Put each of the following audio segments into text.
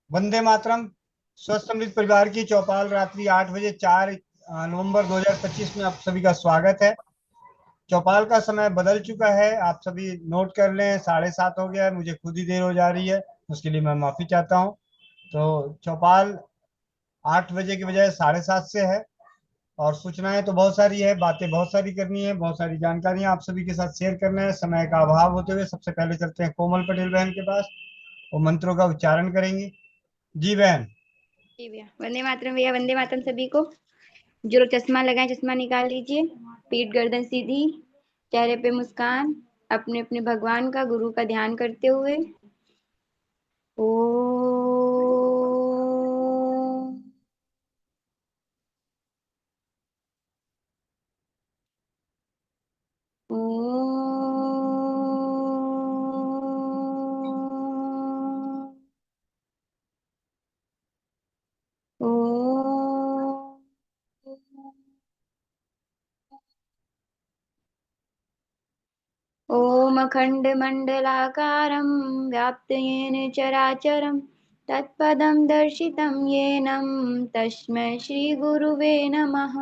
वंदे मातरम। स्वस्थ समृद्ध परिवार की चौपाल रात्रि 8 बजे 4 नवंबर 2025 में आप सभी का स्वागत है। चौपाल का समय बदल चुका है, आप सभी नोट कर लें। 7:30 हो गया है, मुझे खुद ही देर हो जा रही है, उसके लिए मैं माफी चाहता हूँ। तो चौपाल 8 बजे की बजाय 7:30 से है। और सूचनाएं तो बहुत सारी है, बातें बहुत सारी करनी है, बहुत सारी जानकारियां आप सभी के साथ शेयर करना है। समय का अभाव होते हुए सबसे पहले चलते हैं कोमल पटेल बहन के पास, वो मंत्रों का उच्चारण करेंगी। जी बहन। जी भैया, वंदे मातरम भैया, वंदे मातरम सभी को। जो लोग चश्मा लगाए चश्मा निकाल लीजिए। पीठ गर्दन सीधी, चेहरे पे मुस्कान, अपने अपने भगवान का गुरु का ध्यान करते हुए। ओम। ओम। ओम। ॐ अखण्डमण्डलाकारं व्याप्तेन चराचरं तत्पदं दर्शितं येन तस्मै श्रीगुरुवे नमः।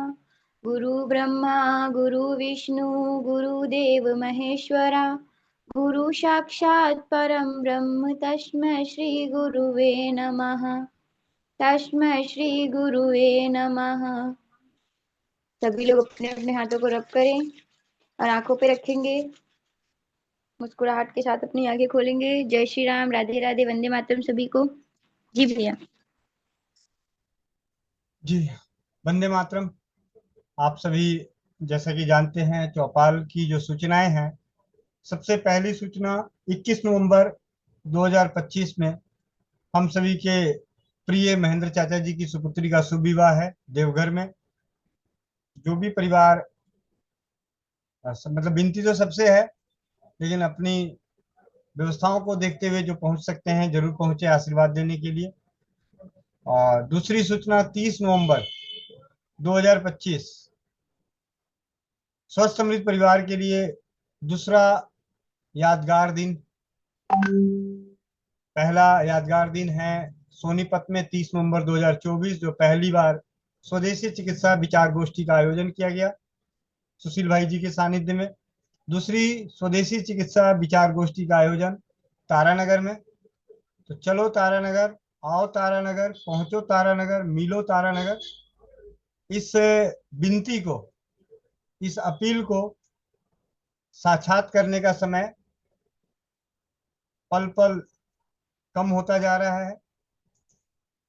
गुरुब्रह्मा गुरुविष्णु गुरुदेव महेश्वरा, गुरु साक्षात् परं ब्रह्म तस्मै श्रीगुरुवे नमः। तस्मै श्रीगुरुवे नमः। सभी लोग अपने अपने हाथों को रब करें और आंखों पे रखेंगे। मुस्कुराहट के साथ अपनी आंखें खोलेंगे। जय श्री राम, राधे राधे, वंदे मातरम सभी को। जी भैया। जी, वंदे मातरम। आप सभी जैसा कि जानते हैं, चौपाल की जो सूचनाएं हैं, सबसे पहली सूचना 21 नवंबर 2025 में हम सभी के प्रिय महेंद्र चाचा जी की सुपुत्री का शुभ विवाह है देवघर में। जो भी परिवार मतलब विनती तो सबसे है, लेकिन अपनी व्यवस्थाओं को देखते हुए जो पहुंच सकते हैं जरूर पहुंचे आशीर्वाद देने के लिए। और दूसरी सूचना 30 नवंबर 2025 स्वस्थ समृद्ध परिवार के लिए दूसरा यादगार दिन। पहला यादगार दिन है सोनीपत में 30 नवंबर 2024, जो पहली बार स्वदेशी चिकित्सा विचार गोष्ठी का आयोजन किया गया सुशील भाई जी के सानिध्य में। दूसरी स्वदेशी चिकित्सा विचार गोष्ठी का आयोजन तारानगर में। तो चलो तारानगर, आओ तारानगर, पहुंचो तारानगर, मिलो तारानगर। इस विनती को, इस अपील को साक्षात करने का समय पल पल कम होता जा रहा है।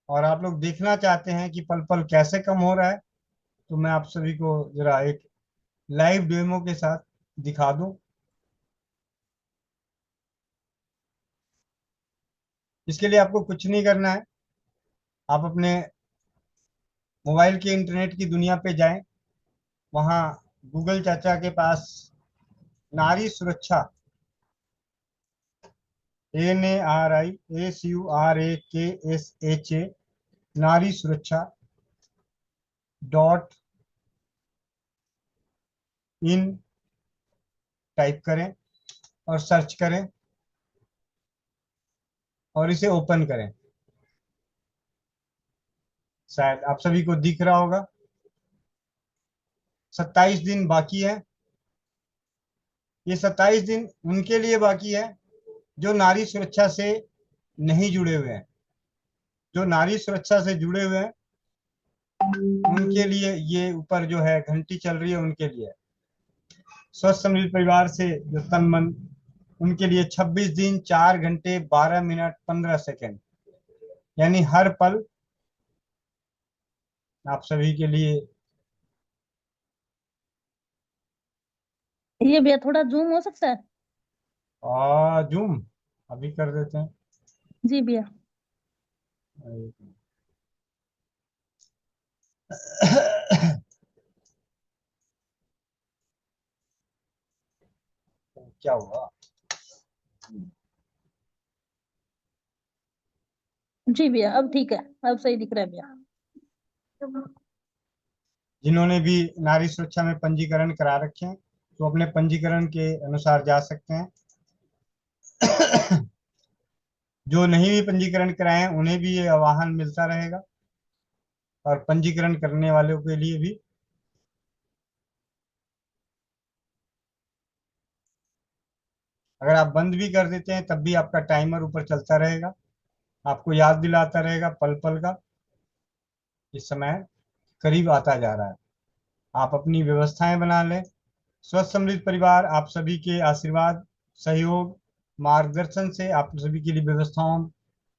और आप लोग देखना चाहते हैं कि पल पल कैसे कम हो रहा है, तो मैं आप सभी को जरा एक लाइव डेमो के साथ दिखा दूं। इसके लिए आपको कुछ नहीं करना है, आप अपने मोबाइल के इंटरनेट की दुनिया पे जाएं। वहां गूगल चाचा के पास नारी सुरक्षा, NARISURAKSHA, नारी सुरक्षा .in टाइप करें और सर्च करें और इसे ओपन करें। शायद आप सभी को दिख रहा होगा। 27 दिन बाकी है। ये 27 दिन उनके लिए बाकी है जो नारी सुरक्षा से नहीं जुड़े हुए हैं। जो नारी सुरक्षा से जुड़े हुए हैं उनके लिए ये ऊपर जो है घंटी चल रही है, उनके लिए। स्वस्थ समृद्ध परिवार से जो तन मन, उनके लिए 26 दिन 4 घंटे 12 मिनट 15 सेकेंड, यानी हर पल आप सभी के लिए। ये भैया थोड़ा जूम हो सकता है? जूम अभी कर देते हैं। जी भैया। क्या हुआ? जी भैया, अब ठीक है, अब सही दिख रहा है भैया। जिन्होंने भी नारी सुरक्षा में पंजीकरण करा रखे हैं तो अपने पंजीकरण के अनुसार जा सकते हैं। जो नहीं भी पंजीकरण कराए हैं उन्हें भी ये वाहन मिलता रहेगा, और पंजीकरण करने वालों के लिए भी। अगर आप बंद भी कर देते हैं तब भी आपका टाइमर ऊपर चलता रहेगा, आपको याद दिलाता रहेगा पल पल का इस समय करीब आता जा रहा है। आप अपनी व्यवस्थाएं बना लें। स्वस्थ समृद्ध परिवार आप सभी के आशीर्वाद, सहयोग, मार्गदर्शन से आप सभी के लिए व्यवस्थाओं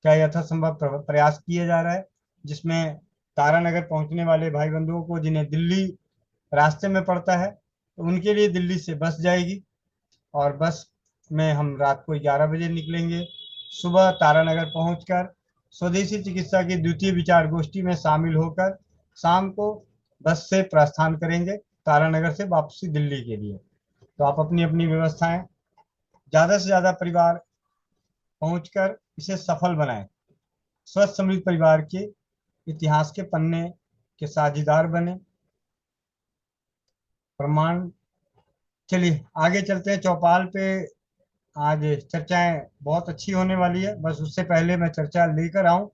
का यथासंभव प्रयास किया जा रहा है, जिसमें तारानगर पहुंचने वाले भाई बंधुओं को जिन्हें दिल्ली रास्ते में पड़ता है तो उनके लिए दिल्ली से बस जाएगी, और बस में हम रात को 11 बजे निकलेंगे। सुबह तारानगर पहुंचकर स्वदेशी चिकित्सा की द्वितीय विचार गोष्ठी में शामिल होकर शाम को बस से प्रस्थान करेंगे तारानगर से वापसी दिल्ली के लिए। तो आप अपनी अपनी व्यवस्थाएं ज्यादा से ज्यादा परिवार पहुंचकर इसे सफल बनाएं। स्वस्थ समृद्ध परिवार के इतिहास के पन्ने के साझीदार बने। प्रमाण। चलिए आगे चलते हैं चौपाल पे। आज चर्चाएं बहुत अच्छी होने वाली है, बस उससे पहले मैं चर्चा लेकर आऊं,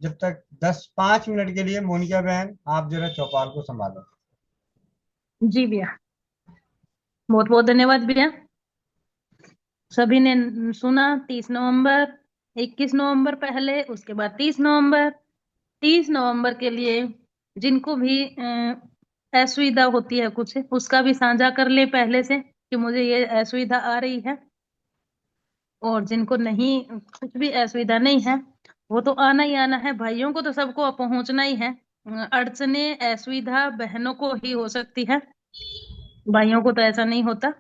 जब तक 10-5 मिनट के लिए मोनिका बहन आप जरा चौपाल को संभालो। जी भैया, बहुत बहुत धन्यवाद भैया। सभी ने सुना 30 नवंबर, 21 नवंबर पहले, उसके बाद 30 नवंबर। 30 नवंबर के लिए जिनको भी असुविधा होती है कुछ, उसका भी साझा कर ले पहले से कि मुझे ये असुविधा आ रही है। और जिनको नहीं, कुछ भी असुविधा नहीं है, वो तो आना ही आना है। भाइयों को तो सबको पहुंचना ही है। अड़चने असुविधा बहनों को ही हो सकती है, भाइयों को तो ऐसा नहीं होता।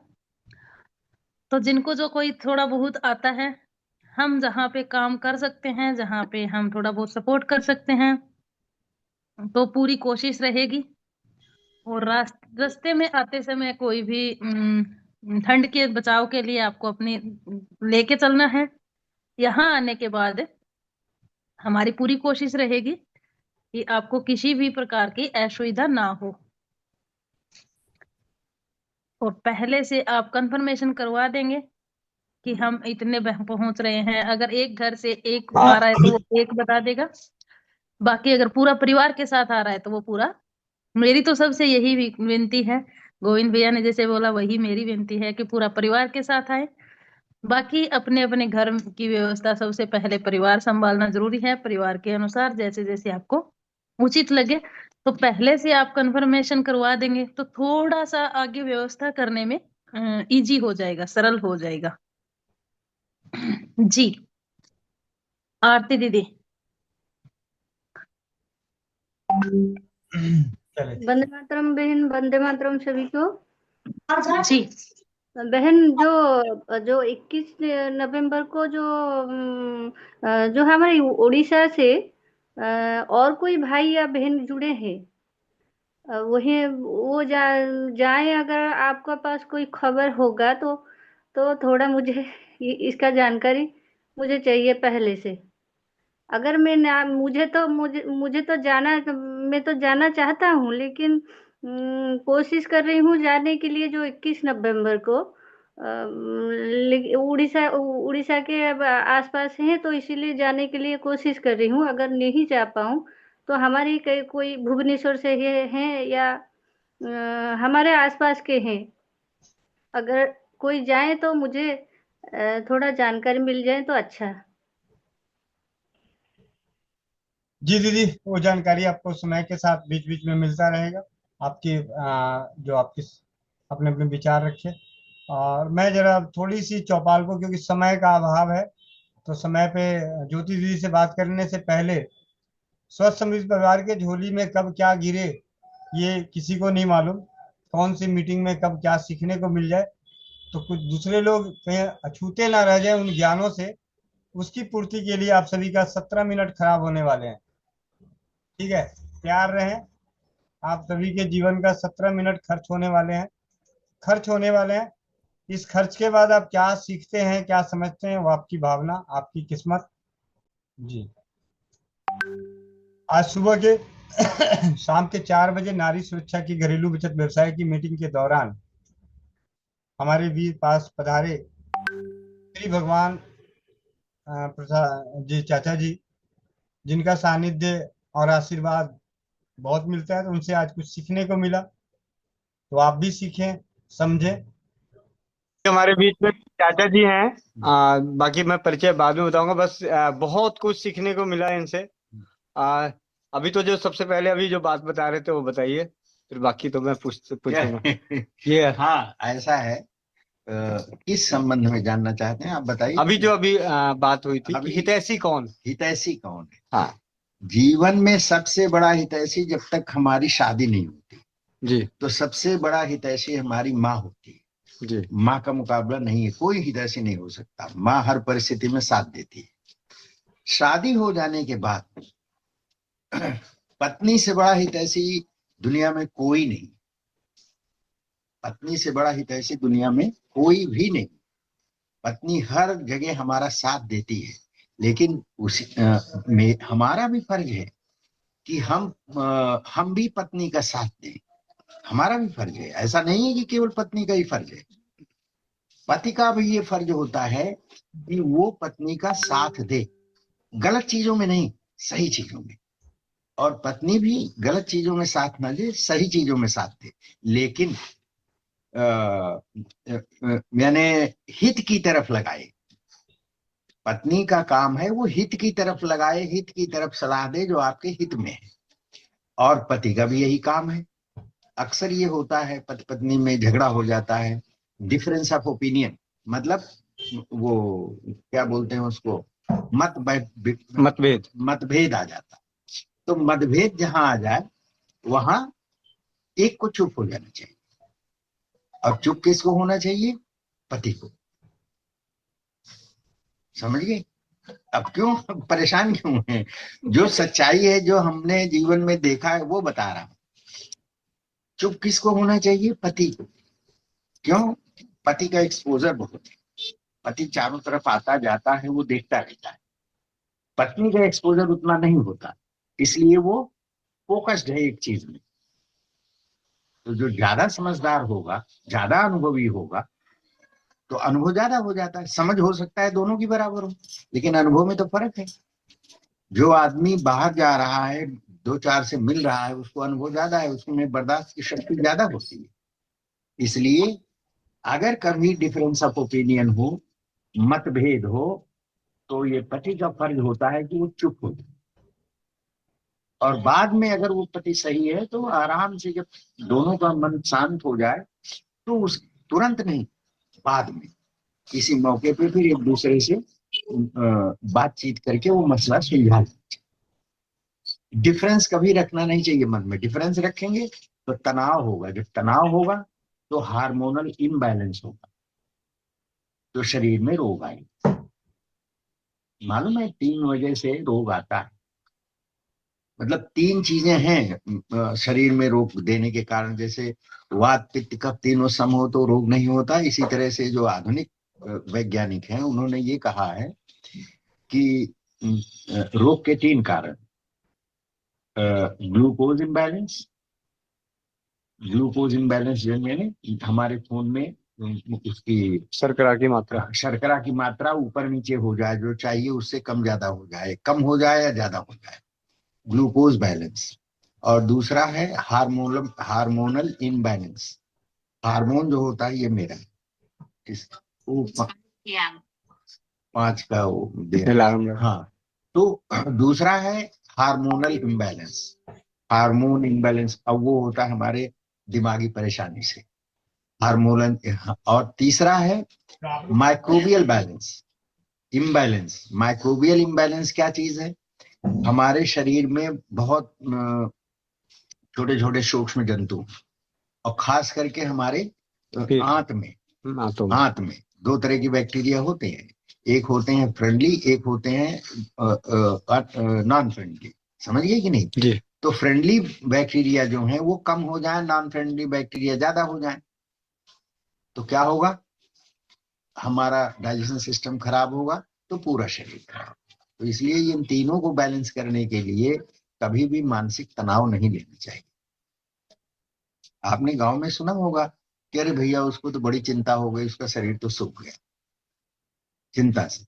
तो जिनको जो कोई थोड़ा बहुत आता है, हम जहाँ पे काम कर सकते हैं, जहाँ पे हम थोड़ा बहुत सपोर्ट कर सकते हैं, तो पूरी कोशिश रहेगी। और रास्ते में आते समय कोई भी ठंड के बचाव के लिए आपको अपनी लेके चलना है। यहाँ आने के बाद हमारी पूरी कोशिश रहेगी कि आपको किसी भी प्रकार की असुविधा ना हो। और पहले से आप कंफर्मेशन करवा देंगे कि हम इतने पहुंच रहे हैं। अगर एक घर से एक आ रहा है तो वो एक बता देगा, बाकी अगर पूरा परिवार के साथ आ रहा है तो वो पूरा। मेरी तो सबसे यही विनती है, गोविंद भैया ने जैसे बोला वही मेरी विनती है कि पूरा परिवार के साथ आए। बाकी अपने अपने घर की व्यवस्था सबसे पहले परिवार संभालना जरूरी है। परिवार के अनुसार जैसे जैसे आपको उचित लगे, तो पहले से आप कंफर्मेशन करवा देंगे तो थोड़ा सा आगे व्यवस्था करने में इजी हो जाएगा, सरल हो जाएगा। जी आरती दीदी। चले वंदे मातरम बहन, वंदे मातरम सभी को। जी बहन, जो जो 21 नवंबर को जो हमारे उड़ीसा से और कोई भाई या बहन जुड़े हैं, वही वो जाए। अगर आपका पास कोई खबर होगा तो थोड़ा मुझे इसका जानकारी मुझे चाहिए पहले से। अगर मैं ना, मुझे तो जाना, मैं तो जाना चाहता हूँ, लेकिन कोशिश कर रही हूँ जाने के लिए जो 21 नवंबर को। उड़ीसा उड़ीसा के अब आसपास हैं, तो इसीलिए जाने के लिए कोशिश कर रही हूँ। अगर नहीं जा पाऊँ तो हमारी कोई भुवनेश्वर से हैं या हमारे आसपास के हैं, अगर कोई जाए तो मुझे थोड़ा जानकारी मिल जाए तो अच्छा। जी दीदी, वो जानकारी आपको समय के साथ बीच बीच में मिलता रहेगा। आपकी जो आपकी अपने अपने विचार रखे। और मैं जरा थोड़ी सी चौपाल को, क्योंकि समय का अभाव है, तो समय पे ज्योति दीदी से बात करने से पहले, स्वस्थ समृद्ध परिवार के झोली में कब क्या गिरे ये किसी को नहीं मालूम। कौन सी मीटिंग में कब क्या सीखने को मिल जाए, तो कुछ दूसरे लोग कहीं अछूते ना रह जाए उन ज्ञानों से, उसकी पूर्ति के लिए आप सभी का 17 मिनट खराब होने वाले हैं। ठीक है, तैयार रहें। आप सभी के जीवन का 17 मिनट खर्च होने वाले हैं। इस खर्च के बाद आप क्या सीखते हैं, क्या समझते हैं, वो आपकी भावना, आपकी किस्मत। जी। आज सुबह के शाम के 4 बजे नारी सुरक्षा की घरेलू बचत व्यवसाय की मीटिंग के दौरान हमारे वीर पास पधारे श्री भगवान प्रसाद जी, चाचा जी, जिनका सानिध्य और आशीर्वाद बहुत मिलता है, तो उनसे आज कुछ सीखने को मिला। तो आप भी सीखें, समझें। हमारे बीच में चाचा जी हैं। बाकी मैं परिचय बाद में बताऊंगा। बस बहुत कुछ सीखने को मिला इनसे। आ, अभी तो जो सबसे पहले अभी जो बात बता रहे थे वो बताइए, फिर बाकी तो मैं पूछूंगा। ये हाँ, ऐसा है। किस संबंध में जानना चाहते हैं आप बताइए। अभी जो बात हुई थी कि अभी हितैषी कौन। हितैषी कौन है? हाँ जीवन में सबसे बड़ा हितैषी जब तक हमारी शादी नहीं होती जी तो सबसे बड़ा हितैषी हमारी माँ होती है। जी माँ का मुकाबला नहीं है, कोई हितैषी नहीं हो सकता। माँ हर परिस्थिति में साथ देती है। शादी हो जाने के बाद पत्नी से बड़ा हितैषी दुनिया में कोई नहीं। पत्नी से बड़ा हितैषी दुनिया में कोई भी नहीं। पत्नी हर जगह हमारा साथ देती है, लेकिन उसी में हमारा भी फर्ज है कि हम भी पत्नी का साथ दें। हमारा भी फर्ज है। ऐसा नहीं है कि केवल पत्नी का ही फर्ज है। पति का भी ये फर्ज होता है कि वो पत्नी का साथ दे, गलत चीजों में नहीं, सही चीजों में। और पत्नी भी गलत चीजों में साथ ना दे, सही चीजों में साथ दे, लेकिन यानी हित की तरफ लगाए। पत्नी का काम है वो हित की तरफ लगाए, हित की तरफ सलाह दे जो आपके हित में है। और पति का भी यही काम है। अक्सर ये होता है पति पत्नी में झगड़ा हो जाता है, डिफरेंस ऑफ ओपिनियन, मतलब वो क्या बोलते हैं उसको, मतभेद मतभेद आ जाता। तो मतभेद जहां आ जाए वहां एक को चुप हो जाना चाहिए। और चुप किसको होना चाहिए? पति को। समझ गए? अब क्यों परेशान क्यों है? जो सच्चाई है, जो हमने जीवन में देखा है, वो बता रहा हूं। चुप किसको होना चाहिए? पति को। क्यों? पति का एक्सपोजर बहुत है। पति चारों तरफ आता जाता है, वो देखता रहता है। पत्नी का एक्सपोजर उतना नहीं होता, इसलिए वो फोकस्ड है एक चीज में। तो जो ज्यादा समझदार होगा, ज्यादा अनुभवी होगा, तो अनुभव ज्यादा हो जाता है। समझ हो सकता है दोनों की बराबर हो, लेकिन अनुभव में तो फर्क है। जो आदमी बाहर जा रहा है, दो चार से मिल रहा है, उसको अनुभव ज्यादा है, उसमें बर्दाश्त की शक्ति ज्यादा होती है। इसलिए अगर कभी डिफरेंस ऑफ ओपिनियन हो, मतभेद हो, तो ये पति का फर्ज होता है कि वो चुप हो जाए। और बाद में अगर वो पति सही है तो आराम से, जब दोनों का मन शांत हो जाए, तो उस तुरंत नहीं, बाद में किसी मौके पे फिर एक दूसरे से बातचीत करके वो मसला सुलझा। डिफरेंस कभी रखना नहीं चाहिए मन में। डिफरेंस रखेंगे तो तनाव होगा। जब तनाव होगा तो हार्मोनल इम्बैलेंस होगा, तो शरीर में रोग आएगा। मालूम है 3 वजह से रोग आता है। मतलब 3 चीजें हैं शरीर में रोग देने के कारण। जैसे वात पित्त कफ तीनों सम हो तो रोग नहीं होता। इसी तरह से जो आधुनिक वैज्ञानिक हैं उन्होंने ये कहा है कि रोग के 3 कारण, ग्लूकोज इम्बैलेंस। ग्लूकोज इम्बैलेंस यानी हमारे खून में उसकी शर्करा की मात्रा ऊपर नीचे हो जाए, जो चाहिए उससे कम ज्यादा हो जाए, कम हो जाए या ज्यादा हो जाए, ग्लूकोज बैलेंस। और दूसरा है हार्मोनल इनबैलेंस। हार्मोन जो होता है, ये मेरा वो 5 का वो दे रहा। हाँ, तो दूसरा है हार्मोनल इम्बैलेंस। हार्मोन इम्बैलेंस अब वो होता है हमारे दिमागी परेशानी से, हार्मोनल। और तीसरा है microbial balance imbalance. Microbial imbalance क्या चीज है? हमारे शरीर में बहुत छोटे छोटे सूक्ष्म जंतु, और खास करके हमारे आंत में 2 तरह की बैक्टीरिया होते हैं। एक होते हैं फ्रेंडली, एक होते हैं नॉन फ्रेंडली। समझ गए कि नहीं जी? तो फ्रेंडली बैक्टीरिया जो है वो कम हो जाए, नॉन फ्रेंडली बैक्टीरिया ज्यादा हो जाए, तो क्या होगा? हमारा डाइजेशन सिस्टम खराब होगा, तो पूरा शरीर खराब। तो इसलिए इन तीनों को बैलेंस करने के लिए कभी भी मानसिक तनाव नहीं लेना चाहिए। आपने गांव में सुना होगा कि अरे भैया उसको तो बड़ी चिंता हो गई, उसका शरीर तो सूख गया चिंता से।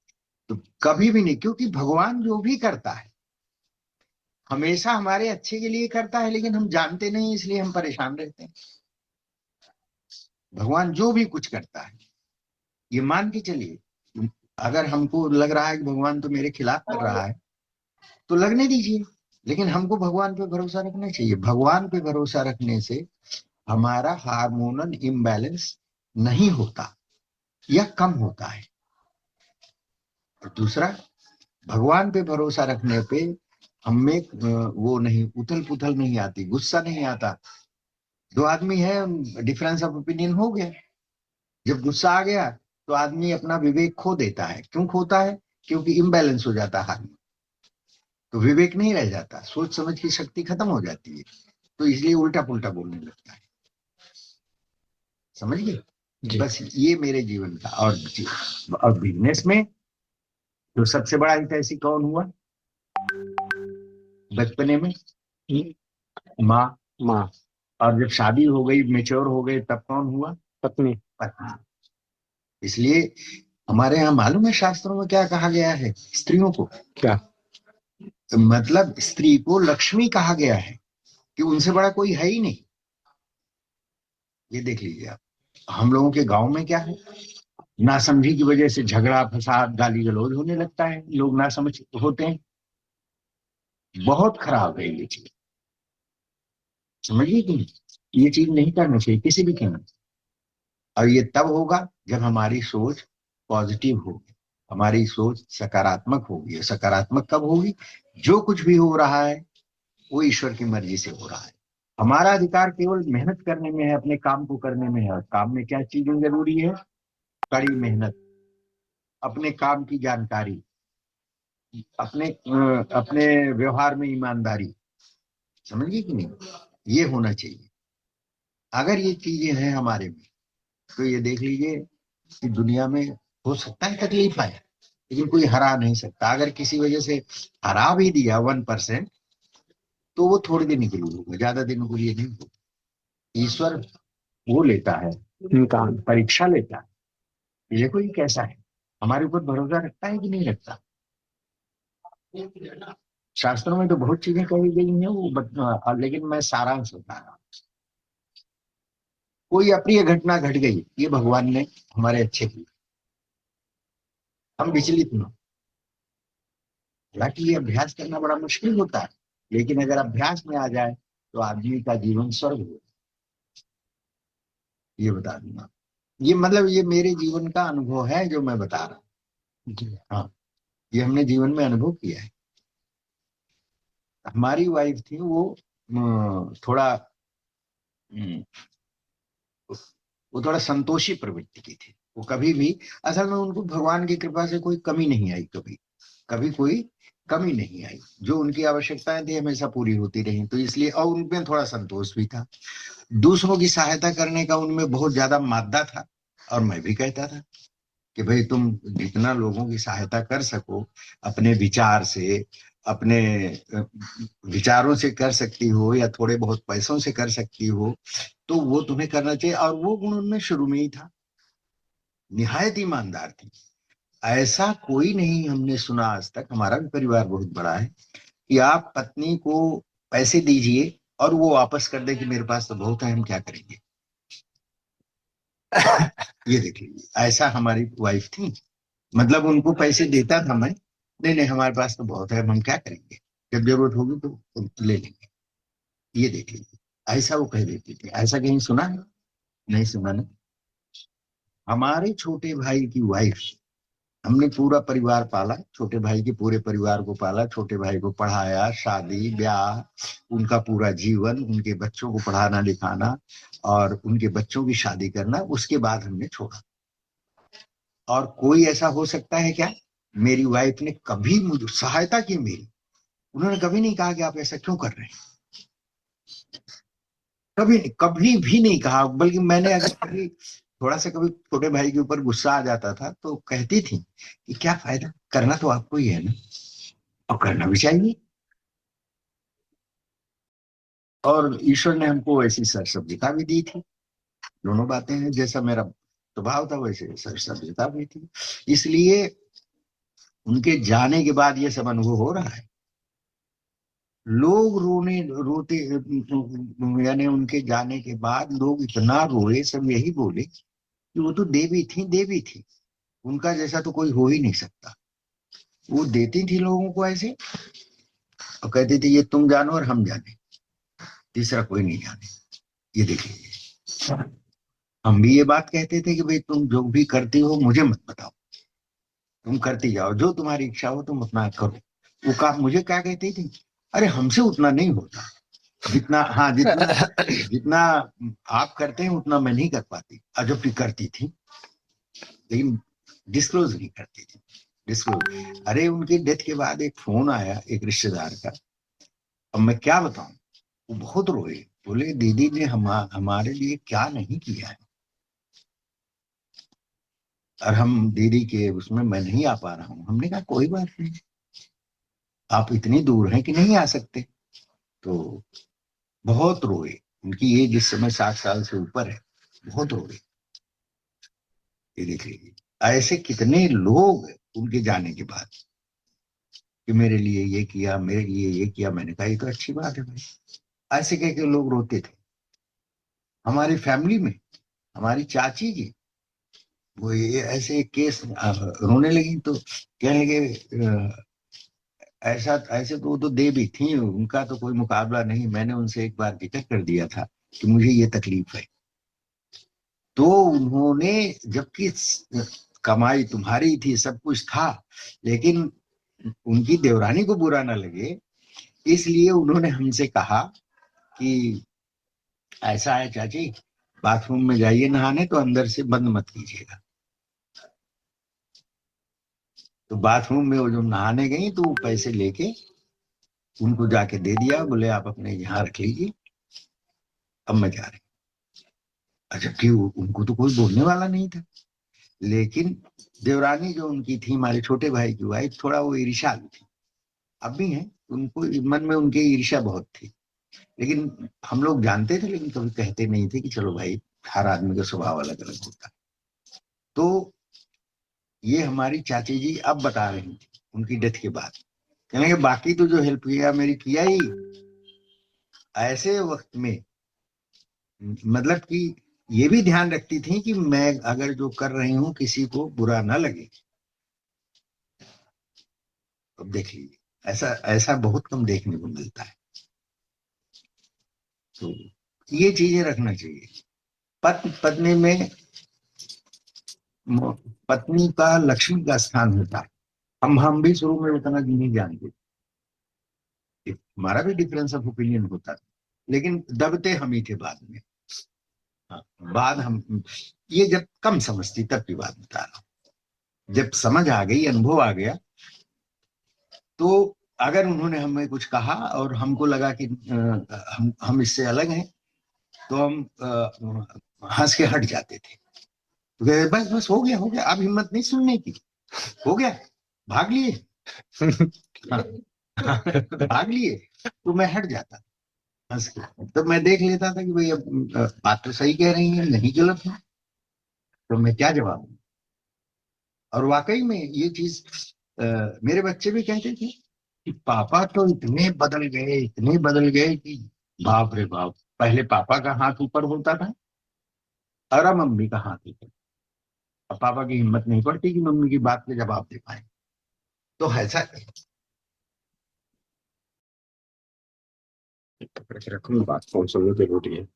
तो कभी भी नहीं, क्योंकि भगवान जो भी करता है हमेशा हमारे अच्छे के लिए करता है, लेकिन हम जानते नहीं, इसलिए हम परेशान रहते हैं। भगवान जो भी कुछ करता है ये मान के चलिए, अगर हमको लग रहा है कि भगवान तो मेरे खिलाफ कर रहा है तो लगने दीजिए, लेकिन हमको भगवान पे भरोसा रखना चाहिए। भगवान पे भरोसा रखने से हमारा हार्मोनल इम्बैलेंस नहीं होता या कम होता है। और दूसरा, भगवान पे भरोसा रखने पे हमें वो नहीं, उथल पुथल नहीं आती, गुस्सा नहीं आता। दो आदमी है, डिफरेंस ऑफ ओपिनियन हो गया, जब गुस्सा आ गया तो आदमी अपना विवेक खो देता है। क्यों खोता है? क्योंकि इम्बैलेंस हो जाता है हार्मोन, तो विवेक नहीं रह जाता, सोच समझ की शक्ति खत्म हो जाती है, तो इसलिए उल्टा पुल्टा बोलने लगता है। समझ गए? बस ये मेरे जीवन का। और बिजनेस में जो सबसे बड़ा हितैषी कौन हुआ बचपने में? माँ। माँ। और जब शादी हो गई, मेच्योर हो गए, तब कौन हुआ? पत्नी। पत्नी। इसलिए हमारे यहाँ मालूम है शास्त्रों में क्या कहा गया है स्त्रियों को? क्या? मतलब स्त्री को लक्ष्मी कहा गया है, कि उनसे बड़ा कोई है ही नहीं। ये देख लीजिए आप, हम लोगों के गांव में क्या है, नासमझी की वजह से झगड़ा फसाद गाली गलौज होने लगता है, लोग नासमझ होते हैं। बहुत खराब है ये चीज, समझिए कि नहीं? ये चीज नहीं करना चाहिए किसी भी कीमत। और ये तब होगा जब हमारी सोच पॉजिटिव होगी, हमारी सोच सकारात्मक होगी। सकारात्मक कब होगी? जो कुछ भी हो रहा है वो ईश्वर की मर्जी से हो रहा है। हमारा अधिकार केवल मेहनत करने में है, अपने काम को करने में है। और काम में क्या चीजें जरूरी है? कड़ी मेहनत, अपने काम की जानकारी, अपने व्यवहार में ईमानदारी। समझिए कि नहीं? ये होना चाहिए। अगर ये चीजें हैं हमारे में, तो ये देख लीजिए कि दुनिया में हो सकता है तकलीफ आए, लेकिन कोई हरा नहीं सकता। अगर किसी वजह से हरा भी दिया 1%, तो वो थोड़े दिन के लिए होगा, ज्यादा दिनों के लिए नहीं होगा। ईश्वर वो लेता है, इम्तिहान। परीक्षा लेता है। देखो ये कैसा है, हमारे ऊपर भरोसा रखता है कि नहीं रखता। शास्त्रों में तो बहुत चीजें कही गई हैं वो, लेकिन मैं सारांश बता रहा हूँ। कोई अप्रिय घटना घट गई, ये भगवान ने हमारे अच्छे की, हम विचलित न। हालांकि ये अभ्यास करना बड़ा मुश्किल होता है, लेकिन अगर अभ्यास में आ जाए तो आदमी का जीवन स्वर्ग हो। ये बता दूंगा, ये मतलब ये मेरे जीवन का अनुभव है जो मैं बता रहा हूँ। जी। हाँ, ये हमने जीवन में अनुभव किया है। हमारी वाइफ थी, वो थोड़ा वो थोड़ा संतोषी प्रवृत्ति की थी। वो कभी भी, असल में उनको भगवान की कृपा से कोई कमी नहीं आई, कभी कभी कोई कमी नहीं आई। जो उनकी आवश्यकताएं थी हमेशा पूरी होती रही, तो इसलिए। और उनमें थोड़ा संतोष भी था, दूसरों की सहायता करने का उनमें बहुत ज्यादा मादा था। और मैं भी कहता था कि भाई तुम जितना लोगों की सहायता कर सको, अपने विचार से, अपने विचारों से कर सकती हो, या थोड़े बहुत पैसों से कर सकती हो, तो वो तुम्हें करना चाहिए। और वो गुण उनमें शुरू में ही था, निहायत ईमानदार थी। ऐसा कोई नहीं हमने सुना आज तक, हमारा भी परिवार बहुत बड़ा है, कि आप पत्नी को पैसे दीजिए और वो वापस कर दे कि मेरे पास तो बहुत है, हम क्या करेंगे। ये देख लीजिए, ऐसा हमारी वाइफ थी। मतलब उनको पैसे देता था मैं, नहीं नहीं हमारे पास तो बहुत है, हम क्या करेंगे, जब जरूरत होगी तो ले लेंगे। ये देख लीजिए, ऐसा वो कह देती थी। ऐसा कहीं सुना है? नहीं सुना ना। हमारे छोटे भाई की वाइफ, हमने पूरा परिवार पाला, छोटे भाई के पूरे परिवार को पाला, छोटे भाई को पढ़ाया, शादी ब्याह, उनका पूरा जीवन, उनके बच्चों को पढ़ाना लिखाना और उनके बच्चों की शादी करना, उसके बाद हमने छोड़ा। और कोई ऐसा हो सकता है क्या? मेरी वाइफ ने कभी मुझे सहायता की मेरी, उन्होंने कभी नहीं कहा कि आप ऐसा क्यों कर रहे हैं, कभी कभी भी नहीं कहा। बल्कि मैंने अगर कभी थोड़ा सा कभी छोटे भाई के ऊपर गुस्सा आ जाता था तो कहती थी कि क्या फायदा, करना तो आपको ही है ना, और करना भी चाहिए। और ईश्वर ने हमको ऐसी सरसब्जता भी दी थी। दोनों बातें हैं, जैसा मेरा स्वभाव था वैसे सरसब्जता भी थी। इसलिए उनके जाने के बाद ये सब अनुभव हो रहा है। लोग रोने रोते, यानी उनके जाने के बाद लोग इतना रोए, सब यही बोले कि वो तो देवी थी, देवी थी, उनका जैसा तो कोई हो ही नहीं सकता। वो देती थी लोगों को ऐसे और कहती थी ये तुम जानो और हम जाने, तीसरा कोई नहीं जाने। ये देखिए, हम भी ये बात कहते थे कि भाई तुम जो भी करती हो मुझे मत बताओ, तुम करती जाओ, जो तुम्हारी इच्छा हो तुम उतना करो। वो काम मुझे क्या कहती थी, अरे हमसे उतना नहीं होता जितना, हाँ जितना जितना आप करते हैं उतना मैं नहीं कर पाती। जब भी करती थी लेकिन डिस्क्लोज नहीं करती थी, डिस्क्लोज। अरे उनकी डेथ के बाद एक फोन आया एक रिश्तेदार का, अब मैं क्या बताऊं, वो बहुत रोए, बोले दीदी ने हमारे लिए क्या नहीं किया है, और हम दीदी के उसमें मैं नहीं आ पा रहा हूँ। हमने कहा कोई बात नहीं, आप इतनी दूर हैं कि नहीं आ सकते। तो बहुत रोए, उनकी एज इस समय 60 साल से ऊपर है, बहुत रोए। ये देख लीजिए, ऐसे कितने लोग उनके जाने के बाद कि मेरे लिए ये किया, मेरे लिए ये किया। मैंने कहा ये तो अच्छी बात है भाई, ऐसे कह के लोग रोते थे। हमारी फैमिली में हमारी चाची जी, वो ये ऐसे एक केस रोने लगी तो कहने लगे ऐसा ऐसे तो वो तो देवी थी, उनका तो कोई मुकाबला नहीं, मैंने उनसे एक बार जिक्र कर दिया था कि मुझे ये तकलीफ है। तो उन्होंने, जबकि कमाई तुम्हारी थी, सब कुछ था, लेकिन उनकी देवरानी को बुरा ना लगे इसलिए उन्होंने हमसे कहा कि ऐसा है चाची, बाथरूम में जाइए नहाने तो अंदर से बंद मत कीजिएगा। तो बाथरूम में वो जो नहाने गई तो वो पैसे लेके उनको जाके दे दिया, बोले आप अपने यहाँ रख लीजिए, अब मैं जा रही हूँ। जबकि उनको तो कोई बोलने वाला नहीं था, लेकिन देवरानी जो उनकी थी, हमारे छोटे भाई की वाइफ, थोड़ा वो ईर्ष्यालु थी, अब भी है, उनको मन में उनके ईर्ष्या बहुत थी। लेकिन हम लोग जानते थे, लेकिन कभी कहते नहीं थे कि चलो भाई, हर आदमी का स्वभाव अलग अलग होता है। तो ये हमारी चाची जी अब बता रही थी उनकी डेथ के बाद, कहेंगे बाकी तो जो हेल्प किया मेरी किया ही, ऐसे वक्त में मतलब कि ये भी ध्यान रखती थी कि मैं अगर जो कर रही हूं किसी को बुरा ना लगे। अब देख लीजिए, ऐसा ऐसा बहुत कम देखने को मिलता है। तो ये चीजें रखना चाहिए। पत्नी में पत्नी का लक्ष्मी का स्थान होता है। हम भी शुरू में उतना नहीं जानते, हमारा भी डिफरेंस ऑफ ओपिनियन होता था, लेकिन दबते हम ही थे बाद में। हाँ, बाद हम ये जब कम समझती तब की बात बता रहा हूँ। जब समझ आ गई, अनुभव आ गया, तो अगर उन्होंने हमें कुछ कहा और हमको लगा कि हम इससे अलग हैं, तो हम हंस के हट जाते थे। तो बस बस हो गया, हो गया, अब हिम्मत नहीं सुनने की, हो गया, भाग लिए। हाँ, भाग लिए, तो मैं हट जाता हंस के। तो मैं देख लेता था कि भाई अब बात तो सही कह रही है, नहीं गलत है, तो मैं क्या जवाब दूं। और वाकई में ये चीज मेरे बच्चे भी कहते थे कि पापा तो इतने बदल गए, इतने बदल गए कि बाप रे बाप, पहले पापा का हाथ ऊपर होता था और अब मम्मी का हाथ ऊपर। अब पापा की हिम्मत नहीं पड़ती कि मम्मी की बात पे जवाब दे पाए। तो ऐसा रखूँ, बात फोन सुनने की रोटी है।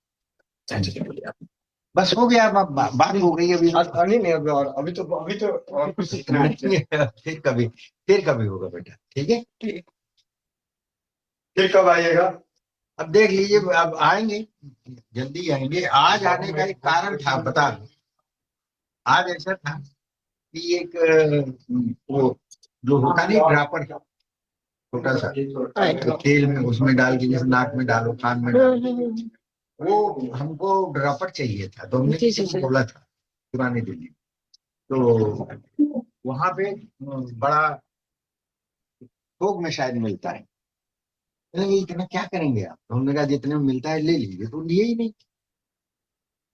बस हो गया, अब बात हो गई अभी। नहीं नहीं, अभी तो और कुछ सीखना है। फिर कभी होगा बेटा, ठीक है। फिर कब आइएगा? अब देख लीजिए, अब आएंगे, जल्दी आएंगे। आज आने का एक कारण था, बता दूं। आज ऐसा था कि एक वो जो होता नहीं ड्रापर, छोटा सा, तो तेल में उसमें डाल के जैसे नाक में डालो, कान में डालो, वो हमको ड्रापर चाहिए था, तो हमने किसी को बोला था पुरानी दिल्ली। तो वहां पे बड़ा थोक में शायद मिलता है। इतना क्या करेंगे आप? तो हमने कहा जितने में मिलता है ले लीजिए, तो लिए ही नहीं।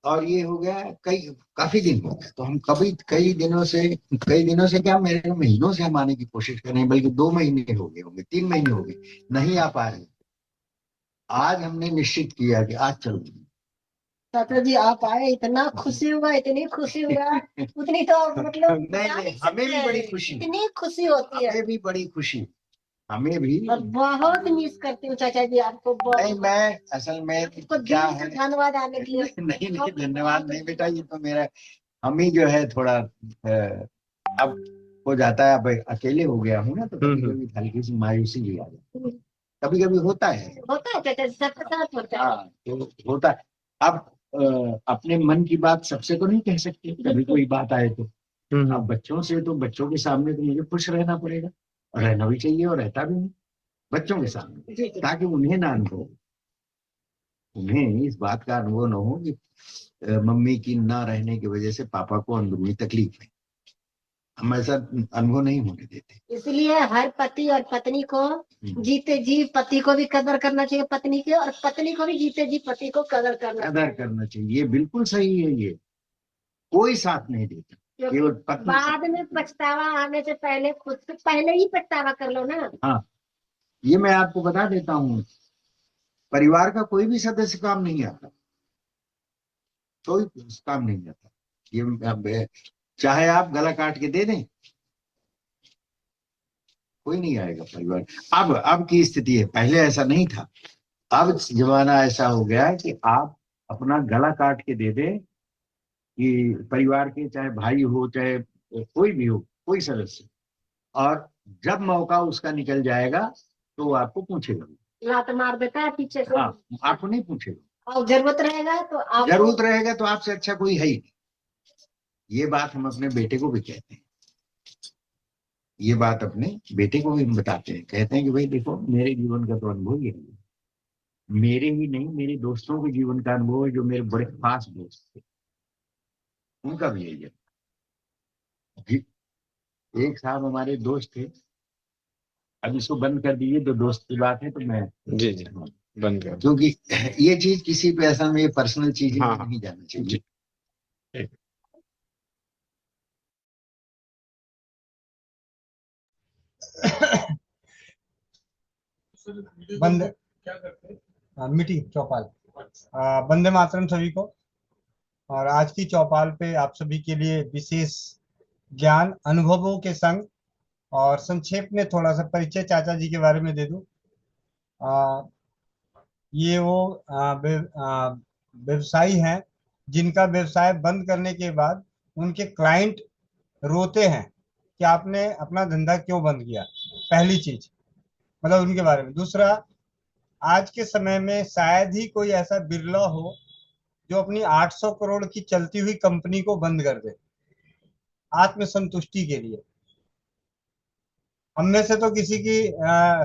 और ये हो गया काफी दिन हो गए, तो हम कई दिनों से क्या, मेरे महीनों से हम आने की कोशिश कर रहे हैं, बल्कि 2 महीने हो गए होंगे, 3 महीने हो गए, नहीं आ पा रहे। आज हमने निश्चित किया कि आज चलो। चाचा जी आप आए, इतना खुशी हुआ, इतनी खुशी हुआ, उतनी तो मतलब नहीं नहीं, हमें भी बड़ी खुशी, इतनी खुशी होती है, हमें भी बड़ी खुशी, हमें भी। और बहुत मिस करती हूँ चाचा जी आपको, नहीं, मैं असल में क्या है, धन्यवाद आने के लिए। नहीं नहीं, धन्यवाद नहीं बेटा, ये तो मेरा, हम ही जो है थोड़ा अब हो जाता है, अब अकेले हो गया हूँ ना, तो कभी कभी हल्की सी मायूसी भी आ जाती है, कभी कभी होता है चाचा जी, सबके साथ होता है। हाँ, तो होता है। अब अपने मन की बात सबसे तो नहीं कह सकते, कभी कोई बात आए तो। अब बच्चों से, तो बच्चों के सामने तो मुझे खुश रहना पड़ेगा, और रहना भी चाहिए, और रहता भी नहीं बच्चों के सामने, ताकि उन्हें ना अनुभव, उन्हें इस बात का अनुभव न हो कि मम्मी की ना रहने की वजह से पापा को अंदरूनी तकलीफ है। हम ऐसा अनुभव नहीं होने देते। इसलिए हर पति और पत्नी को जीते जी पति को भी कदर करना चाहिए पत्नी की, और पत्नी को भी जीते जी पति को कदर करना चाहिए। ये बिल्कुल सही है, ये कोई साथ नहीं देता, केवल पत्नी। बाद में पछतावा आने से पहले खुद से पहले ही पछतावा कर लो ना। हाँ, ये मैं आपको बता देता हूँ, परिवार का कोई भी सदस्य काम नहीं आता, कोई काम नहीं आता। ये चाहे आप गला काट के दे दें, कोई नहीं आएगा परिवार। अब की स्थिति है, पहले ऐसा नहीं था। अब जमाना ऐसा हो गया है कि आप अपना गला काट के दे दें, कि परिवार के चाहे भाई हो, चाहे कोई भी हो, कोई सदस्य, और जब मौका उसका निकल जाएगा तो वो आपको पूछेगा, लात मार देता है पीछे से। हाँ, आपको नहीं पूछेगा, और जरूरत रहेगा तो आपसे अच्छा कोई है ही नहीं। ये बात हम अपने बेटे को भी कहते हैं, ये बात अपने बेटे को भी हम बताते हैं, कहते हैं कि भाई देखो, मेरे जीवन का तो अनुभव ये है, मेरे ही नहीं, मेरे दोस्तों के जीवन का अनुभव है, जो मेरे बड़े खास दोस्त थे, उनका भी यही है। एक साहब हमारे दोस्त थे, अब इसको बंद कर दीजिए, तो दोस्त की बात है, तो मैं जी जी बंद कर, क्योंकि ये चीज किसी पे ऐसा में, ये पर्सनल चीज नहीं जाना चाहिए। बंद मिट्टी चौपाल। वंदे मातरम सभी को। और आज की चौपाल पे आप सभी के लिए विशेष ज्ञान अनुभवों के संग, और संक्षेप में थोड़ा सा परिचय चाचा जी के बारे में दे दूं। ये वो व्यवसायी हैं जिनका व्यवसाय बंद करने के बाद उनके क्लाइंट रोते हैं कि आपने अपना धंधा क्यों बंद किया। पहली चीज, मतलब उनके बारे में। दूसरा, आज के समय में शायद ही कोई ऐसा बिरला हो जो अपनी 800 करोड़ की चलती हुई कंपनी को बंद कर दे आत्मसंतुष्टि के लिए। हम में से तो किसी की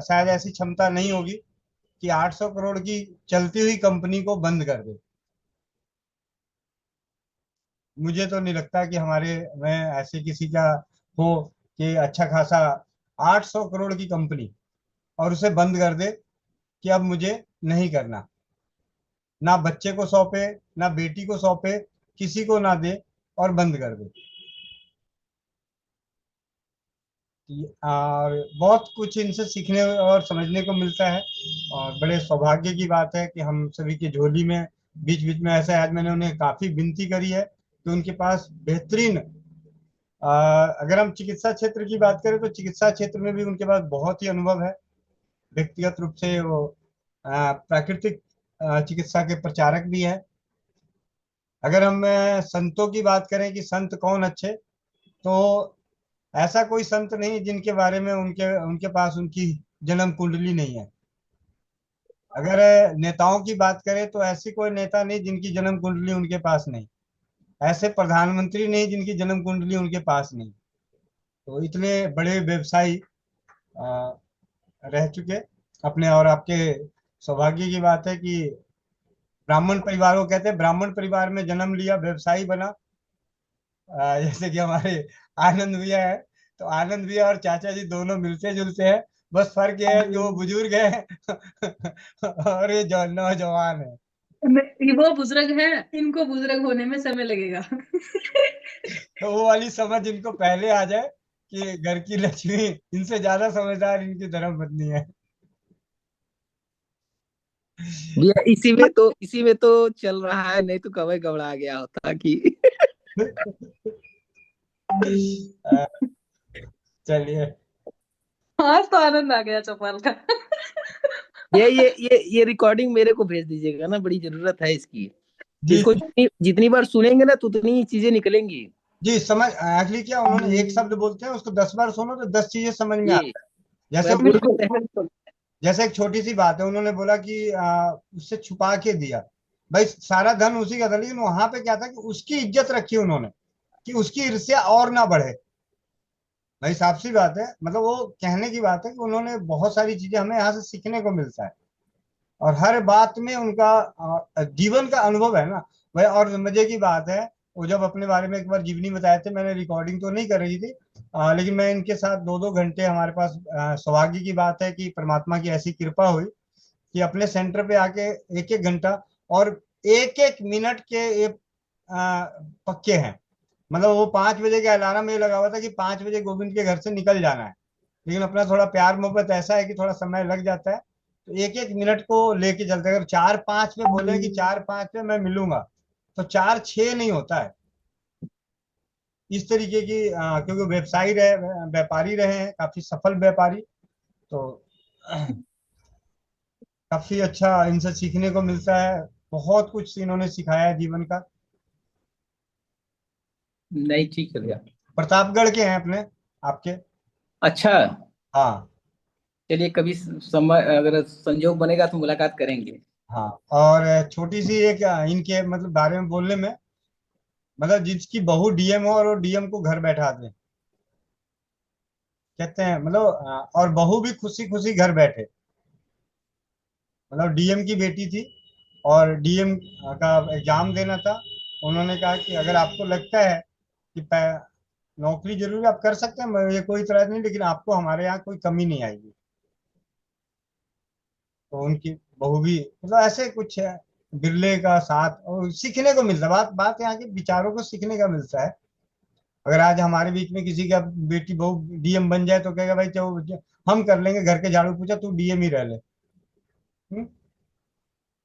शायद ऐसी क्षमता नहीं होगी कि 800 करोड़ की चलती हुई कंपनी को बंद कर दे। मुझे तो नहीं लगता कि हमारे में ऐसे किसी का हो कि अच्छा खासा 800 करोड़ की कंपनी और उसे बंद कर दे कि अब मुझे नहीं करना, ना बच्चे को सौंपे, ना बेटी को सौंपे, किसी को ना दे और बंद कर दे। और बहुत कुछ इनसे सीखने और समझने को मिलता है, और बड़े सौभाग्य की बात है कि हम सभी की झोली में बीच बीच में ऐसा, आज मैंने उन्हें काफी विनती करी है कि उनके पास बेहतरीन, अगर हम चिकित्सा क्षेत्र की बात करें तो चिकित्सा क्षेत्र में भी उनके पास बहुत ही अनुभव है। व्यक्तिगत रूप से वो प्राकृतिक चिकित्सा के प्रचारक भी है। अगर हम संतों की बात करें कि संत कौन अच्छे, तो ऐसा कोई संत नहीं जिनके बारे में उनके उनके पास उनकी जन्म कुंडली नहीं है। अगर नेताओं की बात करें तो ऐसी कोई नेता नहीं जिनकी जन्म कुंडली उनके पास नहीं। ऐसे प्रधानमंत्री नहीं जिनकी जन्म कुंडली उनके पास नहीं। तो इतने बड़े व्यवसायी रह चुके अपने। और आपके सौभाग्य की बात है कि ब्राह्मण परिवार को कहते हैं, ब्राह्मण परिवार में जन्म लिया, व्यवसायी बना। जैसे कि हमारे आनंद भैया है, तो आनंद भैया और चाचा जी दोनों मिलते जुलते हैं, बस फर्क ये है कि वो बुजुर्ग है और ये नौजवान है। वो बुजुर्ग है, इनको बुजुर्ग होने में समय लगेगा। तो वो वाली समझ इनको पहले आ जाए कि घर की लक्ष्मी इनसे ज्यादा समझदार इनकी धर्मपत्नी है। भैया इसी में तो चल रहा है, नहीं तो कभी घबरा गया होता कि चलिए। आज तो आनंद आ गया चौपाल का। ये रिकॉर्डिंग मेरे को भेज दीजिएगा ना, बड़ी जरूरत है इसकी। जी इसको जितनी जितनी बार सुनेंगे ना तो उतनी चीजें निकलेंगी। जी, समझ एक्चुअली क्या उन्होंने एक शब्द बोलते हैं उसको 10 बार सुनो तो 10 चीजें समझ में जी, आता है। जैसे वह बोलते हैं। जैसे एक छोटी सी बात है, उन्होंने बोला कि उससे छुपा के दिया। भाई सारा धन उसी का था, लेकिन वहां पे क्या था कि उसकी इज्जत रखी उन्होंने, कि उसकी ईर्ष्या और ना बढ़े। भाई साफ सी बात है, मतलब वो कहने की बात है कि उन्होंने बहुत सारी चीजें हमें यहाँ से सीखने को मिलता है, और हर बात में उनका जीवन का अनुभव है ना भाई। और मजे की बात है, वो जब अपने बारे में एक बार जीवनी बताए थे, मैंने रिकॉर्डिंग तो नहीं कर रही थी, लेकिन मैं इनके साथ 2-2 घंटे, हमारे पास सौभाग्य की बात है कि परमात्मा की ऐसी कृपा हुई कि अपने सेंटर पे आके 1-1 घंटा और 1-1 मिनट के ये पक्के हैं। मतलब वो 5 बजे का अलार्म में लगा हुआ था कि 5 बजे गोविंद के घर से निकल जाना है, लेकिन अपना थोड़ा प्यार मोहब्बत ऐसा है कि थोड़ा समय लग जाता है, तो 1-1 मिनट को लेके चलते हैं। अगर 4-5 में बोले कि 4-5 में मैं मिलूंगा, तो 4-6 नहीं होता है। इस तरीके की क्योंकि व्यवसायी रहे, व्यापारी रहे हैं, काफी सफल व्यापारी, तो काफी अच्छा इनसे सीखने को मिलता है। बहुत कुछ इन्होंने सिखाया है जीवन का। नहीं, ठीक है भैया। प्रतापगढ़ के हैं अपने, आपके। अच्छा, हाँ। चलिए कभी समय अगर संजोग बनेगा तो मुलाकात करेंगे। हाँ, और छोटी सी एक इनके मतलब बारे में बोलने में, मतलब जिसकी बहू डीएम हो और वो डीएम को घर बैठा दे, कहते हैं मतलब और बहू भी खुशी खुशी घर बैठे। मतलब डीएम की बेटी थी और डीएम का एग्जाम देना था। उन्होंने कहा कि अगर आपको लगता है कि नौकरी जरूरी आप कर सकते हैं, ये कोई इतराज नहीं, लेकिन आपको हमारे यहाँ कोई कमी नहीं आएगी। तो उनकी बहू भी मतलब ऐसे कुछ है, बिरले का साथ, और सीखने को मिलता है। बात बात यहाँ के विचारों को सीखने का मिलता है। अगर आज हमारे बीच में किसी का बेटी बहू डीएम बन जाए तो कहेगा भाई चलो हम कर लेंगे घर के झाड़ू पोछा, तू डीएम ही रह ले। हम्म?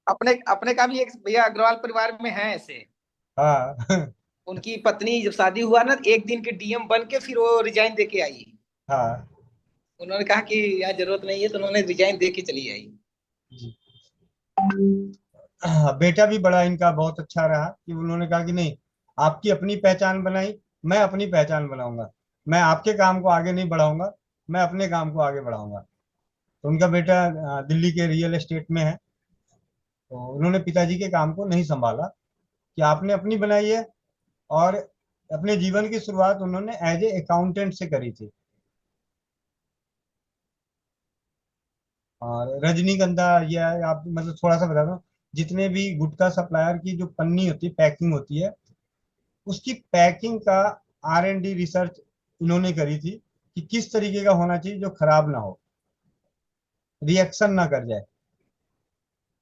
अपने अपने का भी एक भैया अग्रवाल परिवार में है ऐसे। हाँ। उनकी पत्नी जब शादी हुआ ना, एक दिन के डीएम बन के फिर वो रिजाइन दे के आई। हाँ उन्होंने कहा कि यहाँ जरूरत नहीं है, तो उन्होंने रिजाइन दे के चली आई। जी। बेटा भी बड़ा इनका बहुत अच्छा रहा कि उन्होंने कहा कि नहीं, आपकी अपनी पहचान बनाई, मैं अपनी पहचान बनाऊंगा। मैं आपके काम को आगे नहीं बढ़ाऊंगा, मैं अपने काम को आगे बढ़ाऊंगा। तो उनका बेटा दिल्ली के रियल एस्टेट में है। तो उन्होंने पिताजी के काम को नहीं संभाला, कि आपने अपनी बनाई है। और अपने जीवन की शुरुआत उन्होंने एज ए अकाउंटेंट से करी थी। और रजनीगंधा, ये आप मतलब थोड़ा सा बता दो, जितने भी गुटखा सप्लायर की जो पन्नी होती है, पैकिंग होती है, उसकी पैकिंग का R&D रिसर्च इन्होंने करी थी कि किस तरीके का होना चाहिए जो खराब ना हो, रिएक्शन ना कर जाए।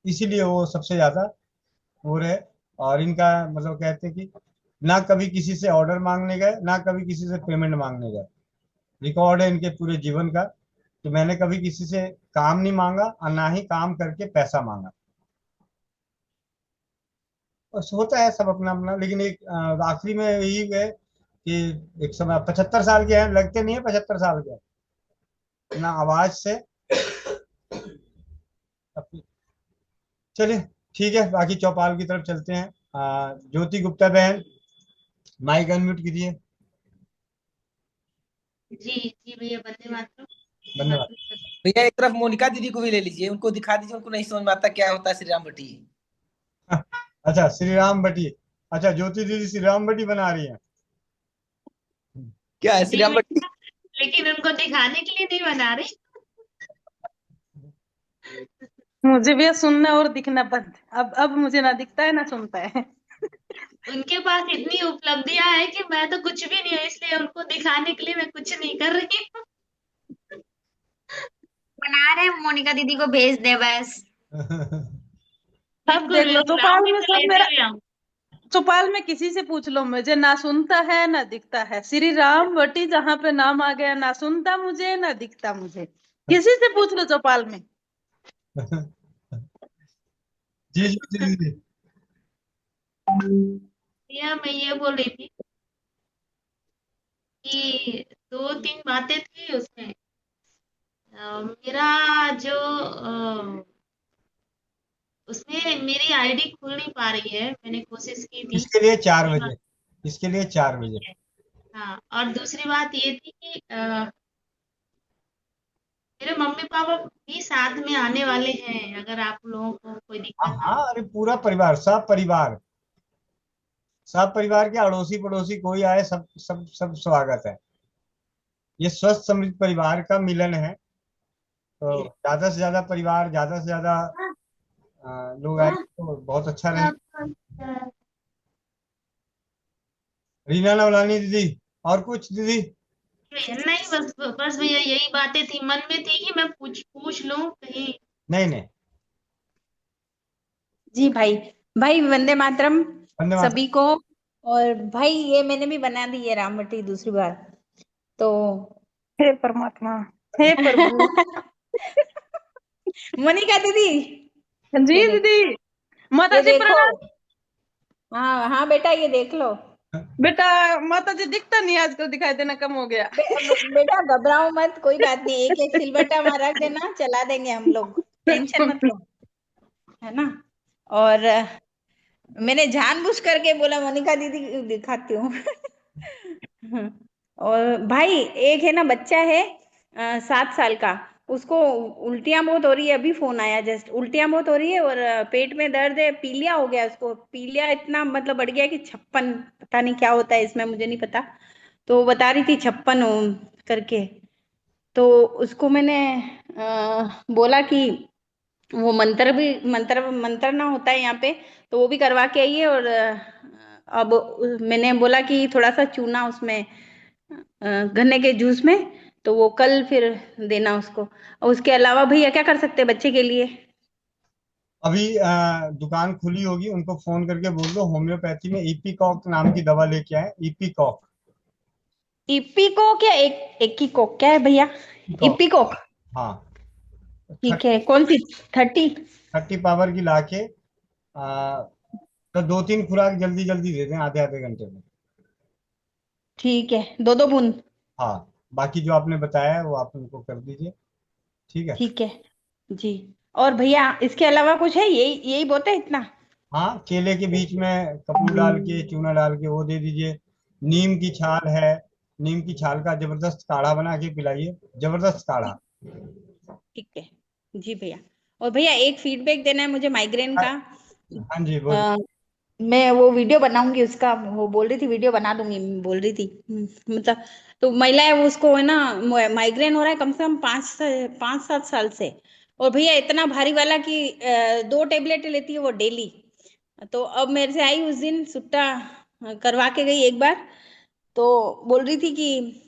इसीलिए वो सबसे ज्यादा वो रहे। और इनका मतलब कहते हैं कि ना कभी किसी से ऑर्डर मांगने गए, ना कभी किसी से पेमेंट मांगने गए। रिकॉर्ड है इनके पूरे जीवन का कि मैंने कभी किसी से काम नहीं मांगा और ना ही काम करके पैसा मांगा। बस होता है सब अपना अपना, लेकिन एक आखिरी में यही है कि एक समय 75 साल के हैं, लगते नहीं है 75 साल के, ना आवाज से। चलिए ठीक है, बाकी चौपाल की तरफ चलते हैं। ज्योति गुप्ता बहन, माइक अनम्यूट कीजिए। जी जी भैया, वंदे मातरम। धन्यवाद। भैया एक तरफ मोनिका दीदी को भी ले लीजिए, उनको दिखा दीजिए, उनको नहीं समझ में आता क्या होता है श्री राम भट्टी। अच्छा, श्री राम बटी। अच्छा, ज्योति दीदी श्री राम बटी बना रही है। क्या है श्री जी राम भट्टी? भैया, लेकिन उनको दिखाने के लिए नहीं बना रही। मुझे भी सुनना और दिखना बंद। अब मुझे ना दिखता है ना सुनता है। उनके पास इतनी उपलब्धियां है कि मैं तो कुछ भी नहीं हूँ, इसलिए उनको दिखाने के लिए मैं कुछ नहीं कर रही हूँ। बना रहे हैं, मोनिका दीदी को भेज दे बस। अब देख लो बिल्कुल चौपाल राउंडिंग में तो सब लेते मेरा, हुए आऊं। चौपाल में किसी से पूछ लो मुझे ना सुनता है ना दिखता है। श्री राम वटी जहाँ पे नाम आ गया, ना सुनता मुझे ना दिखता मुझे, किसी से पूछ लो चौपाल में। जी जी जी जी। भैया मैं ये बोल रही थी कि दो तीन बातें थी उसमें। मेरा जो उसमें मेरी आईडी खुल नहीं पा रही है, मैंने कोशिश की थी। इसके लिए 4 दूसरी बात, बजे, इसके लिए 4 ठीक बजे। है। हाँ, और दूसरी बात ये थी कि मेरे मम्मी पापा भी साथ में आने वाले हैं, अगर आप लोगों को कोई हाँ दिक्कत ना हाँ, हो। अरे पूरा परिवार, सब परिवार, सब परिवार के अड़ोसी पड़ोसी कोई आए, सब सब सब स्वागत है। ये स्वस्थ समृद्ध परिवार का मिलन है। तो ज्यादा से ज्यादा परिवार, ज्यादा से ज्यादा लोग आए तो बहुत अच्छा रहे। रीना नवलानी दीदी, और कुछ दीदी? नहीं, बस बस भैया यही बातें थी, मन में थी कि मैं पूछ पूछ लूं कहीं। नहीं नहीं, जी भाई। भाई वंदे मातरम धन्यवाद। सभी को। और भाई ये मैंने भी बना दी है रामबटी दूसरी बार तो। हे परमात्मा, हे प्रभु। मोनिका दीदी, जी ये देखो, दीदी, माता ये जी देखो। प्रणाम। हाँ हाँ बेटा, ये देख लो। बेटा माता जी दिखता नहीं आजकल, दिखाई देना कम हो गया। बेटा घबराओ मत, कोई बात नहीं, एक एक सिलबट्टा मारा के ना चला देंगे हम लोग, टेंशन मत लो, है ना। और मैंने जानबूझ करके बोला मोनिका दीदी दिखाती हूँ। और भाई एक है ना, बच्चा है 7 साल का, उसको उल्टियां बहुत हो रही है, अभी फोन आया जस्ट, उल्टियां बहुत हो रही है और पेट में दर्द है, पीलिया हो गया उसको, पीलिया इतना मतलब बढ़ गया कि 56, पता नहीं क्या होता है इसमें, मुझे नहीं पता। तो वो बता रही थी 56 करके। तो उसको मैंने बोला कि वो मंत्र भी, मंत्र मंत्र ना होता है यहाँ पे, तो वो भी करवा के आइए। और अब मैंने बोला कि थोड़ा सा चूना उसमें गन्ने के जूस में, तो वो कल फिर देना उसको। और उसके अलावा भैया क्या कर सकते हैं बच्चे के लिए? अभी दुकान खुली होगी, उनको फोन करके बोल दो होम्योपैथी में इपीकॉक नाम की दवा लेके आए। इपीकॉक। इपिकोक या एक इकिकोक क्या है भैया? इपीकॉक, इपिकोक। हाँ। ठीक है, कौन सी? 30? 30 पावर की लाके तो 2-3 खुराक जल्दी जल्दी दे दें, आधे आधे घंटे में। ठीक है, दो दो बूंद। हाँ, बाकी जो आपने बताया है वो आप उनको कर दीजिए। ठीक है। ठीक है जी। और भैया इसके अलावा कुछ है? यही यही बहुत है इतना? हाँ, केले के बीच में कपूर डाल के, चूना डाल के वो दे दीजिए। नीम की छाल है, नीम की छाल का जबरदस्त काढ़ा बना के पिलाइए, जबरदस्त काढ़ा। ठीक है जी भैया। और भैया एक फीडबैक देना है मुझे माइग्रेन हाँ का। हाँ जी, बोलिए। अ, मैं वो वीडियो बनाऊंगी उसका, वो बोल रही थी वीडियो बना दूंगी, बोल रही थी मतलब। तो महिला है वो, उसको है ना माइग्रेन हो रहा है कम से कम 5-7 साल से। और भैया इतना भारी वाला कि 2 टेबलेट लेती है वो डेली। तो अब मेरे से आई उस दिन सुट्टा करवा के गई एक बार। तो बोल रही थी कि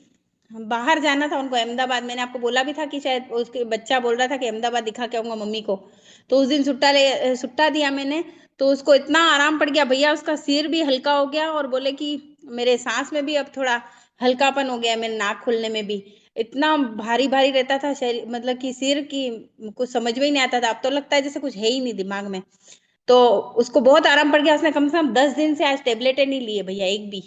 बाहर जाना था उनको अहमदाबाद, मैंने आपको बोला भी था कि शायद उसके बच्चा बोल रहा था कि अहमदाबाद दिखा के आऊंगा मम्मी को। तो उस दिन सुट्टा दिया मैंने। तो उसको इतना आराम पड़ गया भैया, उसका सिर भी हल्का हो गया, और बोले कि मेरे सांस में भी अब थोड़ा हल्कापन हो गया, मेरे नाक खुलने में भी। इतना भारी भारी रहता था शरीर, मतलब कि सिर की कुछ समझ में ही नहीं आता था, अब तो लगता है जैसे कुछ है ही नहीं दिमाग में। तो उसको बहुत आराम पड़ गया, उसने कम से कम 10 दिन से आज टेबलेटें नहीं लिए भैया, एक भी।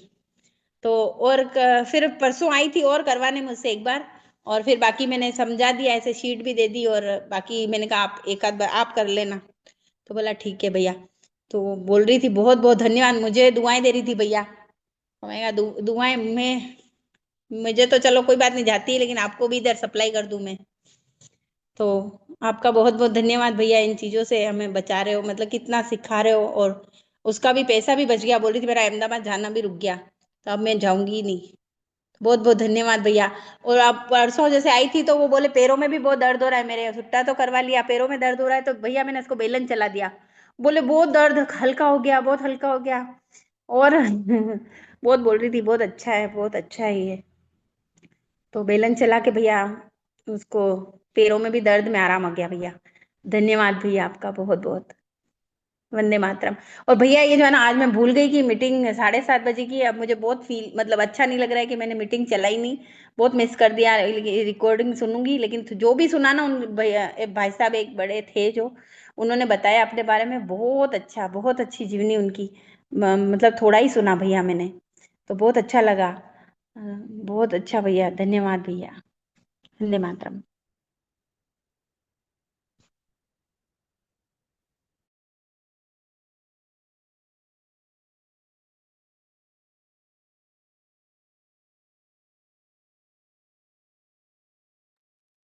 तो और फिर परसों आई थी और करवाने मुझसे एक बार। और फिर बाकी मैंने समझा दिया, ऐसे शीट भी दे दी, और बाकी मैंने कहा आप एक आध बार आप कर लेना। तो बोला ठीक है भैया। तो वो बोल रही थी बहुत बहुत धन्यवाद, मुझे दुआएं दे रही थी भैया। तो मैं कहा दुआएं में मुझे तो चलो कोई बात नहीं जाती है, लेकिन आपको भी इधर सप्लाई कर दूं मैं। तो आपका बहुत बहुत धन्यवाद भैया, इन चीजों से हमें बचा रहे हो, मतलब कितना सिखा रहे हो। और उसका भी पैसा भी बच गया, बोल रही थी मेरा अहमदाबाद जाना भी रुक गया, तो अब मैं जाऊंगी ही नहीं। बहुत बहुत धन्यवाद भैया। और आप परसों जैसे आई थी तो वो बोले पैरों में भी बहुत दर्द हो रहा है, मेरे सुट्टा तो करवा लिया, पैरों में दर्द हो रहा है, तो भैया मैंने उसको बेलन चला दिया। बोले बहुत दर्द हल्का हो गया, बहुत हल्का हो गया। और बहुत बोल रही थी बहुत अच्छा है, बहुत अच्छा है ये। तो बेलन चला के भैया उसको पैरों में भी दर्द में आराम आ गया भैया। धन्यवाद भैया आपका बहुत बहुत। वंदे मातरम। और भैया ये जो है ना, आज मैं भूल गई कि मीटिंग 7:30 बजे की है। अब मुझे बहुत फील मतलब अच्छा नहीं लग रहा है कि मैंने मीटिंग चलाई नहीं, बहुत मिस कर दिया। रिकॉर्डिंग सुनूंगी, लेकिन जो भी सुना ना, उन भैया भाई साहब एक बड़े थे जो, उन्होंने बताया अपने बारे में, बहुत अच्छा, बहुत अच्छी जीवनी उनकी। मतलब थोड़ा ही सुना भैया मैंने, तो बहुत अच्छा लगा। बहुत अच्छा भैया, धन्यवाद भैया। वंदे मातरम।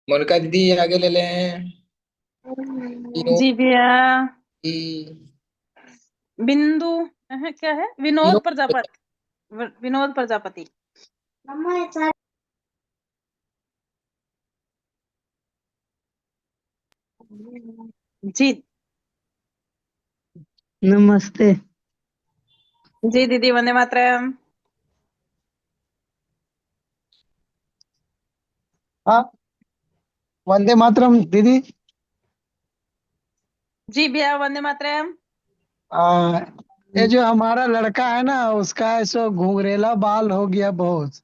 मोनिका दीदी आगे ले लें। विनोद जी भैया। जी। बिंदु, क्या है, विनोद विनोद प्रजापति। विनोद प्रजापति। जी। नमस्ते। जी दीदी, वंदे मातरम। हाँ, वंदे मातरम दीदी। जी भैया, वंदे मातरम। आ, ये जो हमारा लड़का है ना, उसका ऐसो घुंघरेला बाल हो गया बहुत।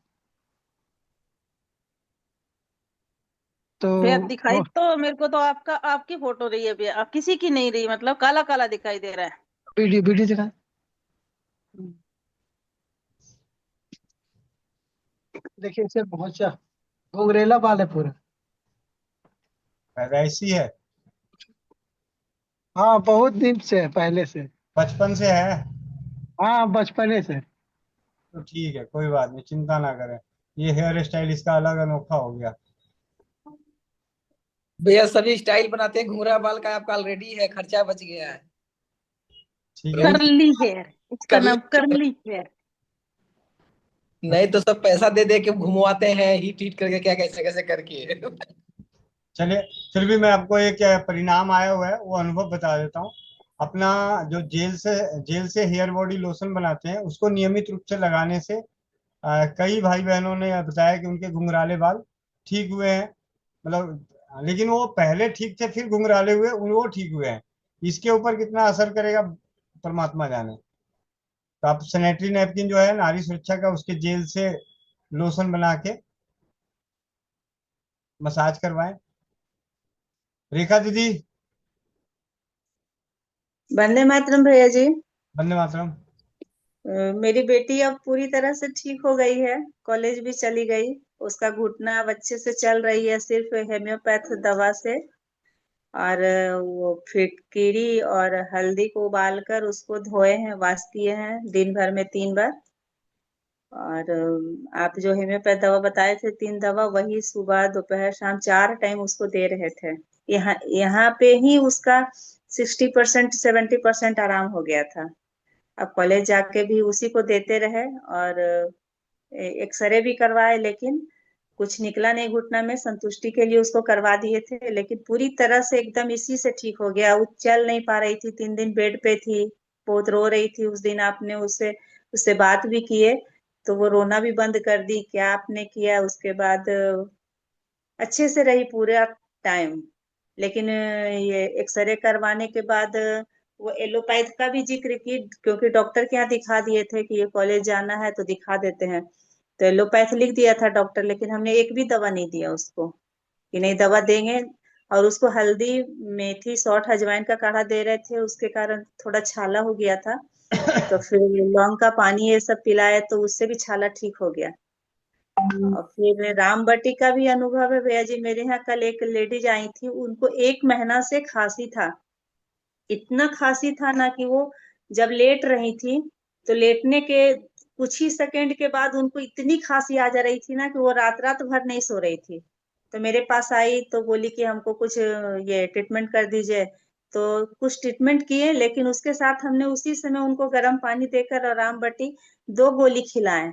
तो भैया दिखाई वो तो मेरे को तो आपकी फोटो रही है भैया, आप किसी की नहीं रही, मतलब काला काला दिखाई दे रहा है। वीडियो वीडियो दिखा। देखिए इसे बहुत सा घुंघरेला बाल है पूरा। वैसी है, हाँ, बहुत दिन से है, पहले से। बचपन से है। हाँ, बचपने से। तो ठीक है, कोई बात नहीं, चिंता ना करें। ये हेयर स्टाइल इसका अलग अनोखा हो गया। भैया सभी स्टाइल बनाते हैं, घुंघरा बाल का आपका ऑलरेडी है, खर्चा बच गया है। ठीक है। करली हेयर, इसका कर नाम ले। Curly hair. नहीं तो सब पैसा दे दे के घुमवाते हैं, हीट हीट करके, क्या कैसे कैसे करके। चलिए, फिर भी मैं आपको एक परिणाम आया हुआ है वो अनुभव बता देता हूँ। अपना जो जेल से हेयर बॉडी लोशन बनाते हैं, उसको नियमित रूप से लगाने से कई भाई बहनों ने बताया कि उनके घुंघराले बाल ठीक हुए हैं। मतलब, लेकिन वो पहले ठीक थे, फिर घुंघराले हुए, वो ठीक हुए हैं। इसके ऊपर कितना असर करेगा, परमात्मा जाने। तो आप सैनिटरी नैपकिन जो है नारी सुरक्षा का, उसके जेल से लोशन बना के मसाज करवाएं। रेखा दीदी। वंदे मातरम भैया जी। वंदे मातरम। मेरी बेटी अब पूरी तरह से ठीक हो गई है, कॉलेज भी चली गई। उसका घुटना अब अच्छे से चल रही है, सिर्फ हेम्योपैथ दवा से। और वो फिटकीरी और हल्दी को उबाल कर उसको धोए हैं, वाश किए हैं दिन भर में 3 बार। और आप जो हेम्योपैथ दवा बताए थे, 3 दवा, वही सुबह दोपहर शाम 4 टाइम उसको दे रहे थे। यहाँ यहाँ पे ही उसका 60% 70% आराम हो गया था। अब कॉलेज जाके भी उसी को देते रहे, और एक्सरे भी करवाए, लेकिन कुछ निकला नहीं घुटना में। संतुष्टि के लिए उसको करवा दिए थे, लेकिन पूरी तरह से एकदम इसी से ठीक हो गया। वो चल नहीं पा रही थी, 3 दिन बेड पे थी, बहुत रो रही थी। उस दिन आपने उससे उससे बात भी किए, तो वो रोना भी बंद कर दी। क्या आपने किया उसके बाद, अच्छे से रही पूरा टाइम। लेकिन ये एक्सरे करवाने के बाद वो एलोपैथ का भी जिक्र की, क्योंकि डॉक्टर के यहाँ दिखा दिए थे कि ये कॉलेज जाना है तो दिखा देते हैं। तो एलोपैथ लिख दिया था डॉक्टर, लेकिन हमने एक भी दवा नहीं दिया उसको कि नहीं दवा देंगे। और उसको हल्दी, मेथी, सौंठ, अजवाइन का काढ़ा दे रहे थे, उसके कारण थोड़ा छाला हो गया था। तो फिर लौंग का पानी ये सब पिलाए, तो उससे भी छाला ठीक हो गया। और फिर रामबटी का भी अनुभव है भैया जी। मेरे यहाँ कल एक लेडीज आई थी, उनको 1 महीना से खांसी था। इतना खांसी था ना कि वो जब लेट रही थी, तो लेटने के कुछ ही सेकंड के बाद उनको इतनी खांसी आ जा रही थी ना कि वो रात रात भर नहीं सो रही थी। तो मेरे पास आई तो बोली कि हमको कुछ ये ट्रीटमेंट कर दीजिए। तो कुछ ट्रीटमेंट किए, लेकिन उसके साथ हमने उसी समय उनको गर्म पानी देकर और रामबटी 2 गोली खिलाए।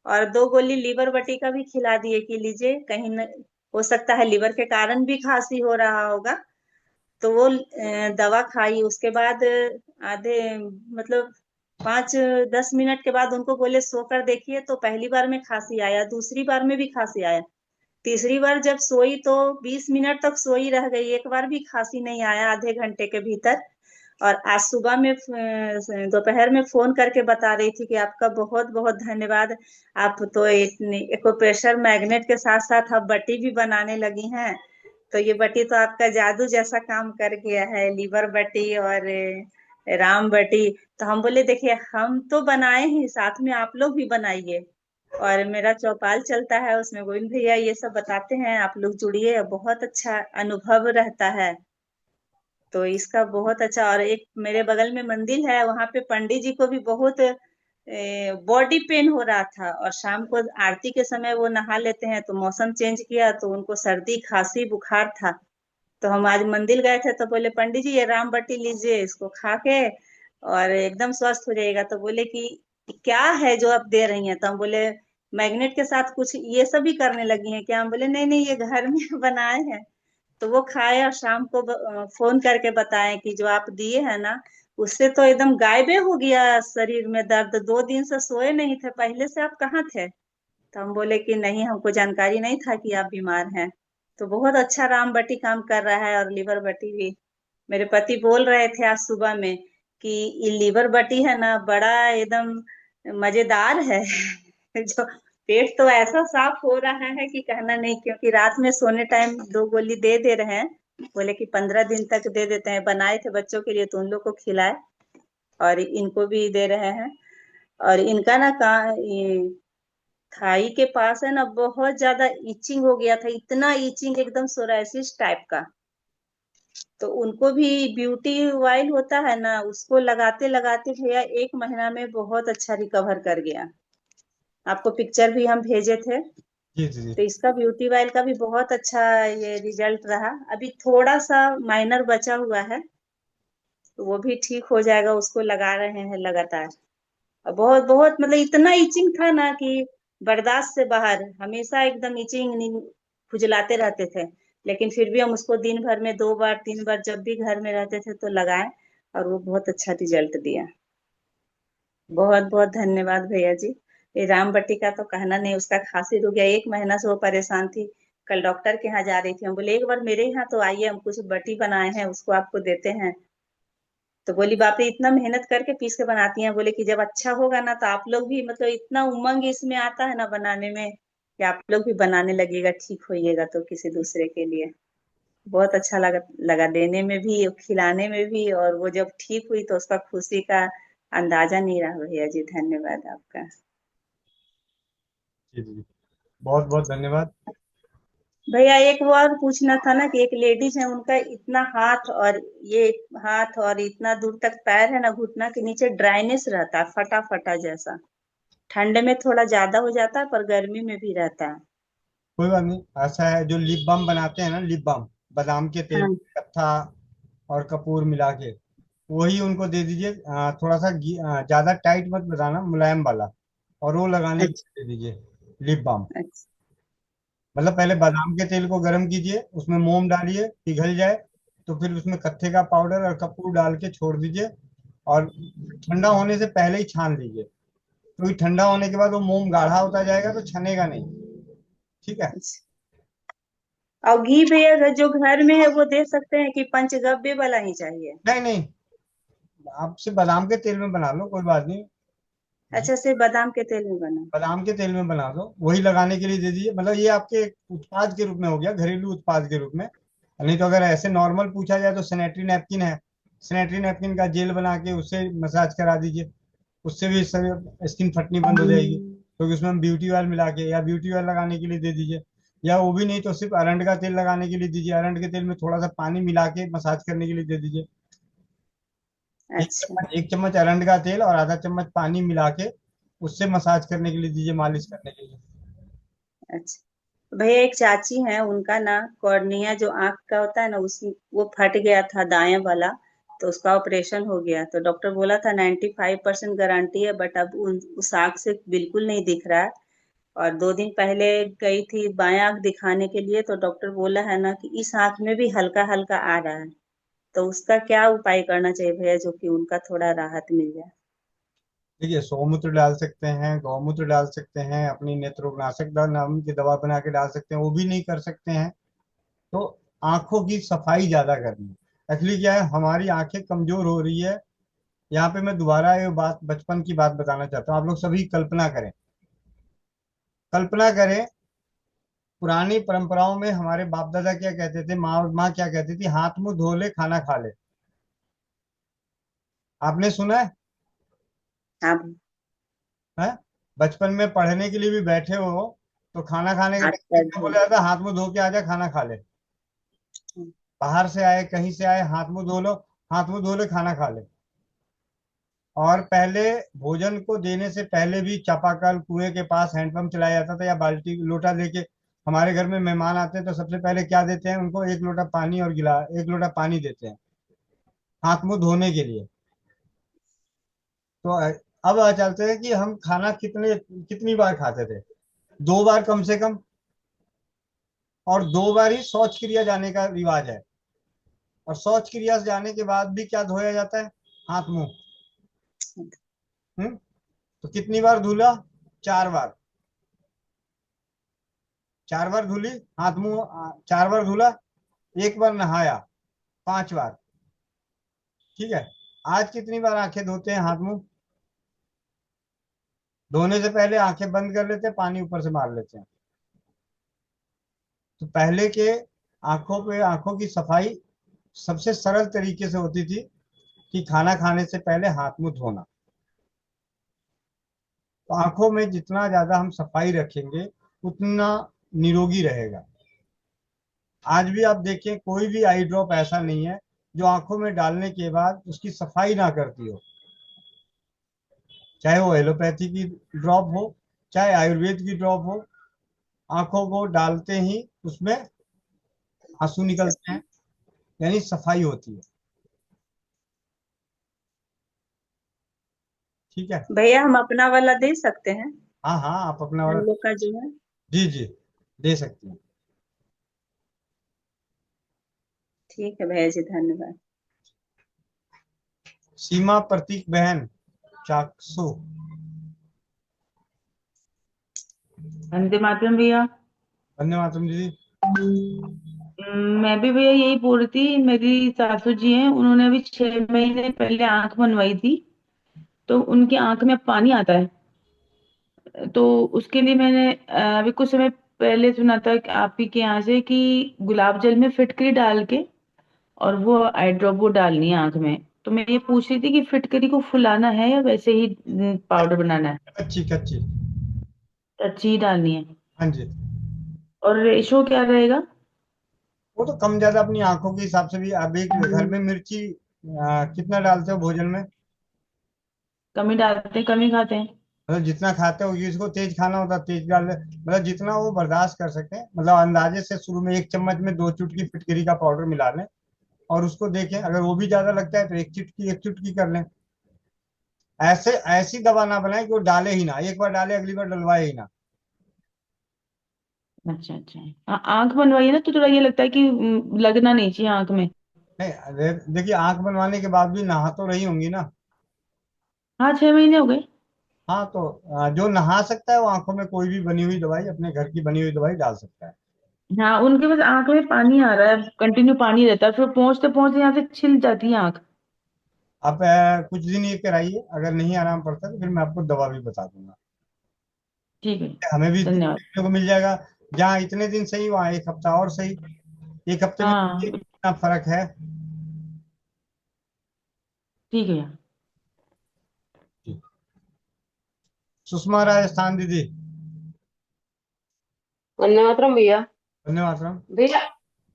और 2 गोली लीवर बटी का भी खिला दिए कि लीजिए, कहीं न हो सकता है लीवर के कारण भी खांसी हो रहा होगा। तो वो दवा खाई। उसके बाद आधे मतलब 5-10 मिनट के बाद उनको बोले सोकर देखिए, तो पहली बार में खांसी आया, दूसरी बार में भी खांसी आया, तीसरी बार जब सोई तो 20 मिनट तक सोई रह गई, एक बार भी खांसी नहीं आया आधे घंटे के भीतर। और आज सुबह में दोपहर में फोन करके बता रही थी कि आपका बहुत बहुत धन्यवाद। आप तो इतनी एक्यूप्रेशर मैग्नेट के साथ साथ आप बटी भी बनाने लगी हैं। तो ये बटी तो आपका जादू जैसा काम कर गया है, लीवर बटी और राम बटी। तो हम बोले देखिए हम तो बनाए ही, साथ में आप लोग भी बनाइए। और मेरा चौपाल चलता है उसमें गोविंद भैया ये सब बताते हैं, आप लोग जुड़िए, बहुत अच्छा अनुभव रहता है। तो इसका बहुत अच्छा। और एक मेरे बगल में मंदिर है, वहां पे पंडित जी को भी बहुत बॉडी पेन हो रहा था, और शाम को आरती के समय वो नहा लेते हैं, तो मौसम चेंज किया तो उनको सर्दी खांसी बुखार था। तो हम आज मंदिर गए थे तो बोले पंडित जी ये राम बटी लीजिए, इसको खा के और एकदम स्वस्थ हो जाएगा। तो बोले कि क्या है जो आप दे रही हैं? तो हम बोले मैग्नेट के साथ कुछ ये सब भी करने लगी हैं क्या? हम बोले नहीं नहीं ये घर में बनाए हैं। तो वो खाए और शाम को फोन करके बताएं कि जो आप दिए हैं ना, उससे तो एकदम गायबे हो गया शरीर में दर्द, 2 दिन से सोए नहीं थे। पहले से आप कहाँ थे? तो हम बोले कि नहीं हमको जानकारी नहीं था कि आप बीमार हैं। तो बहुत अच्छा राम बटी काम कर रहा है, और लीवर बटी भी। मेरे पति बोल रहे थे आज सुबह में कि ये लीवर बटी है ना बड़ा एकदम मजेदार है जो पेट तो ऐसा साफ हो रहा है कि कहना नहीं, क्योंकि रात में सोने टाइम 2 गोली दे दे रहे हैं। बोले कि 15 दिन तक दे देते हैं, बनाए थे बच्चों के लिए तो उन लोग को खिलाए, और इनको भी दे रहे हैं। और इनका ना थाई के पास है ना बहुत ज्यादा इचिंग हो गया था, इतना इचिंग एकदम सोराइसिस टाइप का। तो उनको भी ब्यूटी ऑयल होता है ना, उसको लगाते लगाते भैया 1 महीना में बहुत अच्छा रिकवर कर गया। आपको पिक्चर भी हम भेजे थे। जी जी जी। तो इसका ब्यूटी ऑयल का भी बहुत अच्छा ये रिजल्ट रहा। अभी थोड़ा सा माइनर बचा हुआ है, तो वो भी ठीक हो जाएगा, उसको लगा रहे हैं लगातार। और बहुत बहुत मतलब इतना इचिंग था ना कि बर्दाश्त से बाहर, हमेशा एकदम इचिंग खुजलाते रहते थे। लेकिन फिर भी हम उसको दिन भर में 2 बार 3 बार जब भी घर में रहते थे तो लगाए, और वो बहुत अच्छा रिजल्ट दिया। बहुत बहुत धन्यवाद भैया जी। ये राम बट्टी का तो कहना नहीं, उसका खांसी रुक गया, 1 महीना से वो परेशान थी। कल डॉक्टर के यहाँ जा रही थी, हम बोले एक बार मेरे यहाँ तो आइए, हम कुछ बटी बनाए हैं उसको आपको देते हैं। तो बोली बाप रे इतना मेहनत करके पीस के बनाती हैं। बोले कि जब अच्छा होगा ना तो आप लोग भी, मतलब इतना उमंग इसमें आता है ना बनाने में, कि आप लोग भी बनाने लगेगा, ठीक होइएगा तो किसी दूसरे के लिए। बहुत अच्छा लगा लगा देने में भी खिलाने में भी, और वो जब ठीक हुई तो उसका खुशी का अंदाजा नहीं रहा। भैया जी धन्यवाद आपका। जी जी, बहुत बहुत धन्यवाद। भैया एक वो और पूछना था ना कि एक लेडीज है, उनका इतना हाथ और ये हाथ और इतना दूर तक पैर है ना, घुटना के नीचे ड्राइनेस रहता है, फटा फटा जैसा। ठंड में थोड़ा ज्यादा हो जाता है पर गर्मी में भी रहता है। कोई बात नहीं, ऐसा है जो लिप बाम बनाते हैं ना, लिप बाम बादाम के तेल हाँ। कत्था और कपूर मिला के, वही उनको दे दीजिए। थोड़ा सा ज्यादा टाइट मत बनाना, मुलायम वाला, और वो लगाने के अच्छा लिए दे दीजिए लिप बाम। अच्छा मतलब पहले बादाम के तेल को गर्म कीजिए, उसमें मोम डालिए, पिघल जाए तो फिर उसमें कत्थे का पाउडर और कपूर डाल के छोड़ दीजिए, और ठंडा होने से पहले ही छान लीजिए। क्योंकि ठंडा होने के बाद वो मोम गाढ़ा होता जाएगा तो छनेगा नहीं। ठीक है। अच्छा। और घी भैया जो घर में है वो दे सकते हैं कि पंचगव्य वाला ही चाहिए? नहीं नहीं, आप सिर्फ बादाम के तेल में बना लो, कोई बात नहीं। अच्छा सिर्फ बादाम के तेल में बना। बादाम के तेल में बना दो, वही लगाने के लिए दे दीजिए। मतलब ये आपके एक उत्पाद के रूप में हो गया, घरेलू उत्पाद के रूप में। नहीं तो अगर ऐसे नॉर्मल पूछा जाए तो सैनिटरी नैपकिन है, सैनिटरी नैपकिन का जेल बना के उससे मसाज करा दीजिए, उससे भी स्किन फटनी बंद हो जाएगी। क्योंकि उसमें हम ब्यूटी ऑयल मिला के, या ब्यूटी ऑयल लगाने के लिए दे दीजिए, या वो भी नहीं तो सिर्फ अरंड का तेल लगाने के लिए दीजिए। अरंड के तेल में थोड़ा सा पानी मिला के मसाज करने के लिए दे दीजिए। अच्छा 1 चम्मच अरंड का तेल और आधा चम्मच पानी मिला के उससे मसाज करने के लिए दीजिए, मालिश करने के लिए। अच्छा। भैया एक चाची है, उनका ना कॉर्निया जो आंख का होता है ना, उस वो फट गया था दाएं वाला। तो उसका ऑपरेशन हो गया, तो डॉक्टर बोला था 95% गारंटी है, बट अब उस आंख से बिल्कुल नहीं दिख रहा है। और 2 दिन पहले गई थी बाएं आंख दिखाने के लिए, तो डॉक्टर बोला है ना कि इस आंख में भी हल्का हल्का आ रहा है। तो उसका क्या उपाय करना चाहिए भैया, जो कि उनका थोड़ा राहत मिल जाए? देखिए, सोमूत्र डाल सकते हैं, गौमूत्र डाल सकते हैं, अपनी नेत्रोनाशक नाम की दवा बना के डाल सकते हैं, वो भी नहीं कर सकते हैं तो आंखों की सफाई ज्यादा करनी है। एक्चुअली क्या है, हमारी आंखें कमजोर हो रही है। यहाँ पे मैं दोबारा ये बात, बचपन की बात बताना चाहता हूँ। आप लोग सभी कल्पना करें, कल्पना करें, पुरानी परंपराओं में हमारे बाप दादा क्या कहते थे, माँ क्या कहती थी, हाथ मुंह धो ले खाना खा ले। आपने सुना हाँ है? बचपन में पढ़ने के लिए भी बैठे हो तो खाना खाने के हाथ टाइम पे पैर क्या धो। बोला जाता, हाथ मुंह धो के आजा खाना खा ले। बाहर से आए, कहीं से आए, हाथ मुंह धो लो, हाथ मुंह धो ले खाना खा ले। और पहले भोजन को देने से पहले भी चापाकल, कुएं के पास हैंडपंप चलाया जाता था, या बाल्टी लोटा लेके हमारे घर में मेहमान आते हैं तो सबसे पहले क्या देते हैं उनको, एक लोटा पानी और एक लोटा पानी देते हैं हाथ मुंह धोने के लिए। तो अब आ चलते हैं कि हम खाना कितनी बार खाते थे। 2 बार कम से कम, और 2 बार ही शौच क्रिया जाने का रिवाज है। और शौच क्रिया से जाने के बाद भी क्या धोया जाता है, हाथ मुंह। तो कितनी बार धुला, 4 बार। 4 बार धुली हाथ मुंह, 4 बार धुला, 1 बार नहाया, 5 बार। ठीक है। आज कितनी बार आंखें धोते हैं, हाथ मुंह धोने से पहले आंखें बंद कर लेते हैं, पानी ऊपर से मार लेते हैं। तो पहले के आंखों की सफाई सबसे सरल तरीके से होती थी कि खाना खाने से पहले हाथ मुंह धोना। तो आंखों में जितना ज्यादा हम सफाई रखेंगे उतना निरोगी रहेगा। आज भी आप देखें, कोई भी आई ड्रॉप ऐसा नहीं है जो आंखों में डालने के बाद उसकी सफाई ना करती हो। चाहे वो एलोपैथी की ड्रॉप हो, चाहे आयुर्वेद की ड्रॉप हो, आंखों को डालते ही उसमें आंसू निकलते हैं, यानी सफाई होती है। ठीक है भैया, हम अपना वाला दे सकते हैं? हाँ हाँ, आप अपना हम वाला, लोग का जो है। जी जी, दे सकते हैं। ठीक है भैया जी, धन्यवाद। सीमा प्रतीक बहन चाकसू। वंदे मातरम भैया। वंदे मातरम दीदी। मैं भी भैया यही बोल रही थी, मेरी सासू जी हैं, उन्होंने अभी 6 महीने पहले आंख बनवाई थी, तो उनकी आंख में पानी आता है। तो उसके लिए मैंने अभी कुछ समय पहले सुना था कि आप ही के यहाँ से कि गुलाब जल में फिटकरी डाल के और वो आई ड्रॉप वो डालनी है आंख में। तो मैं ये पूछ रही थी कि फिटकरी को फुलाना है या वैसे ही पाउडर बनाना है? कच्ची कच्ची। अच्छी ही डालनी है। हाँ जी। और रेशो क्या रहेगा? वो तो कम ज्यादा अपनी आंखों के हिसाब से भी। आप एक घर में मिर्ची कितना डालते हो भोजन में? कम ही डालते हैं, कम ही खाते हैं। मतलब जितना खाते हो, जिसको तेज खाना होता है तेज डाल दे, मतलब जितना वो बर्दाश्त कर सकते हैं। मतलब अंदाजे से शुरू में 1 चम्मच में 2 चुटकी फिटकरी का पाउडर मिला लें, और उसको देखें, अगर वो भी ज्यादा लगता है तो 1 चुटकी कर लें। ऐसी दवा ना बनाए कि वो डाले ही ना, एक बार डाले अगली बार डलवाए ही ना। अच्छा अच्छा। आंख बनवाई है ना, तो थोड़ा ये लगता है कि लगना नहीं चाहिए आंख में। नहीं, देखिए, आंख बनवाने के बाद भी नहा तो रही होंगी ना। हाँ, 6 महीने हो गए। हाँ, तो जो नहा सकता है वो आंखों में कोई भी बनी हुई दवाई, अपने घर की बनी हुई दवाई डाल सकता है। हाँ, उनके बस आंख में पानी आ रहा है, कंटिन्यू पानी रहता है, फिर पहुंचते पहुंचते यहाँ से छिल जाती है आंख। आप कुछ दिन ये कराइए, अगर नहीं आराम पड़ता तो फिर मैं आपको दवा भी बता दूंगा। ठीक है, हमें भी धन्यवाद। देखने को मिल जाएगा, जहाँ इतने दिन सही वहाँ 1 हफ्ता और सही। 1 हफ्ते में हाँ कितना फर्क है। ठीक है भैया। सुषमा राजस्थान दीदी। वंदे मातरम भैया। वंदे मातरम। भैया,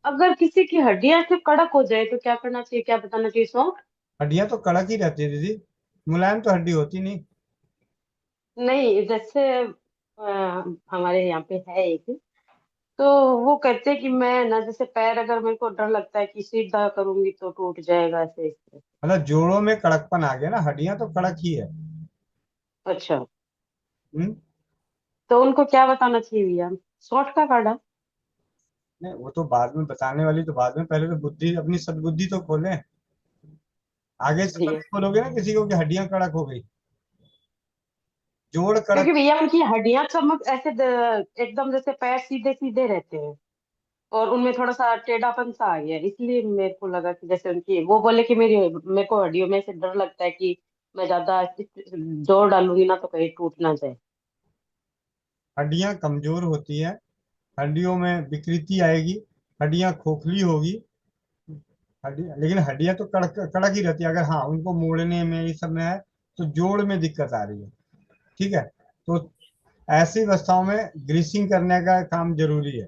अगर किसी की हड्डियां से कड़क हो जाए तो क्या करना चाहिए, क्या बताना चाहिए इसको? हड्डियां तो कड़क ही रहती है दीदी, मुलायम तो हड्डी होती नहीं। नहीं, जैसे हमारे यहाँ पे है एक, तो वो कहते हैं कि मैं ना, जैसे पैर अगर मेरे को डर लगता है कि सीधा करूंगी तो टूट जाएगा, ऐसे इस तरह। मतलब जोड़ों में कड़कपन आ गया ना, हड्डियां तो कड़क ही है। अच्छा, हम्म। तो उनको क्या बताना चाहिए भैया? शॉर्ट का काढ़ा? नहीं, वो तो बाद में बताने वाली, तो बाद में, पहले तो बुद्धि, अपनी सद्बुद्धि तो खोलें। आगे से तो भैया, नहीं बोलोगे ना किसी को कि हड्डियां कड़क हो गई, जोड़ कड़क। क्योंकि भैया उनकी हड्डियां चमक ऐसे एकदम जैसे पैर सीधे सीधे रहते हैं। और उनमें थोड़ा सा टेढ़ापन सा आ गया, इसलिए मेरे को लगा कि जैसे उनकी वो बोले कि मेरे को हड्डियों में से डर लगता है कि मैं ज्यादा जोर डालूंगी ना तो कहीं टूट ना जाए। हड्डियां कमजोर होती है, हड्डियों में विकृति आएगी, हड्डियां खोखली होगी। लेकिन हड्डियां तो कड़क कड़क ही रहती है। अगर हाँ उनको मोड़ने में ये सब में है तो जोड़ में दिक्कत आ रही है। ठीक है, तो ऐसी अवस्थाओं में ग्रीसिंग करने का काम जरूरी है।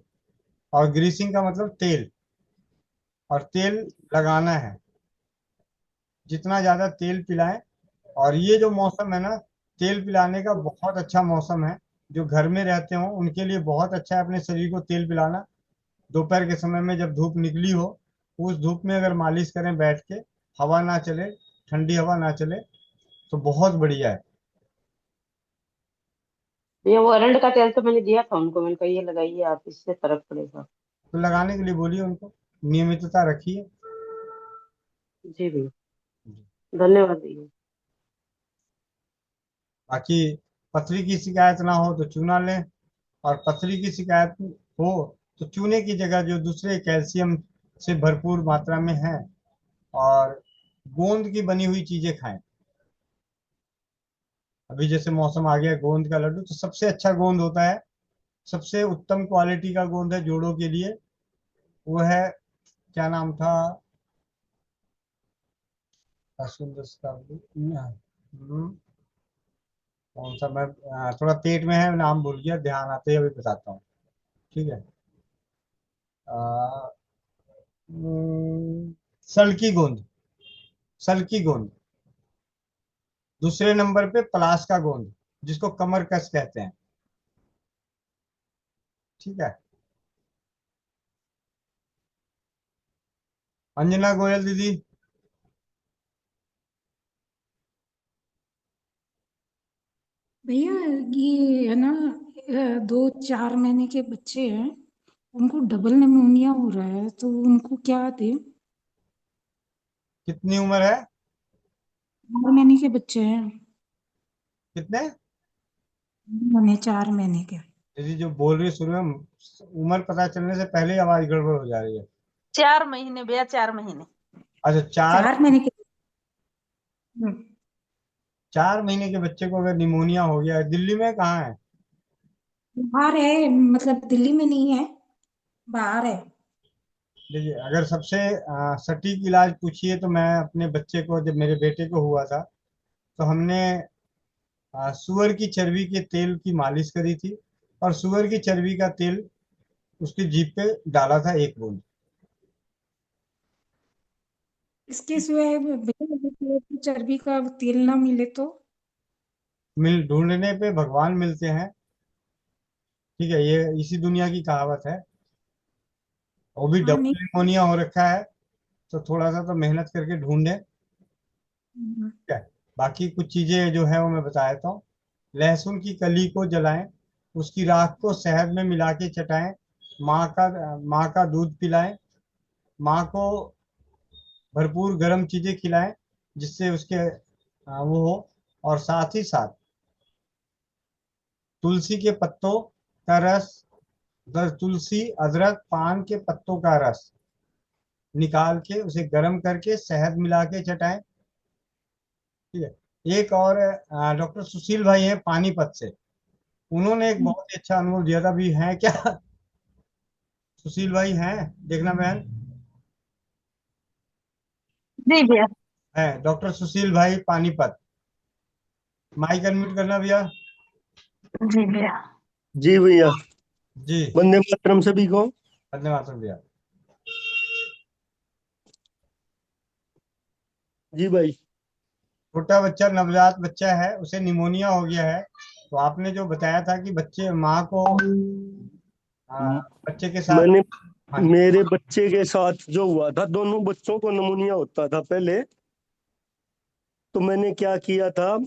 और ग्रीसिंग का मतलब तेल, और तेल लगाना है। जितना ज्यादा तेल पिलाएं। और ये जो मौसम है ना, तेल पिलाने का बहुत अच्छा मौसम है। जो घर में रहते हो उनके लिए बहुत अच्छा है अपने शरीर को तेल पिलाना। दोपहर के समय में जब धूप निकली हो, उस धूप में अगर मालिश करें बैठ के, हवा ना चले, ठंडी हवा ना चले, तो बहुत बढ़िया है। ये वो अरंड का तेल तो मैंने दिया था उनको, मैंने कहा ये लगाइए आप, इससे फर्क पड़ेगा। तो लगाने के लिए बोलिए उनको, नियमितता रखिए। जी भैया, धन्यवाद भैया। बाकी पथरी की शिकायत ना हो तो चूना लें, और पथरी की शिकायत हो तो चूने की जगह जो दूसरे कैल्शियम से भरपूर मात्रा में है, और गोंद की बनी हुई चीजें खाएं। अभी जैसे मौसम आ गया, गोंद का लड्डू तो सबसे अच्छा गोंद होता है, सबसे उत्तम क्वालिटी का गोंद है जोड़ों के लिए। वो है, क्या नाम था, सुंदर सा, कौन सा, मैं थोड़ा पेट में है, नाम भूल गया, ध्यान आते ही अभी बताता हूँ। ठीक है। आ, सल्की गोंद, सल्की गोंद। दूसरे नंबर पे पलाश का गोंद, जिसको कमर कस कहते हैं। ठीक है। अंजना गोयल दीदी। भैया ये है ना 2-4 महीने के बच्चे हैं, उनको डबल निमोनिया हो रहा है, तो उनको क्या दें? कितनी उम्र है? 4 महीने के बच्चे हैं। कितने? 4 महीने के। दीदी जो बोल रही है शुरू में, उम्र पता चलने से पहले ही आवाज गड़बड़ हो जा रही है। 4 महीने भैया, 4 महीने। अच्छा, 4 महीने के। 4 महीने के बच्चे को अगर निमोनिया हो गया है, दिल्ली में कहाँ है? बाहर है, मतलब दिल्ली में नहीं है, बाहर है। देखिए, अगर सबसे सटीक इलाज पूछिए तो मैं अपने बच्चे को, जब मेरे बेटे को हुआ था, तो हमने सुअर की चर्बी के तेल की मालिश करी थी, और सुअर की चर्बी का तेल उसकी जीभ पे डाला था, एक बूंद। इसके सिवाय भैया अगर चर्बी का तेल ना मिले तो? मिल ढूंढने पे भगवान मिलते हैं। ठीक है, ये इसी दुनिया की कहावत है। वो भी हाँ नहीं। डबल निमोनिया हो रखा है, तो थोड़ा सा तो मेहनत करके ढूंढे। ठीक है। बाकी कुछ चीजें जो है वो मैं बता देता हूँ। लहसुन की कली को जलाएं, उसकी राख को शहद में मिला के चटाएं, माँ का दूध पिलाएं, माँ को भरपूर गर्म चीजें खिलाएं जिससे उसके वो हो। और साथ ही साथ तुलसी के पत्तों का रस, तुलसी, अदरक, पान के पत्तों का रस निकाल के उसे गर्म करके शहद मिला के चटाएं। ठीक है। एक और डॉक्टर सुशील भाई हैं पानीपत से, उन्होंने एक बहुत ही अच्छा अनुभव दिया था। अभी हैं क्या? सुशील भाई हैं, देखना बहन। जी भैया। है डॉक्टर सुशील भाई पानीपत। माइक अनम्यूट करना भैया। जी भैया। जी भैया। जी, वंदे मातरम सभी को। धन्यवाद भैया। जी भाई। छोटा बच्चा, नवजात बच्चा है, उसे निमोनिया हो गया है, तो आपने जो बताया था कि बच्चे माँ को बच्चे के साथ। मैंने हाँ जी। मेरे बच्चे के साथ जो हुआ था, दोनों बच्चों को निमोनिया होता था पहले। तो मैंने क्या किया था,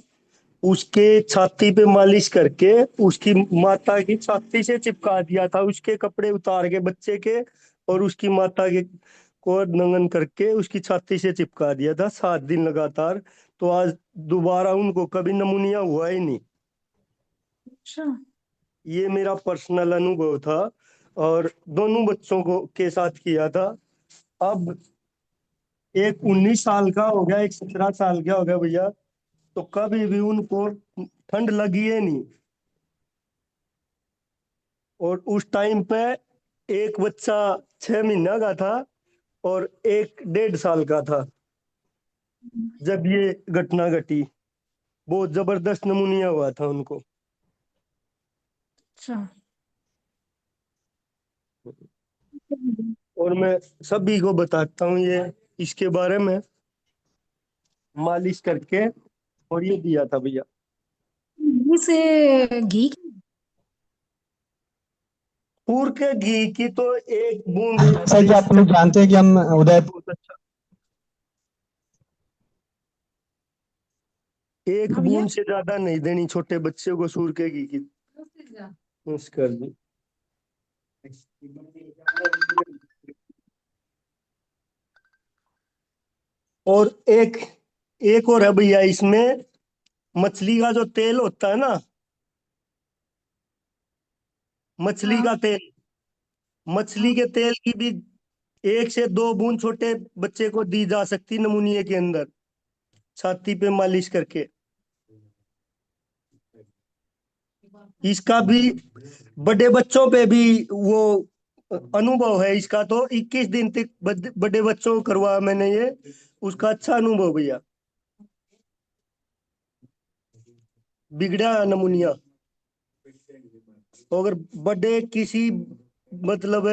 उसके छाती पे मालिश करके उसकी माता की छाती से चिपका दिया था, उसके कपड़े उतार के बच्चे के, और उसकी माता के को नंगन करके उसकी छाती से चिपका दिया था 7 दिन लगातार। तो आज दोबारा उनको कभी निमोनिया हुआ ही नहीं। अच्छा। ये मेरा पर्सनल अनुभव था। और दोनों बच्चों को के साथ किया था। अब एक 19 साल का हो गया, एक 17 साल का हो गया भैया, तो कभी भी उनको ठंड लगी है नहीं। और उस टाइम पे एक बच्चा 6 महीना का था और एक 1.5 साल का था जब ये घटना घटी। बहुत जबरदस्त नमूनिया हुआ था उनको। अच्छा। और मैं सभी को बताता हूँ ये इसके बारे में, मालिश करके। और ये दिया था भैया। घी से घी पूर के घी की तो एक बूंद जैसा कि आप लोग जानते हैं कि हम उदयपुर बहुत अच्छा, एक हाँ भैया। बूंद से ज्यादा नहीं देनी छोटे बच्चे को सूर के घी की। नमस्कार जी। और एक एक और है भैया, इसमें मछली का जो तेल होता है ना, मछली का तेल, मछली के तेल की भी 1 से 2 बूंद छोटे बच्चे को दी जा सकती नमूनिए के अंदर, छाती पे मालिश करके। इसका भी बड़े बच्चों पे भी वो अनुभव है इसका। तो 21 दिन तक बड़े बच्चों को करवाया मैंने ये, उसका अच्छा अनुभव भैया, बिगड़ा नमूनिया। अगर बड़े किसी मतलब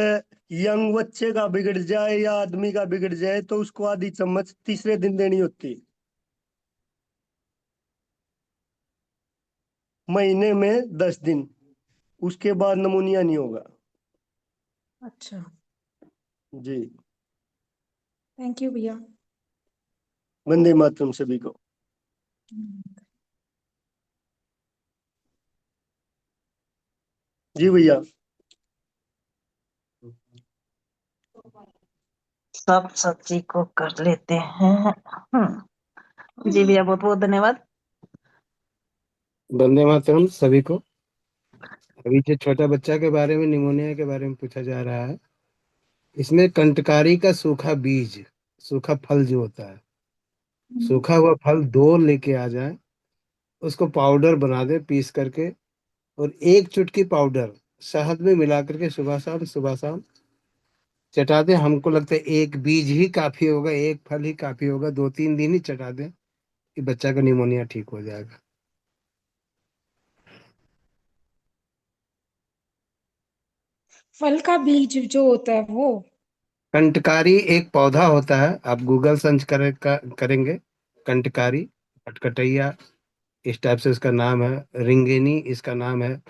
यंग बच्चे का बिगड़ जाए या आदमी का बिगड़ जाए तो उसको आधी चम्मच तीसरे दिन देनी होती, महीने में 10 दिन। उसके बाद नमूनिया नहीं होगा अच्छा। जी। थैंक यू भैया। वंदे मातरम सभी को। जी भैया। सब सब्जी को कर लेते हैं। जी भैया, बहुत बहुत धन्यवाद। वंदे मातरम सभी को। अभी जो छोटा बच्चा के बारे में, निमोनिया के बारे में पूछा जा रहा है, इसमें कंटकारी का सूखा बीज, सूखा फल जो होता है, सूखा हुआ फल 2 लेके आ जाए, उसको पाउडर बना दे पीस करके, और 1 चुटकी पाउडर शहद में मिला करके सुबह शाम चटा दे। हमको लगता है 1 बीज ही काफी होगा, 1 फल ही काफी होगा, 2-3 दिन ही चटा दे कि बच्चा का निमोनिया ठीक हो जाएगा। फल का बीज जो होता है वो? कंटकारी एक पौधा होता है, आप गूगल सर्च करेंगे कंटकारी, फटकटैया, इस टाइप से इसका नाम है, रिंगेनी इसका नाम है,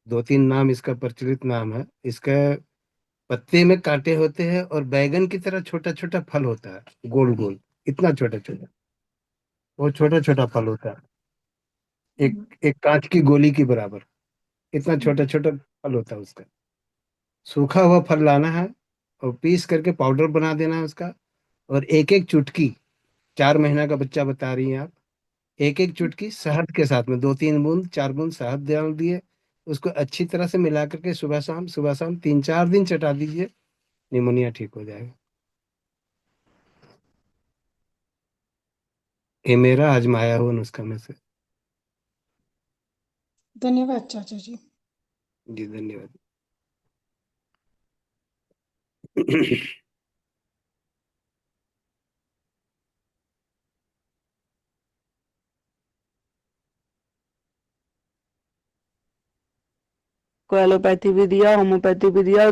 2-3 नाम इसका प्रचलित नाम है। इसके पत्ते में कांटे होते हैं और बैगन की तरह छोटा छोटा फल होता है, गोल गोल, इतना छोटा छोटा, वो छोटा छोटा फल होता है, एक एक कांच की गोली के बराबर, इतना छोटा छोटा फल होता है उसका। सूखा हुआ फल लाना है और पीस करके पाउडर बना देना है उसका, और एक एक चुटकी, 4 महीना का बच्चा बता रही हैं आप, एक एक चुटकी शहद के साथ में 2-3 बूंद 4 बूंद शहद डाल दिए, उसको अच्छी तरह से मिला करके सुबह शाम 3-4 दिन चटा दीजिए, निमोनिया ठीक हो जाएगा। ये मेरा आजमाया हुआ नुस्खा में से। धन्यवाद चाचा जी। जी धन्यवाद। को एलोपैथी भी दिया, होम्योपैथी भी दिया।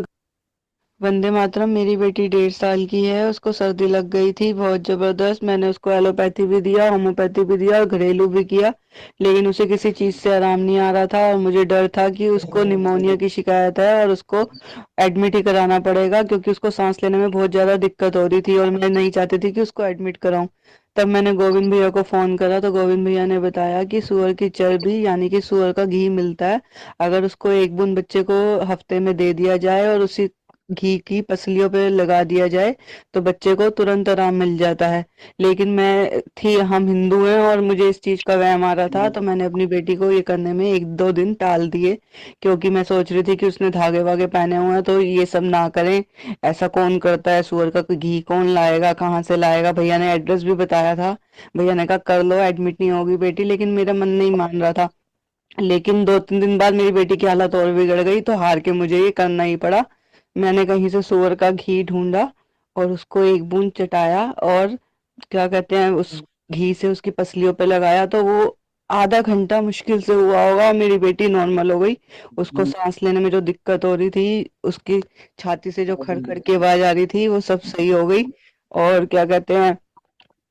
वंदे मातरम। मेरी बेटी 1.5 साल की है, उसको सर्दी लग गई थी बहुत जबरदस्त। मैंने उसको एलोपैथी भी दिया, होम्योपैथी भी दिया और घरेलू भी किया, लेकिन उसे किसी चीज से आराम नहीं आ रहा था और मुझे डर था कि उसको निमोनिया की शिकायत है और उसको एडमिट ही कराना पड़ेगा, क्योंकि उसको सांस लेने में बहुत ज्यादा दिक्कत हो रही थी और मैं नहीं चाहती थी कि उसको एडमिट कराऊं। तब मैंने गोविंद भैया को फोन करा तो गोविंद भैया ने बताया कि सुअर की चर्बी यानी कि सुअर का घी मिलता है, अगर उसको 1 बूंद बच्चे को हफ्ते में दे दिया जाए और उसी घी की पसलियों पे लगा दिया जाए तो बच्चे को तुरंत आराम मिल जाता है। लेकिन हम हिंदू हैं और मुझे इस चीज का वहम आ रहा था, तो मैंने अपनी बेटी को ये करने में 1-2 दिन टाल दिए, क्योंकि मैं सोच रही थी कि उसने धागे वागे पहने हुए हैं तो ये सब ना करें। ऐसा कौन करता है, सुअर का घी कौन लाएगा, कहाँ से लाएगा। भैया ने एड्रेस भी बताया था, भैया ने कहा कर लो, एडमिट नहीं होगी बेटी, लेकिन मेरा मन नहीं मान रहा था। लेकिन 2-3 दिन बाद मेरी बेटी की हालत और बिगड़ गई, तो हार के मुझे ये करना ही पड़ा। मैंने कहीं से सुअर का घी ढूंढा और उसको एक बूंद चटाया और क्या कहते हैं, उस घी से उसकी पसलियों पे लगाया, तो वो आधा घंटा मुश्किल से हुआ होगा, मेरी बेटी नॉर्मल हो गई। उसको सांस लेने में जो दिक्कत हो रही थी, उसकी छाती से जो खड़ खड़ की आवाज आ रही थी, वो सब सही हो गई। और क्या कहते हैं,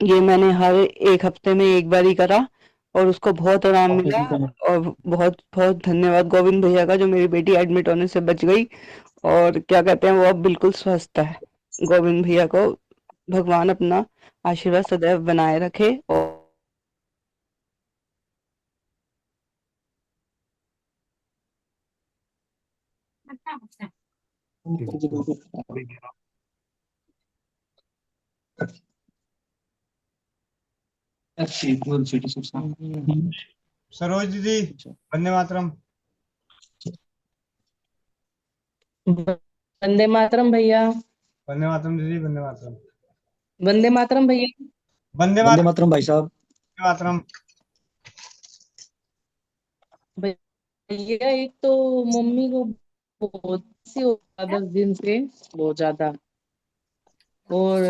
ये मैंने हर 1 हफ्ते में एक बार ही करा और उसको बहुत आराम मिला। और बहुत बहुत धन्यवाद गोविंद भैया का, जो मेरी बेटी एडमिट होने से बच गई और क्या कहते हैं, वो अब बिल्कुल स्वस्थ है। गोविंद भैया को भगवान अपना आशीर्वाद सदैव बनाए रखे। और सरोज दीदी, वंदे मातरम। वंदे मातरम भैया। वंदे मातरम दीदी, वंदे मातरम। वंदे मातरम भैया। वंदे वंदे मातरम। मातरम भाई साहब। वंदे मातरम। भैया एक तो मम्मी को बहुत सी हो 10 दिन से, बहुत ज्यादा। और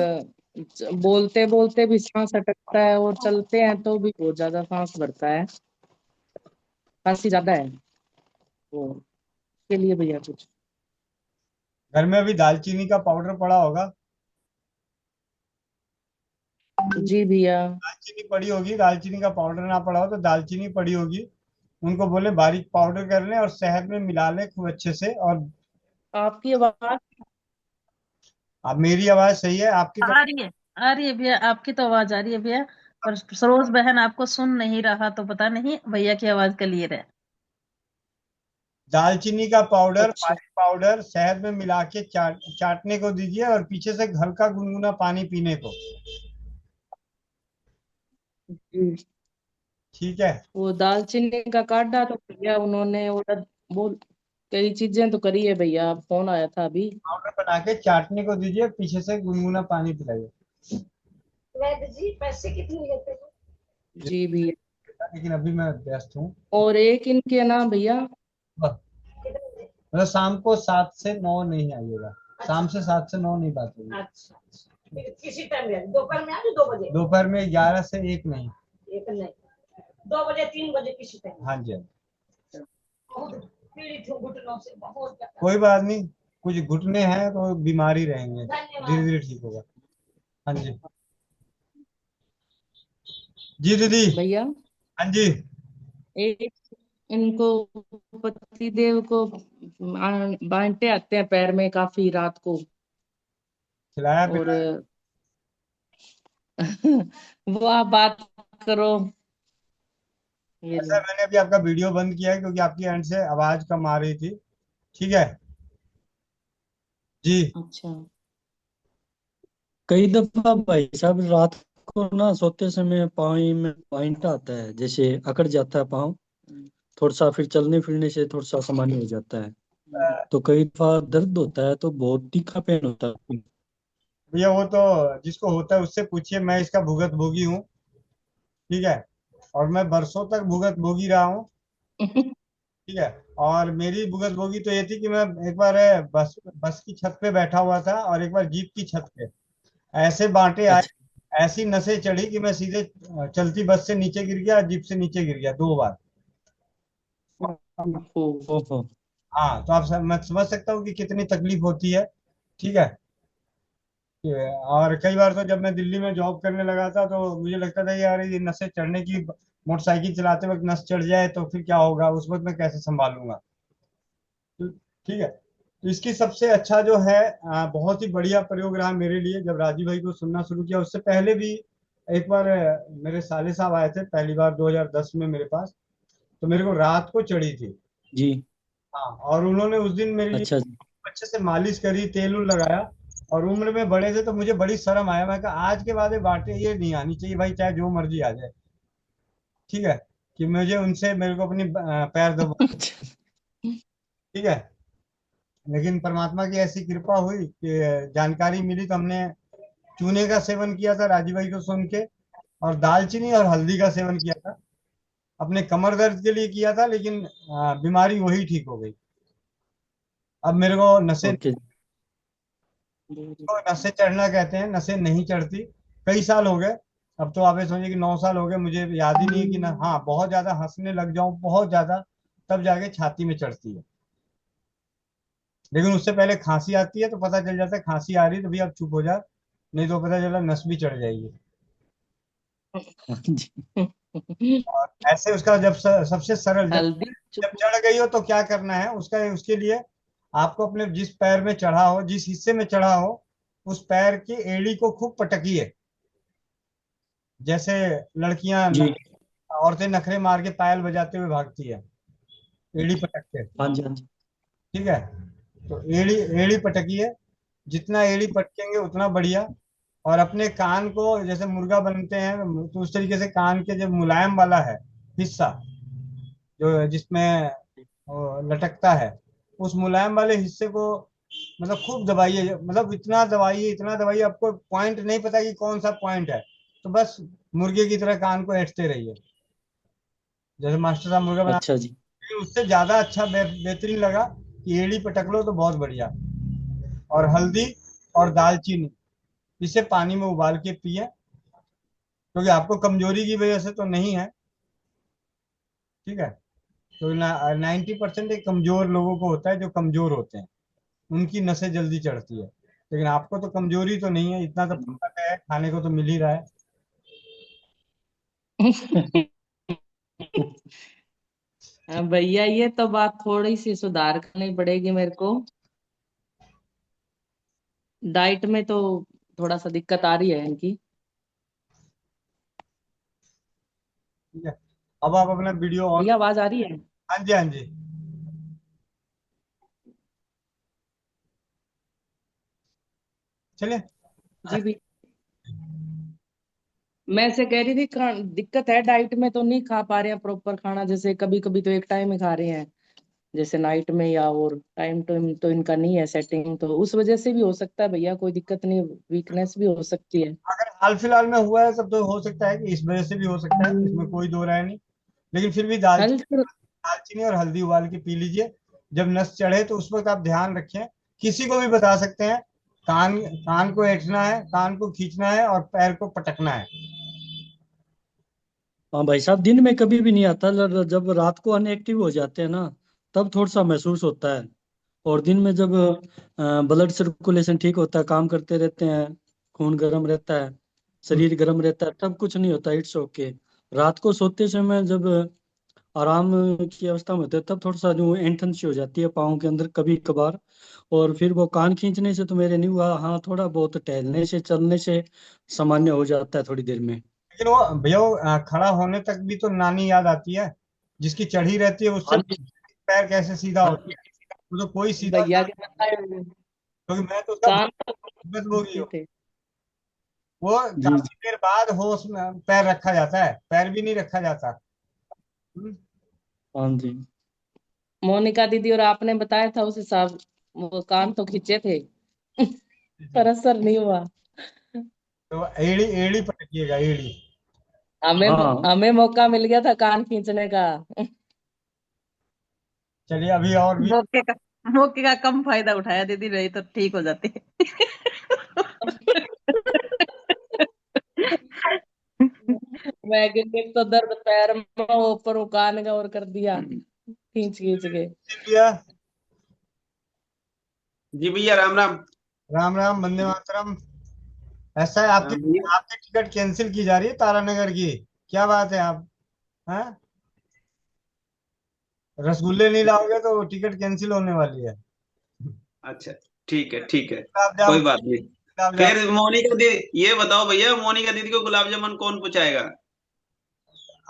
बोलते बोलते भी सांस अटकता है और चलते हैं तो भी बहुत ज्यादा सांस भरता है, खांसी ज्यादा है। वो के लिए भैया कुछ। घर में अभी दालचीनी का पाउडर पड़ा होगा। जी भैया। दालचीनी पड़ी होगी, दालचीनी का पाउडर ना पड़ा हो तो दालचीनी पड़ी होगी। उनको बोले बारीक पाउडर कर लें और शहद में मिला लें खूब अच्छे से। और आपकी आवाज अब मेरी आवाज सही है, आपकी तो आ रही है, आ रही है भैया, आपकी तो आवाज आ रही है भैया। पर सरोज बहन आपको सुन नहीं रहा, तो पता नहीं, भैया की आवाज क्लियर है। दालचीनी का पाउडर, अच्छा। बारीक पाउडर शहद में मिला के चाटने को दीजिए और पीछे से हल्का गुनगुना पानी पीने को। ठीक है। वो दालचीनी का काढ़ा तो भैया उन्होंने ऑर्डर, बोल कई चीजें तो करी है भैया, फोन आया था अभी। पाउडर बना के चाटने को दीजिए, पीछे से गुनगुना पानी पिलाइए। वैद्य जी पैसे कितने लेते हैं? जी भैया। लेकिन अभी मैं व्यस्त हूँ। और एक इनके ना भैया, मतलब शाम को 7 से 9 नहीं आइएगा। शाम से 7 से 9 नहीं बात होगी। अच्छा, फिर किसी टाइम दोपहर में आ जाओ 2 बजे। दोपहर में 11 से 1 नहीं। एक नहीं, 2 बजे 3 बजे किसी टाइम। हाँ जी। बहुत पीड़ित हूँ घुटनों से, बहुत ज्यादा। कोई बात नहीं, कुछ घुटने हैं तो बीमारी रहेंगे, धन्यवाद। धीरे धीरे ठीक होगा। हाँ जी। जी दीदी। भैया हाँ जी। एक इनको पति देव को बांटे आते हैं पैर में काफी रात को। खिलाया और पिलाया? वो आप बात करो। ये ऐसा मैंने अभी आपका वीडियो बंद किया है क्योंकि आपकी एंड से आवाज कम आ रही थी। ठीक है जी। अच्छा। कई दफा भाई साहब रात को ना सोते समय पाँव में पॉइंट आता है, जैसे अकड़ जाता है पाँव, थोड़ा सा फिर चलने फिरने से थोड़ा सा सामान्य हो जाता है। तो कई दफा दर्द होता है तो बहुत तीखा पेन होता है। भैया वो तो जिसको होता है उससे पूछिए, मैं इसका भुगत भोगी हूँ। ठीक है। और मैं बरसों तक भुगत भोगी रहा हूँ। ठीक है। और मेरी भुगत भोगी तो ये थी कि मैं एक बार बस बस की छत पे बैठा हुआ था और एक बार जीप की छत पे ऐसे बांटे आए, ऐसी नसें चढ़ी कि मैं सीधे चलती बस से नीचे गिर गया, जीप से नीचे गिर गया 2 बार। हाँ तो आप मैं समझ सकता हूँ कि कितनी तकलीफ होती है। ठीक है। और कई बार तो जब मैं दिल्ली में जॉब करने लगा था तो मुझे लगता था यार ये नसें चढ़ने की, मोटरसाइकिल चलाते वक्त नस चढ़ जाए तो फिर क्या होगा, उस वक्त मैं कैसे संभालूंगा। तो ठीक है। तो इसकी सबसे अच्छा जो है, बहुत ही बढ़िया प्रयोग रहा मेरे लिए जब राजीव भाई को सुनना शुरू किया। उससे पहले भी एक बार मेरे साले साहब आए थे पहली बार 2010 में मेरे पास, तो मेरे को रात को चढ़ी थी। जी। हाँ और उन्होंने उस दिन मेरे लिए अच्छा। अच्छे से मालिश करी, तेल उल लगाया। और उम्र में बड़े थे तो मुझे बड़ी शर्म आया, मैं कहा आज के बाद ये बातें ये नहीं आनी चाहिए भाई, चाहे जो मर्जी आ जाए, ठीक है, कि मुझे उनसे मेरे को अपनी पैर दबा, ठीक है। लेकिन परमात्मा की ऐसी कृपा हुई कि जानकारी मिली तो हमने चूने का सेवन किया था राजीव भाई को सुन के, और दालचीनी और हल्दी का सेवन किया था, अपने कमर दर्द के लिए किया था, लेकिन बीमारी वही ठीक हो गई। अब मेरे को नसें चढ़ना कहते हैं, नसें नहीं चढ़ती, कई साल हो गए। अब तो आप ये समझिए कि 9 साल हो गए, मुझे याद ही नहीं है कि ना, हाँ बहुत ज्यादा हंसने लग जाऊं बहुत ज्यादा, तब जाके छाती में चढ़ती है। लेकिन उससे पहले खांसी आती है तो पता चल जाता है खांसी आ रही है, तो भी आप चुप हो जा, नहीं तो पता चला नस भी चढ़ जाएगी। और ऐसे उसका जब सबसे सरल, जब चढ़ गई हो तो क्या करना है उसका, उसके लिए आपको अपने जिस पैर में चढ़ा हो, जिस हिस्से में चढ़ा हो, उस पैर की एड़ी को खूब पटकिए। जैसे लड़कियां औरतें नखरे मार के पायल बजाते हुए भागती है, एड़ी पटक के। हाँ जी, हाँ जी। ठीक है, तो एड़ी एड़ी पटकिए, जितना एड़ी पटकेंगे उतना बढ़िया। और अपने कान को जैसे मुर्गा बनते हैं तो उस तरीके से कान के जो मुलायम वाला है हिस्सा, जो जिसमें वो लटकता है, उस मुलायम वाले हिस्से को मतलब खूब दबाइए, मतलब इतना दबाइए इतना दबाइए, आपको पॉइंट नहीं पता कि कौन सा पॉइंट है, तो बस मुर्गे की तरह कान को ऐंठते रहिए, जैसे मास्टर साहब मुर्गा बना। अच्छा जी। उससे ज्यादा अच्छा बेहतरीन लगा कि एड़ी पटक लो तो बहुत बढ़िया। और हल्दी और दालचीनी, इसे पानी में उबाल के पिए, क्योंकि आपको कमजोरी की वजह से तो नहीं है, ठीक है। तो 90% एक कमजोर लोगों को होता है, जो कमजोर होते हैं उनकी नसें जल्दी चढ़ती है, लेकिन आपको तो कमजोरी तो नहीं है, इतना तो पता है, खाने को तो मिल ही रहा है। भैया ये तो बात थोड़ी सी सुधार करनी पड़ेगी मेरे को, डाइट में तो थोड़ा सा दिक्कत आ रही है इनकी। ठीक है, अब आप अपना वीडियो ऑन। भैया आवाज आ रही है? हाँ जी, हाँ जी, चलिए। जी भी, मैं से कह रही थी दिक्कत है डाइट में, तो नहीं खा पा रहे हैं प्रॉपर खाना, जैसे कभी कभी तो एक टाइम ही खा रहे हैं, जैसे नाइट में, या और टाइम तो इनका नहीं है सेटिंग, तो उस वजह से भी हो सकता है भैया, कोई दिक्कत नहीं, वीकनेस भी हो सकती है। अगर हाल फिलहाल में हुआ है तब तो हो सकता है कि इस वजह से भी हो सकता है, इसमें कोई दो राय नहीं। लेकिन फिर भी दालचीनी और हल्दी उबाल के पी लीजिए, जब नस चढ़े तो उस वक्त आप ध्यान रखें, किसी को भी बता सकते हैं, कान कान को ऐंठना है, कान को खींचना है और पैर को पटकना है। हाँ भाई साहब, दिन में कभी भी नहीं आता, जब रात को अनएक्टिव हो जाते हैं ना, तब थोड़ा सा महसूस होता है। और दिन में जब ब्लड सर्कुलेशन ठीक होता है, काम करते रहते हैं, खून गर्म रहता है, शरीर गर्म रहता है, तब कुछ नहीं होता, इट्स ओके। रात को सोते समय जब आराम की अवस्था में होते हैं, तब थोड़ा सा जो ऐंठन सी हो जाती है पाँव के अंदर कभी कभार। और फिर वो कान खींचने से तो मेरे नहीं हुआ, हाँ थोड़ा बहुत टहलने से चलने से सामान्य हो जाता है थोड़ी देर में। लेकिन वो भैया खड़ा होने तक भी तो नानी याद आती है, जिसकी चढ़ी रहती है उससे पैर कैसे सीधा होता है, वो तो कोई सीधा भैया के बताए क्योंकि मैं तो उसका बदबू हो गई हूँ। वो काफी देर बाद होश में पैर रखा जाता है, पैर भी नहीं रखा जाता। हाँ जी। मोनिका दीदी और आपने बताया था उस हिसाब, वो कान तो खींचे थे पर असर नहीं हुआ। तो एड़ी एड़ी पटकिएगा, एड़ी। हमें हमें मौका मिल गया था कान खींचने का। चलिए अभी और भी मौके का कम फायदा उठाया दीदी, नहीं तो ठीक हो जाती। मैं तो दर्द पैर में ऊपर कान का और कर दिया खींच खींच के। जी भैया, राम राम। राम राम, वंदे मातरम। ऐसा है आपकी टिकट कैंसिल की जा रही है तारानगर की, क्या बात है आप हैं? रसगुल्ले नहीं लाओगे तो टिकट कैंसिल होने वाली है। अच्छा ठीक है, ठीक है, कोई बात नहीं। फिर मोनिका दीदी, ये बताओ भैया, मोनिका दीदी को गुलाब जामुन कौन पहुंचाएगा?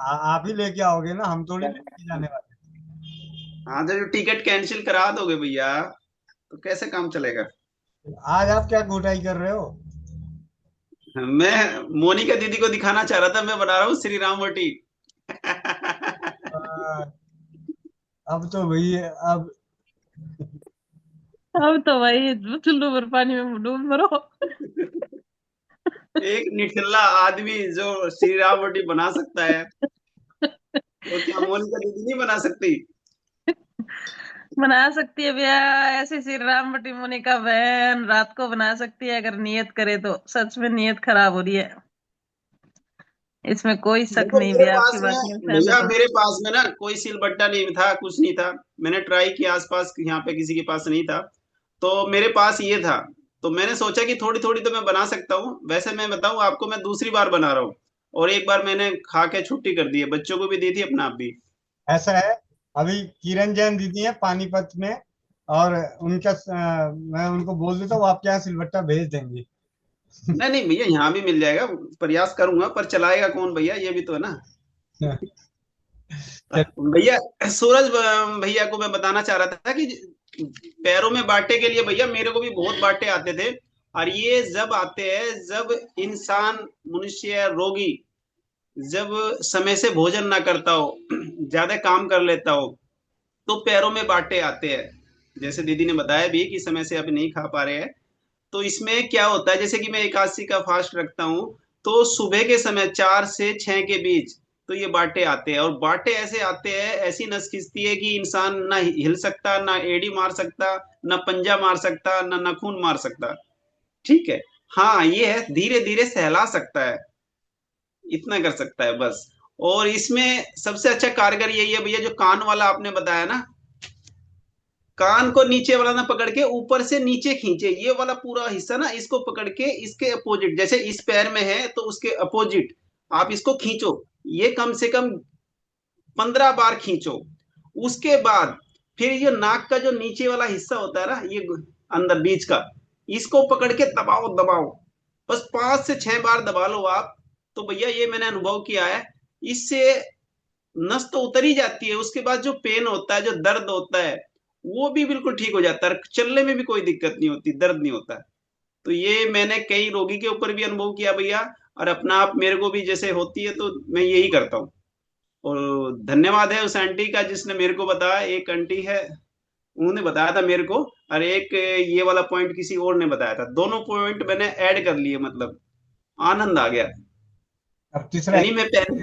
आप ही लेके आओगे ना, हम थोड़ी लेके जाने वाले। हाँ तो टिकट कैंसिल करा दोगे भैया तो कैसे काम चलेगा? आज आप क्या घोटाई कर रहे हो? मैं मोनिका दीदी को दिखाना चाह रहा था मैं बना रहा हूँ श्री राम वटी। आ, अब तो भैया अब अब तो भाई चुल्लू पर पानी में डूब मरो। एक निठल्ला आदमी जो श्री राम वटी बना सकता है तो क्या मोनिका दीदी नहीं बना सकती? बना सकती है भैया, ऐसे श्री राम बटी मोनिका बहन रात को बना सकती है अगर नियत करे तो। सच में नियत खराब हो रही है, इसमें कोई शक देखो नहीं मेरे भैया, पास आपकी बात में में सहमत भैया हूँ। मेरे पास में ना कोई सिलबट्टा नहीं था, कुछ नहीं था। मैंने ट्राई किया, आसपास यहाँ पे किसी के पास नहीं था, तो मेरे पास ये था। तो मैंने सोचा कि थोड़ी थोड़ी तो मैं बना सकता हूँ। वैसे मैं बताऊँ आपको, मैं दूसरी बार बना रहा हूँ और एक बार मैंने खा के छुट्टी कर दी है, बच्चों को भी दी थी, अपना आप भी। ऐसा है। अभी किरण जैन दीदी है पानीपत में, और उनका मैं उनको बोल देता हूँ आपके यहाँ सिलबट्टा भेज देंगे। नहीं नहीं भैया, यहाँ भी मिल जाएगा, प्रयास करूंगा, पर चलाएगा कौन भैया, ये भी तो है ना। भैया सूरज भैया को मैं बताना चाह रहा था कि पैरों में बांटे के लिए भैया मेरे को भी बहुत बांटे आते थे। और ये जब आते हैं जब इंसान, मनुष्य, रोगी जब समय से भोजन ना करता हो, ज्यादा काम कर लेता हो, तो पैरों में बांटे आते हैं। जैसे दीदी ने बताया भी कि समय से अभी नहीं खा पा रहे हैं, तो इसमें क्या होता है, जैसे कि मैं एकादशी का फास्ट रखता हूँ, तो सुबह के समय 4 से 6 के बीच तो ये बांटे आते हैं। और बांटे ऐसे आते हैं, ऐसी नस खिंचती है कि इंसान ना हिल सकता, ना एड़ी मार सकता, ना पंजा मार सकता, ना नाखून मार सकता। ठीक है, हाँ ये है, धीरे धीरे सहला सकता है, इतना कर सकता है बस। और इसमें सबसे अच्छा कारगर यही है भैया, जो कान वाला आपने बताया ना, कान को नीचे वाला ना पकड़ के ऊपर से नीचे खींचे, ये वाला पूरा हिस्सा ना इसको पकड़ के इसके अपोजिट, जैसे इस पैर में है तो उसके अपोजिट आप इसको खींचो। ये कम से कम 15 बार खींचो। उसके बाद फिर ये नाक का जो नीचे वाला हिस्सा होता है ना, ये अंदर बीच का, इसको पकड़ के दबाओ दबाओ, बस 5 से 6 बार दबा लो आप। तो भैया ये मैंने अनुभव किया है, इससे नस तो उतर ही जाती है, उसके बाद जो पेन होता है, जो दर्द होता है, वो भी बिल्कुल ठीक हो जाता है, चलने में भी कोई दिक्कत नहीं होती, दर्द नहीं होता है। तो ये मैंने कई रोगी के ऊपर भी अनुभव किया भैया, और अपना आप मेरे को भी जैसे होती है तो मैं यही करता हूँ। और धन्यवाद है उस आंटी का जिसने मेरे को बताया, एक आंटी है उन्होंने बताया था मेरे को, और एक ये वाला पॉइंट किसी और ने बताया था, दोनों पॉइंट मैंने ऐड कर लिए, मतलब आनंद आ गया। अब तीसरा यानी मैं पहले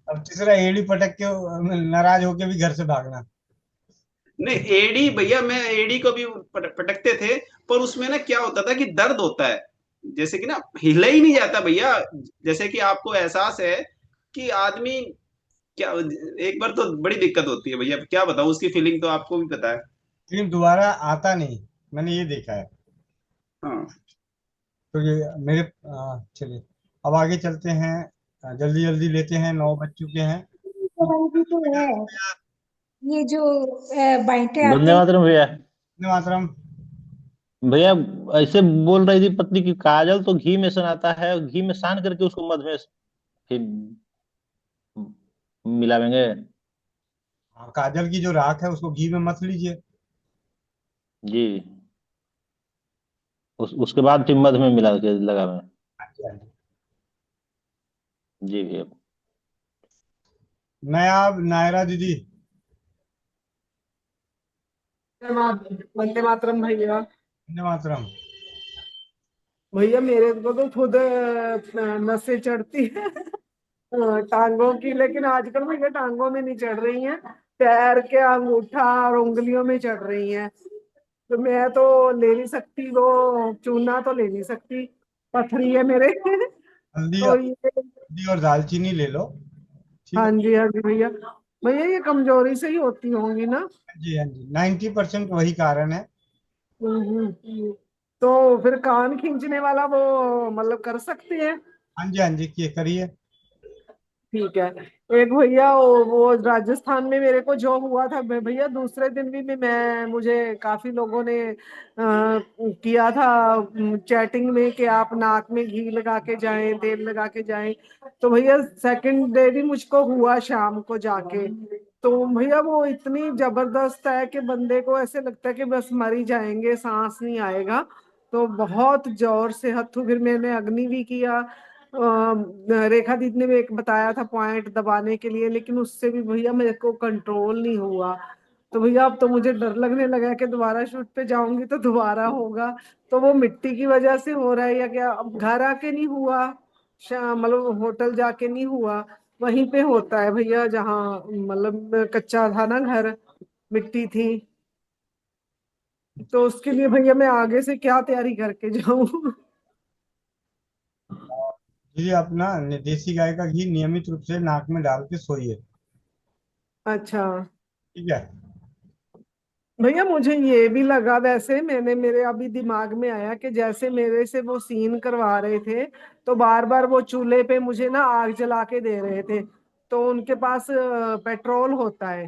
अब तीसरा एड़ी पटक के नाराज होके भी घर से भागना। नहीं, एडी भैया मैं एडी को भी पटकते थे, पर उसमें ना क्या होता था कि दर्द होता है, जैसे कि ना हिला ही नहीं जाता भैया। जैसे कि आपको एहसास है कि आदमी क्या, एक बार तो बड़ी दिक्कत होती है भैया, क्या बताऊं, उसकी फीलिंग तो आपको भी पता है। फिर दोबारा आता नहीं, मैंने ये देखा है। हाँ तो ये मेरे चलिए अब आगे चलते हैं, जल्दी जल्दी लेते हैं, 9 बज चुके हैं। तो है ये जो बाइटे आते वंदे हैं। मातरम भैया। वंदे मातरम। भैया ऐसे बोल रही थी पत्नी की काजल तो घी में सनाता है, घी में सान करके उसको मध में फिर मिलावेंगे। काजल की जो राख है उसको घी में मत लीजिए। जी, उसके बाद फिर मध में मिला के लगावें। हाँ जी, हाँ जी। जी भैया। नायाब नायरा दीदी। वंदे मातरम भैया। वंदे मातरम। भैया मेरे को तो खुद नसें चढ़ती है टांगों की, लेकिन आजकल भैया टांगों में नहीं चढ़ रही हैं, पैर के अंगूठा और उंगलियों में चढ़ रही हैं। तो मैं तो ले नहीं सकती, वो चूना तो ले नहीं सकती, पथरी है मेरे हल्दी तो ये हल्दी और दालचीनी ले लो। ठीक हाँ है। जी हाँ जी भैया। भैया ये कमजोरी से ही होती होंगी ना? जी हाँ जी, 90% वही कारण है। तो फिर कान खींचने वाला वो मतलब कर सकते हैं? हाँ जी, हाँ जी, करिए। ठीक है। एक भैया वो राजस्थान में मेरे को जो हुआ था भैया, दूसरे दिन भी मुझे काफी लोगों ने किया था चैटिंग में कि आप नाक में घी लगा के जाएं, तेल लगा के जाएं। तो भैया सेकंड डे भी मुझको हुआ शाम को जाके, तो भैया वो इतनी जबरदस्त है कि बंदे को ऐसे लगता है कि बस मर ही जाएंगे, सांस नहीं आएगा। तो बहुत जोर से हथू, फिर मैंने अग्नि भी किया। रेखा दीदी ने भी एक बताया था पॉइंट दबाने के लिए, लेकिन उससे भी भैया मेरे को कंट्रोल नहीं हुआ। तो भैया अब तो मुझे डर लगने लगा है कि दोबारा शूट पे जाऊंगी तो दोबारा होगा। तो वो मिट्टी की वजह से हो रहा है या क्या? अब घर आके नहीं हुआ, मतलब होटल जाके नहीं हुआ, वहीं पे होता है भैया जहाँ मतलब कच्चा था ना घर, मिट्टी थी। तो उसके लिए भैया मैं आगे से क्या तैयारी करके जाऊं? जी अपना देसी गाय का घी नियमित रूप से नाक में डाल के सोइए। अच्छा ठीक है। भैया, मुझे ये भी लगा, वैसे मैंने मेरे अभी दिमाग में आया कि जैसे मेरे से वो सीन करवा रहे थे तो बार बार वो चूल्हे पे मुझे ना आग जला के दे रहे थे। तो उनके पास पेट्रोल होता है,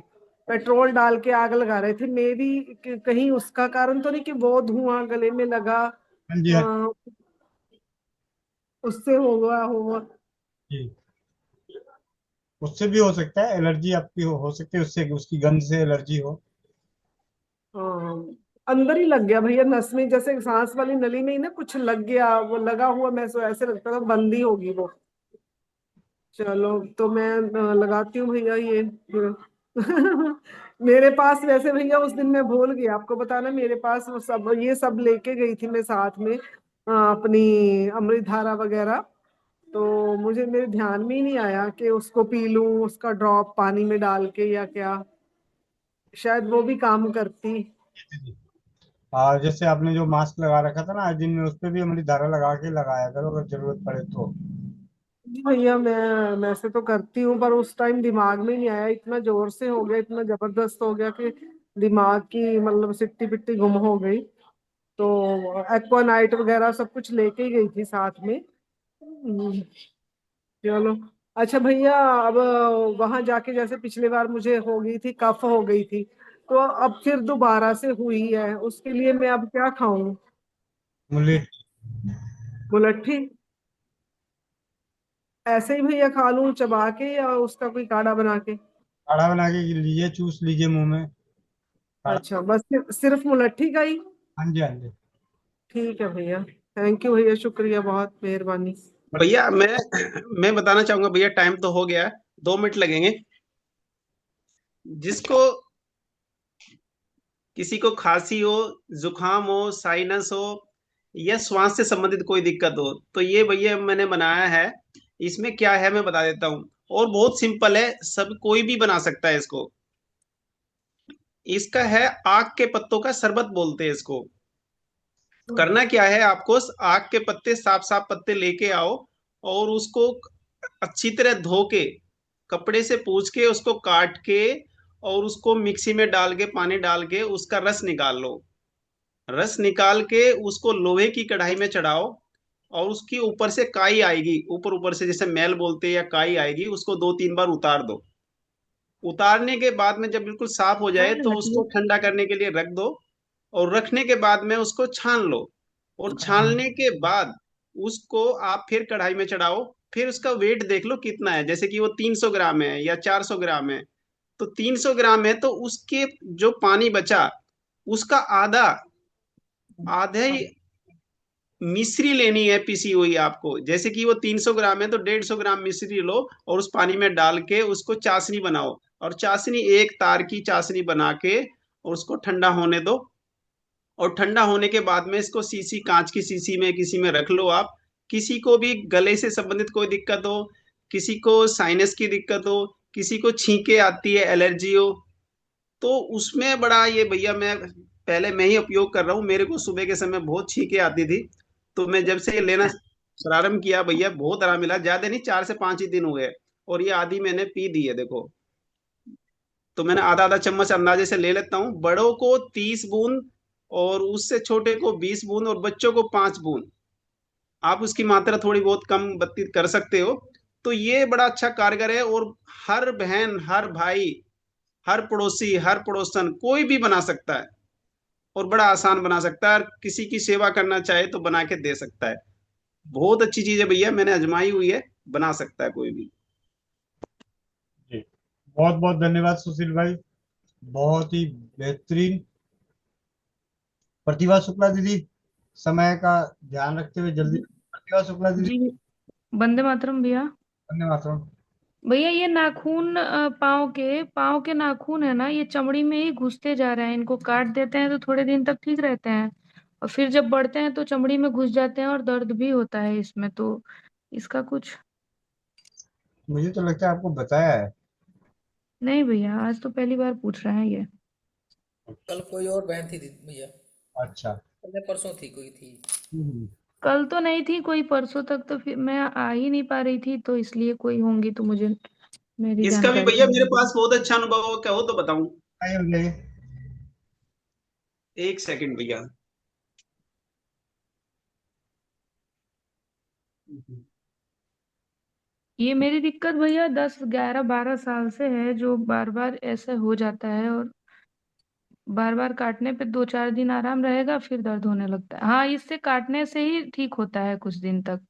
पेट्रोल डाल के आग लगा रहे थे। मे भी कहीं उसका कारण तो नहीं कि वो धुआं गले में लगा, हाँ जी, हाँ अ, उससे होगा। जी। उससे भी हो सकता है, एलर्जी आपकी हो सकती है उससे, उसकी गंध से एलर्जी हो। हाँ, अंदर ही लग गया भैया, नस में, जैसे सांस वाली नली में ही ना कुछ लग गया, वो लगा हुआ मैं ऐसे लगता था बंद ही होगी वो। चलो तो मैं लगाती हूँ भैया ये। मेरे पास वैसे भैया उस दिन मैं भूल गई आपको बताना, मेरे पास वो सब ये सब लेके गई थी मैं साथ में, अपनी अमृत धारा वगैरह। तो मुझे मेरे ध्यान में ही नहीं आया कि उसको पी लूं, उसका ड्रॉप पानी में डाल के या क्या, शायद वो भी काम करती। और जैसे आपने जो मास्क लगा रखा था ना आज दिन में, उस पे भी हमारी धारा लगा के लगाया करो अगर जरूरत पड़े तो। जी भैया, मैं से तो करती हूँ, पर उस टाइम दिमाग में नहीं आया, इतना जोर से हो गया, इतना जबरदस्त हो गया कि दिमाग की मतलब सिट्टी पिट्टी गुम हो गई। तो एक्वा नाइट वगैरह सब कुछ लेके ही गई थी साथ में। चलो। अच्छा भैया, अब वहां जाके जैसे पिछली बार मुझे हो गई थी, कफ हो गई थी, तो अब फिर दोबारा से हुई है, उसके लिए मैं अब क्या खाऊं? मुलेठी। मुलट्ठी? ऐसे ही भैया खा लूं चबा के, या उसका कोई काढ़ा बना के? काढ़ा बना के लीजिए, चूस लीजिए मुंह में। काढ़ा। अच्छा, बस सिर्फ मुलट्ठी का ही? हाँ जी, हाँ जी। ठीक है भैया, थैंक यू भैया, शुक्रिया, बहुत मेहरबानी। भैया मैं बताना चाहूंगा भैया, टाइम तो हो गया है, 2 मिनट लगेंगे। जिसको किसी को खांसी हो, जुकाम हो, साइनस हो या श्वास से संबंधित कोई दिक्कत हो, तो ये भैया मैंने बनाया है। इसमें क्या है मैं बता देता हूँ, और बहुत सिंपल है, सब कोई भी बना सकता है इसको। इसका है आक के पत्तों का शरबत बोलते हैं इसको। करना क्या है, आपको आक के पत्ते, साफ साफ पत्ते लेके आओ, और उसको अच्छी तरह धो के, कपड़े से पूछ के, उसको काट के, और उसको मिक्सी में डाल के, पानी डाल के उसका रस निकाल लो। रस निकाल के उसको लोहे की कढ़ाई में चढ़ाओ, और उसकी ऊपर से काई आएगी, ऊपर ऊपर से जैसे मैल बोलते हैं या काई आएगी, उसको 2-3 बार उतार दो। उतारने के बाद में जब बिल्कुल साफ हो जाए तो उसको ठंडा करने के लिए रख दो, और रखने के बाद में उसको छान लो। और छानने के बाद उसको आप फिर कढ़ाई में चढ़ाओ, फिर उसका वेट देख लो कितना है, जैसे कि वो 300 ग्राम है या 400 ग्राम है। तो 300 ग्राम है तो उसके जो पानी बचा, उसका आधा आधा ही मिश्री लेनी है पिसी हुई आपको। जैसे कि वो 300 ग्राम है तो 150 ग्राम मिश्री लो, और उस पानी में डाल के उसको चाशनी बनाओ। और चाशनी, एक तार की चाशनी बना के, और उसको ठंडा होने दो। और ठंडा होने के बाद में इसको शीशी, कांच की शीशी में किसी में रख लो आप। किसी को भी गले से संबंधित कोई दिक्कत हो, किसी को साइनस की दिक्कत हो, किसी को छींके आती है, एलर्जी हो, तो उसमें बड़ा ये भैया, मैं ही उपयोग कर रहा हूँ। मेरे को सुबह के समय बहुत छींके आती थी, तो मैं जब से ये लेना प्रारंभ किया भैया, बहुत आराम मिला। ज्यादा नहीं, 4 से 5 ही दिन हुए, और ये आधी मैंने पी दी है देखो। तो मैंने आधा आधा चम्मच अंदाजे से ले लेता हूँ। बड़ों को 30 बूंद, और उससे छोटे को 20 बूंद, और बच्चों को 5 बूंद। आप उसकी मात्रा थोड़ी बहुत कम बत्ती कर सकते हो। तो ये बड़ा अच्छा कारगर है, और हर बहन, हर भाई, हर पड़ोसी, हर पड़ोसन कोई भी बना सकता है, और बड़ा आसान बना सकता है। और किसी की सेवा करना चाहे तो बना के दे सकता है। बहुत अच्छी चीज है भैया, मैंने आजमाई हुई है, बना सकता है कोई भी। जी, बहुत बहुत धन्यवाद सुशील भाई, बहुत ही बेहतरीन। प्रतिभा शुक्ला दीदी, समय का ध्यान रखते हुए जल्दी। प्रतिभा शुक्ला दीदी। जी वंदे मातरम भैया। धन्यवाद। भैया ये नाखून पाँव के नाखून है ना, ये चमड़ी में ही घुसते जा रहे हैं। इनको काट देते हैं तो थोड़े दिन तक ठीक रहते हैं, और फिर जब बढ़ते हैं तो चमड़ी में घुस जाते हैं और दर्द भी होता है इसमें। तो इसका कुछ मुझे तो लगता है आपको बताया है। नहीं भैया, आज तो पहली बार पूछ रहे हैं ये। कल कोई और बहन थी भैया, अच्छा। कल या परसों थी, कोई थी। कल तो नहीं थी कोई, परसों तक तो फिर मैं आ ही नहीं पा रही थी, तो इसलिए कोई होंगी तो मुझे मेरी इसका भी जानकारी भैया मेरे नहीं। पास बहुत अच्छा अनुभव हो, कहो तो बताऊं। आइए। एक सेकंड भैया। ये मेरी दिक्कत भैया 10 11 12 साल से है, जो बार बार ऐसे हो जाता है, और बार बार काटने पे 2 4 दिन आराम रहेगा, फिर दर्द होने लगता है। हाँ, इससे काटने से ही ठीक होता है कुछ दिन तक।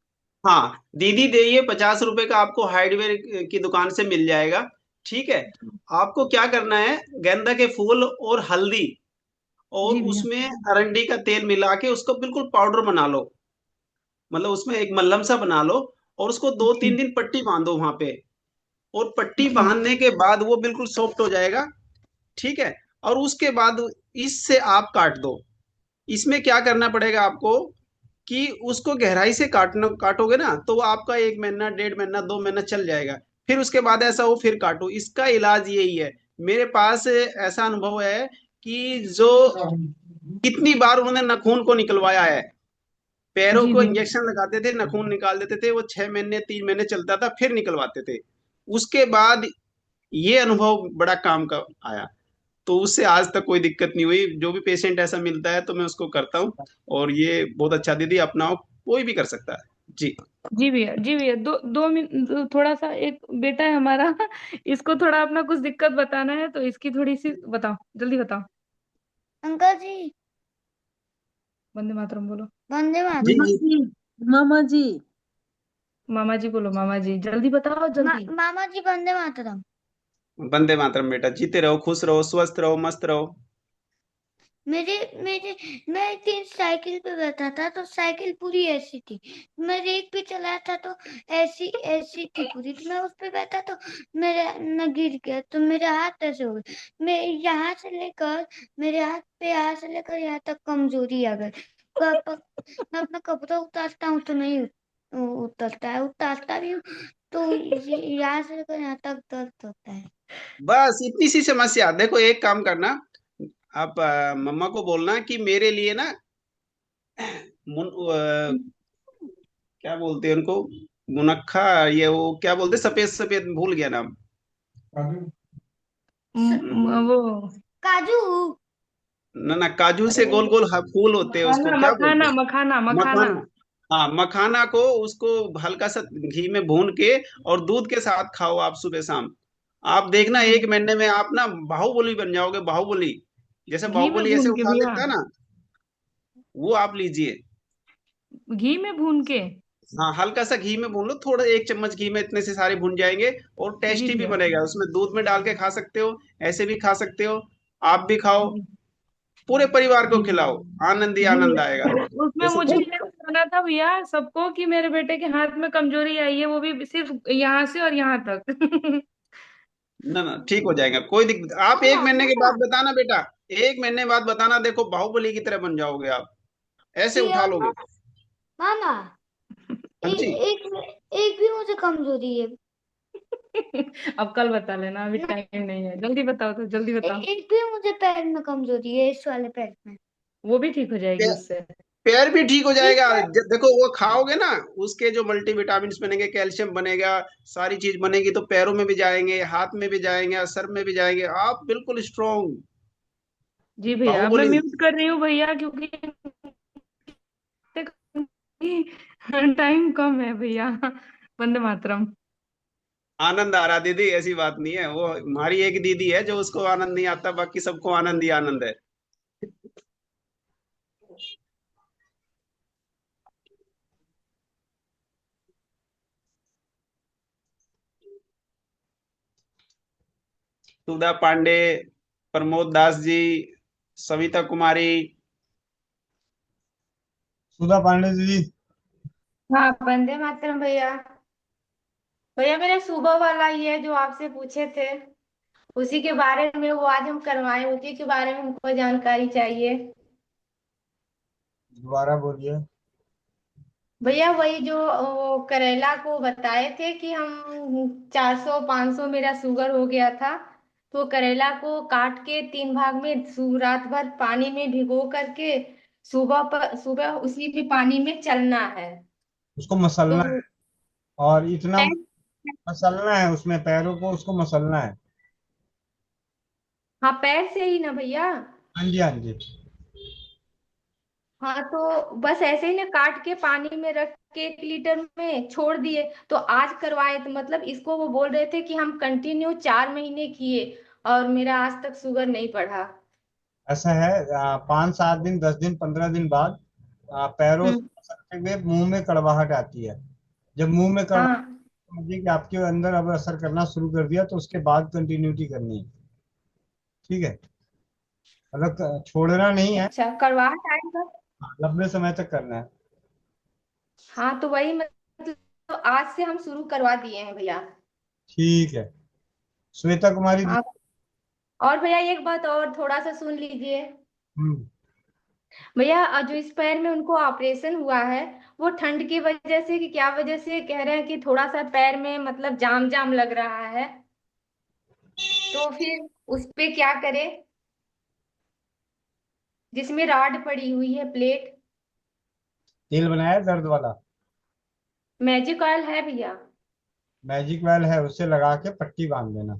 हाँ दीदी, दे ये 50 रुपए का आपको हार्डवेयर की दुकान से मिल जाएगा। ठीक है। आपको क्या करना है, गेंदा के फूल और हल्दी और जी भैया। उसमें अरंडी का तेल मिला के उसको बिल्कुल पाउडर बना लो। मतलब उसमें एक मल्लम सा बना लो, और उसको 2 3 दिन पट्टी बांधो वहां पे। और पट्टी जी बांधने के बाद वो बिल्कुल सॉफ्ट हो जाएगा। ठीक है। और उसके बाद इससे आप काट दो। इसमें क्या करना पड़ेगा आपको, कि उसको गहराई से काटोगे ना, तो वो आपका 1 महीना 1.5 महीना 2 महीना चल जाएगा। फिर उसके बाद ऐसा हो फिर काटो। इसका इलाज यही है। मेरे पास ऐसा अनुभव है कि जो कितनी बार उन्होंने नाखून को निकलवाया है। पैरों जी को भैया। इंजेक्शन लगाते थे, नाखून निकाल देते थे, वो 6 महीने 3 महीने चलता था, फिर निकलवाते थे। उसके बाद ये अनुभव बड़ा काम का आया। तो उससे आज तक कोई दिक्कत नहीं हुई। जो भी पेशेंट ऐसा मिलता है तो मैं उसको करता हूँ। और ये बहुत अच्छा दीदी, अपनाओ, कोई भी कर सकता है। जी। जी भैया। जी भैया, 2 मिनट थोड़ा सा, एक बेटा है हमारा इसको थोड़ा अपना कुछ दिक्कत बताना है, तो इसकी थोड़ी सी बताओ, जल्दी बताओ। अंकल जी, वंदे मातरम बोलो। वंदे जी मातरम। जी। मामा जी। मामा जी बोलो, मामा जी जल्दी बताओ जल्दी। मामा जी, वंदे मातरम। वंदे मातरम बेटा, जीते रहो, खुश रहो, स्वस्थ रहो, मस्त रहो। मेरे मेरे मैं एक दिन साइकिल पे बैठा था, तो साइकिल पूरी ऐसी थी। मैं रेक पे चलाया था तो ऐसी ऐसी थी पूरी। तो मैं उस पे बैठा तो मैं गिर गया, तो मेरे हाथ ऐसे हो गए। मैं यहाँ से लेकर मेरे हाथ पे, यहाँ से लेकर यहाँ तक कमजोरी आ गई। मैं अपना कपड़ा उतारता हूँ तो नहीं उतरता है, उतारता भी हूँ तो यहाँ से लेकर यहाँ तक दर्द होता है। बस इतनी सी समस्या। देखो एक काम करना, आप मम्मा को बोलना कि मेरे लिए ना क्या बोलते हैं उनको, मुनक्खा, ये वो क्या बोलते हैं, सफेद सफेद, भूल गया नाम। वो काजू। ना ना, काजू से गोल गोल फूल होते हैं, उसको मखाना क्या बोलते मखाना हैं? मखाना मखाना। मखाना। हाँ, मखाना को उसको हल्का सा घी में भून के और दूध के साथ खाओ आप सुबह शाम। आप देखना जी। 1 महीने में आप ना बाहुबली बन जाओगे, बाहुबली। जैसे घी में बाहुबली ऐसे भून के उठा भैया? लेता है ना, वो आप लीजिए। घी में भून के? हाँ, हल्का सा घी में भून लो, थोड़ा 1 चम्मच घी में इतने से सारे भुन जाएंगे। और जी टेस्टी भी भैया। बनेगा। उसमें दूध में डाल के खा सकते हो, ऐसे भी खा सकते हो। आप भी खाओ, जी पूरे परिवार को जी खिलाओ, आनंद ही जी आनंद भैया। आएगा। उसमें जैसे मुझे ये बताना था भैया सबको कि मेरे बेटे के हाथ में कमजोरी आई है, वो भी सिर्फ यहाँ से और यहाँ तक ना ना, ठीक हो जाएगा, कोई दिक्कत। आप 1 महीने के बाद बताना बेटा। 1 महीने बाद बताना, देखो बाहुबली की तरह बन जाओगे आप, ऐसे कि उठा अब लोगे। मामा, हाँ जी। एक एक भी मुझे कमजोरी है। अब कल बता लेना, अभी टाइम नहीं है, जल्दी बताओ तो जल्दी बताओ। एक भी मुझे पैर में कमजोरी है, इस वाले पैर में। वो भी ठीक हो जाएगी उससे। पैर भी ठीक हो इस जाएगा। पैर। देखो वो खाओगे ना, उसके जो मल्टीविटामिन बनेंगे, कैल्शियम बनेगा, सारी चीज बनेगी, तो पैरों में भी जाएंगे, हाथ में भी जाएंगे, सर में भी जाएंगे, आप बिल्कुल स्ट्रोंग। जी भैया, अब मैं बाहुबली। म्यूट कर रही हूँ भैया, क्योंकि टाइम कम है भैया। वंदे मातरम। आनंद आ रहा दीदी, ऐसी बात नहीं है। वो हमारी एक दीदी है जो उसको आनंद नहीं आता, बाकी सबको आनंद ही आनंद है। सुधा पांडे, प्रमोद दास जी, सविता कुमारी। सुधा पांडे जी। हाँ, वंदे मातरम भैया। भैया मेरा सुबह वाला ये जो आपसे पूछे थे उसी के बारे में, वो आज हम करवाए, उसी के बारे में हमको जानकारी चाहिए। दोबारा बोलिए। भैया वही जो करेला को बताए थे कि हम 400-500 मेरा शुगर हो गया था, तो करेला को काट के 3 भाग में रात भर पानी में भिगो करके सुबह उसी भी पानी में चलना है। उसको तो मसलना है, और इतना मसलना है उसमें, पैरों को उसको मसलना है। हाँ, पैर से ही ना भैया। हाँ जी, हाँ जी। हाँ, तो बस ऐसे ही ना काट के पानी में रख के 1 लीटर में छोड़ दिए, तो आज करवाए, तो मतलब इसको वो बोल रहे थे कि हम कंटिन्यू 4 महीने किए और मेरा आज तक शुगर नहीं बढ़ा। ऐसा है, 5-7 दिन, 10 दिन, 15 दिन बाद पैरों से मसलते हुए मुंह में कड़वाहट आती है। जब मुंह में कड़वाहट, हाँ, समझिए कि आपके अंदर अब असर करना शुरू कर दिया, तो उसके बाद कंटिन्यूटी करनी है। ठीक है, मतलब छोड़ना नहीं है, अच्छा, करवाहट आएगा। लंबे समय तक करना है। हाँ, तो वही मतलब, तो आज से हम शुरू करवा दिए हैं भैया। ठीक है, श्वेता कुमारी जी। हाँ, और भैया एक बात और थोड़ा सा सुन लीजिए। हम्म। भैया जो इस पैर में उनको ऑपरेशन हुआ है, वो ठंड की वजह से कि क्या वजह से कह रहे हैं कि थोड़ा सा पैर में मतलब जाम जाम लग रहा है, तो फिर उस पे क्या करें, जिसमें राड पड़ी हुई है, प्लेट। तेल बनाया दर्द वाला? मैजिक ऑयल है भैया? मैजिक ऑयल है, उससे लगा के पट्टी बांध देना।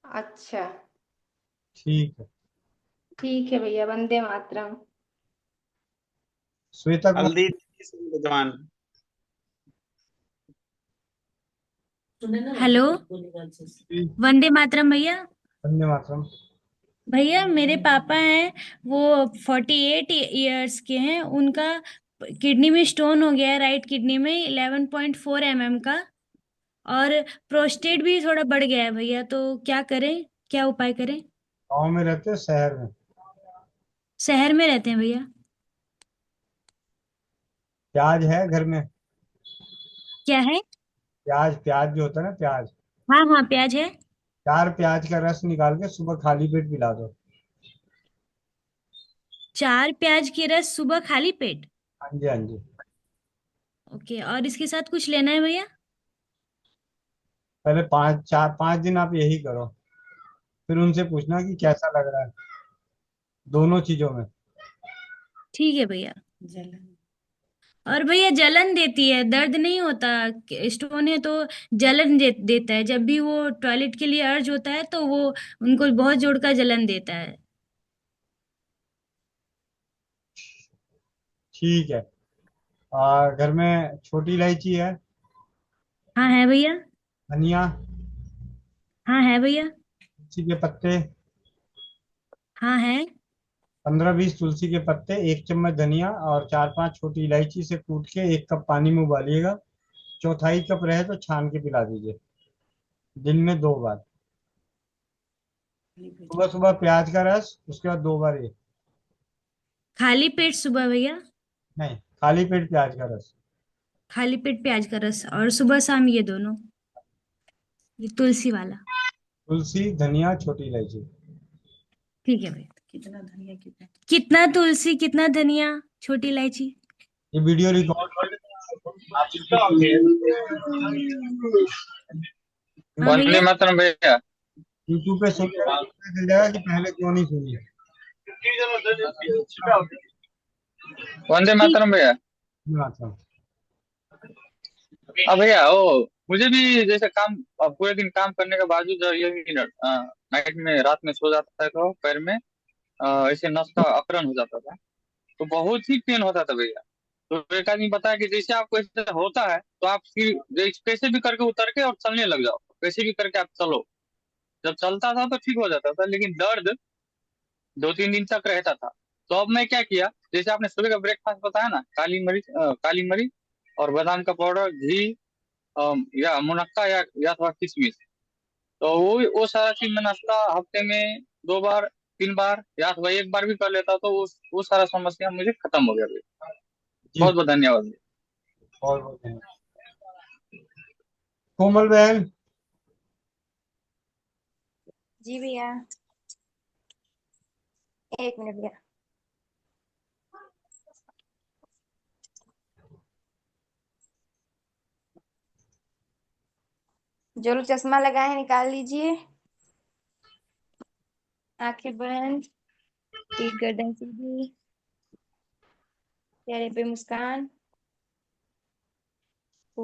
अच्छा, ठीक है। ठीक है भैया, वंदे मातरम। श्वेता हल्दी कुमारी। जवान। हेलो, वंदे मातरम भैया। वंदे मातरम। भैया मेरे पापा हैं, वो 48 ईयर्स के हैं, उनका किडनी में स्टोन हो गया है, राइट किडनी में 11.4 mm का, और प्रोस्टेट भी थोड़ा बढ़ गया है भैया, तो क्या करें, क्या उपाय करें? गाँव में रहते हो शहर में? शहर में रहते हैं भैया। प्याज है घर में? क्या है? प्याज, प्याज जो होता है ना, प्याज। हाँ हाँ, प्याज है। 4 प्याज का रस निकाल के सुबह खाली पेट पिला दो। 4 प्याज की रस सुबह खाली पेट? हाँ जी, हाँ जी। ओके, और इसके साथ कुछ लेना है भैया? पहले 5 दिन आप यही करो, फिर उनसे पूछना कि कैसा लग रहा है, दोनों चीजों में। ठीक है भैया। और भैया जलन देती है, दर्द नहीं होता, स्टोन है तो जलन देता है, जब भी वो टॉयलेट के लिए अर्ज होता है तो वो उनको बहुत जोर का जलन देता है। ठीक है। घर में छोटी इलायची है? हाँ है भैया। धनिया? हाँ है भैया। तुलसी के पत्ते? हाँ है। 15-20 तुलसी के पत्ते, 1 चम्मच धनिया, और 4-5 छोटी इलायची से कूट के 1 कप पानी में उबालिएगा। 1/4 कप रहे तो छान के पिला दीजिए, दिन में 2 बार। सुबह सुबह प्याज का रस, उसके बाद 2 बार ये। खाली पेट सुबह भैया? नहीं, खाली पेट प्याज का रस। खाली पेट प्याज का रस, और सुबह शाम ये दोनों, ये तुलसी वाला। तुलसी, धनिया, छोटी इलायची। ठीक है भैया। कितना तुलसी, कितना धनिया, छोटी इलायची? ये वीडियो रिकॉर्ड वंदे मातरम भैया। यूट्यूब पे सुन कर पता चल जाएगा कि पहले क्यों नहीं सुनी। वंदे मातरम भैया। अब भैया वो मुझे भी जैसे काम, पूरे दिन काम करने के बावजूद जब यही नाइट में, रात में सो जाता है तो पैर में ऐसे नस का अकड़न हो जाता था, तो बहुत ही पेन होता था भैया। तो एक आदमी बताया कि जैसे आपको ऐसे होता है तो आप कैसे भी करके उतर के और चलने लग जाओ, कैसे भी करके आप चलो। जब चलता था तो ठीक हो जाता था, लेकिन दर्द 2-3 दिन तक रहता था। तो अब मैं क्या किया, जैसे आपने सुबह का ब्रेकफास्ट बताया ना, काली मिर्च और बादाम का पाउडर, घी, या मुनक्का या थोड़ा किशमिश, तो वो सारा चीज मैं नाश्ता हफ्ते में 2 बार 3 बार या अथवा 1 बार भी कर लेता तो वो सारा समस्या मुझे खत्म हो गया भैया। बहुत बहुत धन्यवाद भैया। बहुत बहुत धन्यवाद। कोमल बहन। जी भैया, 1 मिनट भैया। जो लोग चश्मा लगाए हैं निकाल लीजिए, आंखें बंद, पीठ गर्दन सीधी, चेहरे पे मुस्कान। ॐ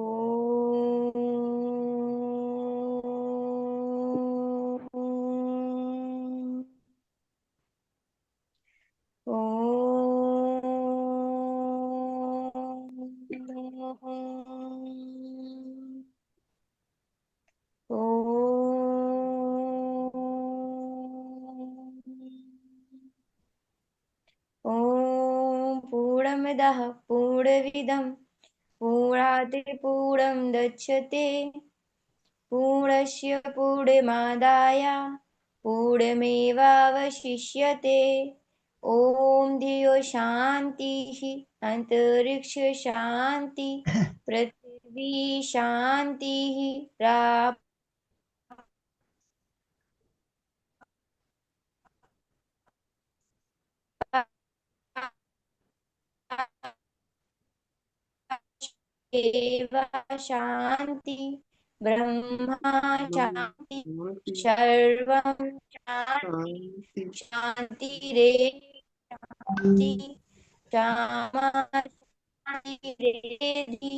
पूर्णमदः पूर्णमिदं पूर्णात् पूर्णमुदच्यते पूर्णस्य पूर्णमादाय पूर्णमेवावशिष्यते। ॐ धियो शान्तिः अन्तरिक्ष शान्ति पृथिवी शान्तिः एव शान्ति ब्रह्मा शान्ति सर्वं शान्ति शान्तिरेव शान्ति क्षमा शान्तिरेधि।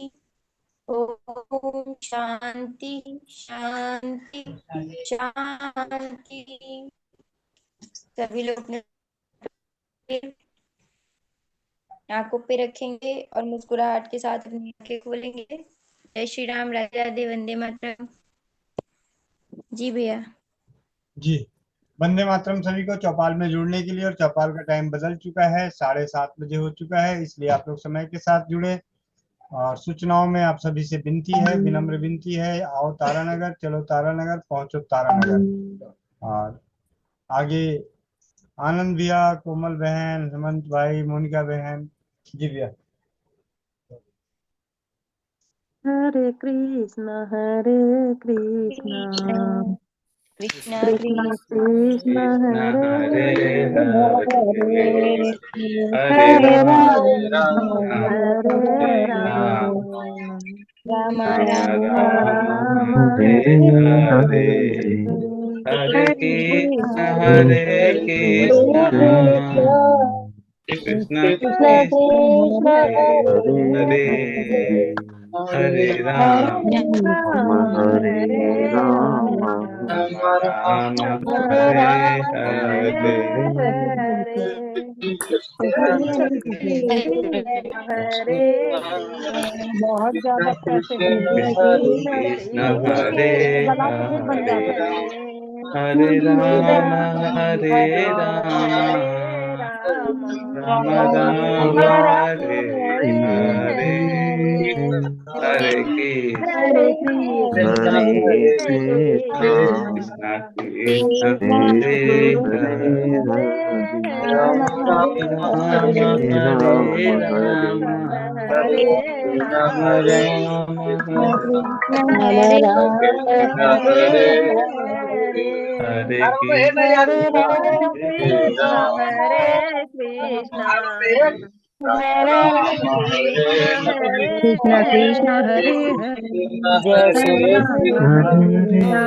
ओम शांति शांति शांति। सभी लोग अपने आंखों पे रखेंगे और मुस्कुराहट के साथ अपनी आंखें खोलेंगे। जय श्री राम, राधे राधे, वंदे मातरम। जी भैया। जी, वंदे मातरम सभी को चौपाल में जुड़ने के लिए। और चौपाल का टाइम बदल चुका है, 7:30 बजे हो चुका है, इसलिए आप लोग समय के साथ जुड़े। और सूचनाओं में आप सभी से विनती है, विनम्र विनती है, आओ तारानगर, चलो तारानगर, पहुंचो तारानगर। और आगे आनंद भैया, कोमल बहन, हेमंत भाई, मोनिका बहन। जी भैया। हरे कृष्णा कृष्णा कृष्णा कृष्णा कृष्णा हरे हरे हरे हरे हरे राम राम हरे राम राम राम राम हरे हरे हरे हरे हरे कृष्ण कृष्णा हरे कृष्ण कृष्ण कृष्ण कृष्ण कृष्ण हरे हरे हरे हरे राम हरे राम हरे राम राम राम हरे राम हरे हरे हरे कृष्ण कृष्ण हरे कृष्ण। बहुत ज्यादा पैसे कृष्ण कृष्ण कृष्ण कृष्ण हरे गला तो फिर बन जाता हरे है। हरे हरे राम राम हरे राम हरे राम राम राम राम राम हरे हरे हरे हरे हरे कृष्ण कृष्ण हरे कृष्ण कृष्ण कृष्ण कृष्ण हरे कृष्ण हरे हरे हरे राम हरे राम कृष्ण हरे राम राम राम हरे हरे राम हरे हरे हरे हरे कृष्ण राम कृष्ण हरे कृष्ण हरे कृष्ण हरे कृष्णा कृष्णा हरे हरे हरे हरे हरे राम राम हरे हरे राम राम हरे हरे राम कृष्णा हरे राम राम हरे हरे कृष्णा हरे हरे हरे कृष्णा कृष्ण हरे कृष्ण कृष्णा कृष्णा कृष्ण हरे कृष्ण हरे हरे हरे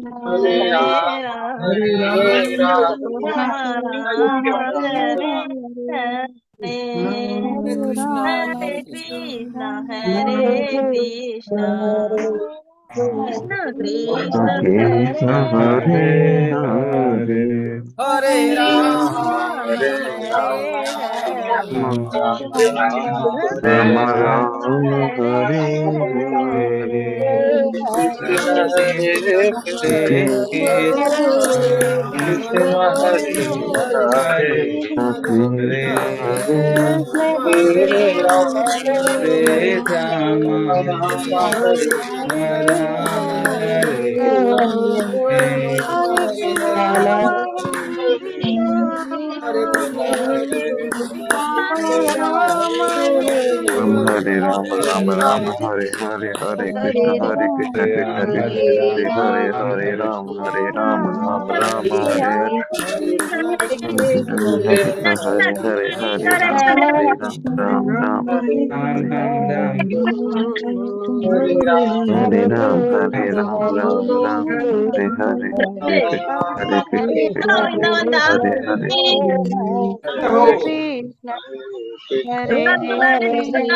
हरे राम हरे राम हरे कृष्ण हरे कृष्ण कृष्ण कृष्ण हरे हरे हरे हरे हरे हरे राम राम हरे हरे राम राम हरे हरे राम हरे राम राम राम हरे हरे हरे कृष्ण कृष्ण कृष्ण हरे हरे राम राम राम हरे कृष्ण हरे हरे हरे राम राम राम हरे राम राम राम हरे हरे हरे कृष्ण हरे हरे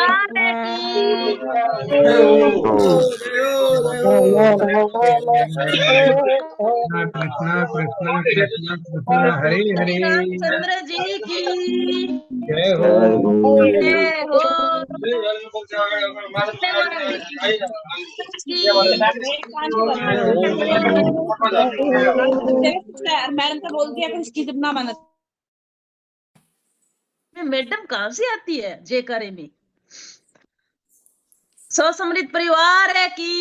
कृष्णा कृष्णा कृष्णा कृष्णा हरे हरे। रामचंद्र जी की जय हो। जय हो। मैडम तो बोलती है कि इसकी कितना मेहनत। मैडम कहाँ से आती है जेकारे में। सो समृद्ध परिवार है की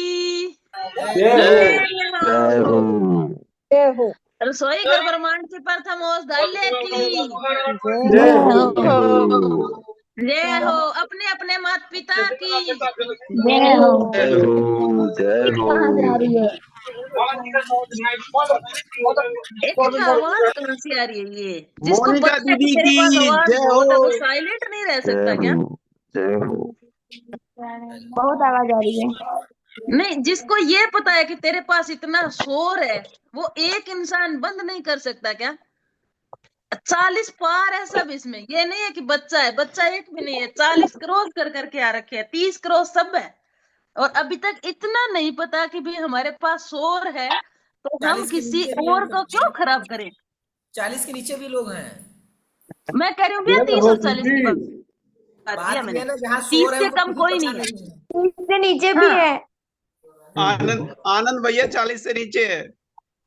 जय हो। रसोई घर ब्रह्मांड के प्रथम औषधालय की जय हो। जय हो। अपने अपने माता पिता की जय हो। जय हो। एक आवाज कहाँ से आ रही है ये। जिसको मोनिका पता है कि दीदी तेरे पास की आवाज जय बहुत है हो। वो साइलेंट नहीं रह सकता क्या। जय हो। बहुत आवाज आ रही है। नहीं, जिसको ये पता है कि तेरे पास इतना शोर है वो एक इंसान बंद नहीं कर सकता क्या। 40 पार है सब इसमें। ये नहीं है कि बच्चा है, बच्चा एक भी नहीं है। 40 क्रॉस कर करके आ रखे हैं, 30 क्रॉस सब है। और अभी तक इतना नहीं पता कि भी हमारे पास शोर है तो हम 40 के किसी नीचे भी और को क्यों खराब करें। 40 के नीचे भी लोग हैं। मैं कह रही हूँ भैया 30 और 40 की बात किया बात मैंने। ये है ना, जहाँ 30 शोर है से उनको कम किसी कोई पता नहीं है। नहीं है। इससे नीचे भी हाँ। है। आनंद आनंद भैया 40 से नीचे है।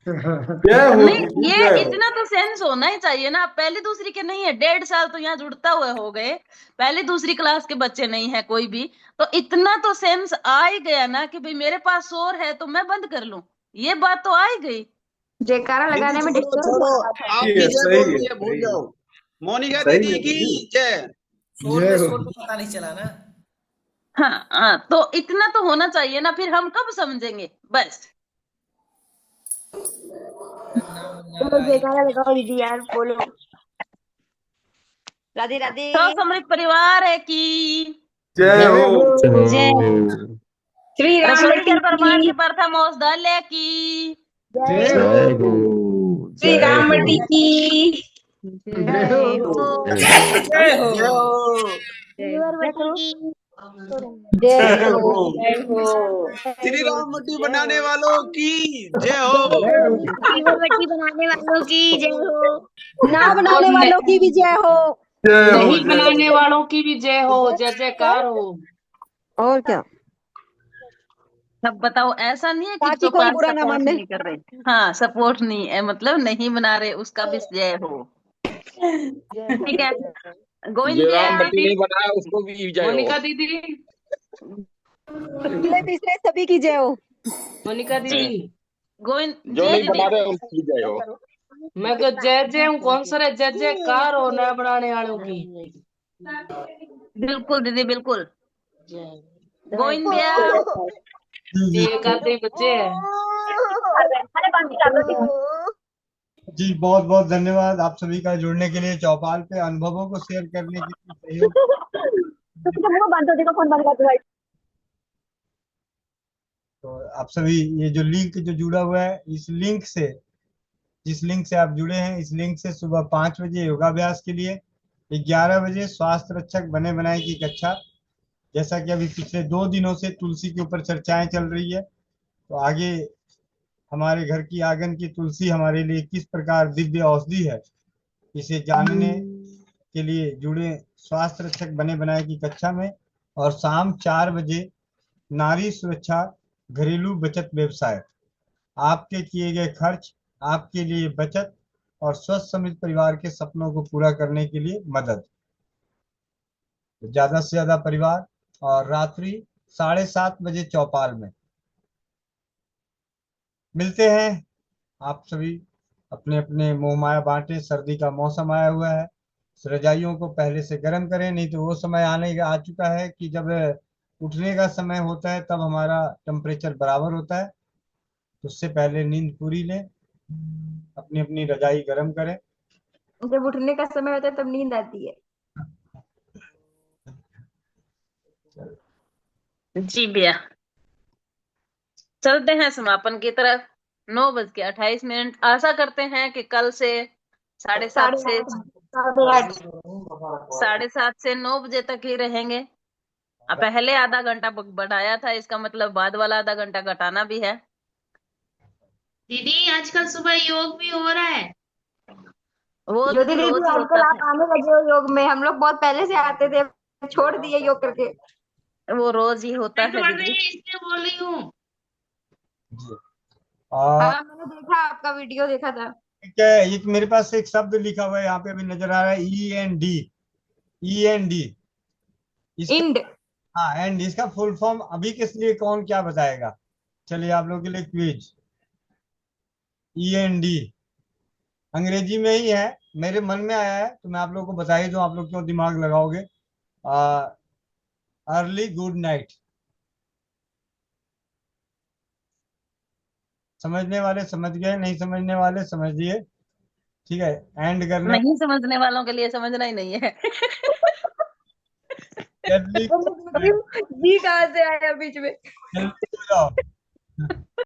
नहीं, ये इतना तो सेंस होना ही चाहिए ना। पहली दूसरी के नहीं है, 1.5 साल तो यहाँ जुड़ता हुआ हो गए, पहली दूसरी क्लास के बच्चे नहीं है कोई भी। तो इतना तो सेंस आ ही गया ना कि भाई मेरे पास शोर है तो मैं बंद कर लूं। ये बात तो आ ही गई। जयकारा दीदी लगाने में छोड़ो डिस्टर्ब हो छोड़ो, रहा था। आपकी जय बोल रही है, भूल जाओ। मोनिका दीदी की जय। शोर में शोर को पता नहीं चला ना। हाँ हाँ, तो इतना तो होना चाहिए ना। फिर हम कब समझेंगे बस। चलो जयकारा लगाओ दीदी यार, बोलो राधे राधे। तो समृद्ध परिवार है की जय हो। जय श्री राम रसोई घर ब्रह्मांड की के प्रथम औषधालय की जय जय हो। हो। श्री जय राम हो। की जय हो। जय हो। जय हो। श्रीवरवती की जय जय हो। हो। जय हो। श्री राम मट्टी बनाने वालों की जय हो। श्रीवरवती बनाने वालों की जय हो। ना और बनाने वालों की भी जय हो। जय हो। नहीं जय बनाने हो। वालों की भी जय हो, जय जयकार हो। और क्या। सब बताओ, ऐसा नहीं है कि ताकि कोई चौपाल बुरा ना सपोर्ट माने। नहीं कर रहे। हाँ, सपोर्ट नहीं है मतलब नहीं बना रहे, उसका भी जय हो। ठीक है, गोविंद जो भैया। राम भट्टी नहीं बनाया उसको भी जय हो। मोनिका दीदी, पहले तीसरे सभी की जय हो। मोनिका दीदी, गोविंद जो जी नहीं दीदी। बना रहे उसको भी जय हो। मैं तो जय जय हूँ। कौन सा रे जय जयकार हो न बनाने वालों की। बिल्कुल दीदी बिल्कुल। गोविंद भैया। ये करते बच्चे हैं। जी बहुत बहुत धन्यवाद आप सभी का जुड़ने के लिए, चौपाल पे अनुभवों को शेयर करने के लिए, सहयोग। तो आप सभी ये जो लिंक जो जुड़ा हुआ है, इस लिंक से, जिस लिंक से आप जुड़े हैं, इस लिंक से सुबह 5 बजे योगाभ्यास के लिए, 11 बजे स्वास्थ्य रक्षक बने बनाए की कक्षा। जैसा कि अभी पिछले 2 दिनों से तुलसी के ऊपर चर्चाएं चल रही है, तो आगे हमारे घर की आंगन की तुलसी हमारे लिए किस प्रकार दिव्य औषधि है, इसे जानने के लिए जुड़े स्वास्थ्य रक्षक बने बनाए की कक्षा में, और शाम 4 बजे नारी सुरक्षा घरेलू बचत व्यवसाय, आपके किए गए खर्च, आपके लिए बचत और स्वस्थ समृद्ध परिवार के सपनों को पूरा करने के लिए मदद। ज्यादा से ज्यादा परिवार, और रात्रि 7:30 बजे चौपाल में मिलते हैं। आप सभी अपने अपने मोह माया बांटे, सर्दी का मौसम आया हुआ है, रजाइयों को पहले से गर्म करें, नहीं तो वो समय आ चुका है कि जब उठने का समय होता है तब हमारा टेम्परेचर बराबर होता है, तो उससे पहले नींद पूरी लें, अपनी अपनी रजाई गर्म करें। जब उठने का समय होता है तब नींद आती है। जी भैया, चलते हैं समापन की तरफ। 9:28। आशा करते हैं कि कल से 7:30 से 7:30 से 9 बजे तक ही रहेंगे। पहले आधा घंटा बढ़ाया था, इसका मतलब बाद वाला आधा घंटा घटाना भी है। दीदी आजकल सुबह योग भी हो रहा है। वो ज्योति रोज दीदी ही आजकल होता आप आने लगे हो योग में, हम लोग बहुत पहले से आते थे, छोड़ दिए योग करके। वो रोज ही होता है बढ़ रही दीदी। है इसलिए बोल रही हूँ। हाँ, मैंने देखा, आपका वीडियो देखा था। ठीक है, एक मेरे पास एक शब्द लिखा हुआ है यहाँ पे अभी नजर आ रहा है, END। इंड। हाँ, एंड इसका फुल फॉर्म अभी किस लिए कौन क्या बताएगा? चलिए आप लोगों के लिए क्विज। END अंग्रेजी में ही है, मेरे मन में आया है तो मैं आप लोगों को बता ही दूं, आप लोग क्यों दिमाग लगाओगे। Early good night. समझने वाले समझ गए, नहीं समझने वाले समझ लिए, ठीक है। एंड करना नहीं समझने वालों के लिए समझना ही नहीं है। अर्ली जी कहाँ से आया बीच में? जल्दी हो जाओ।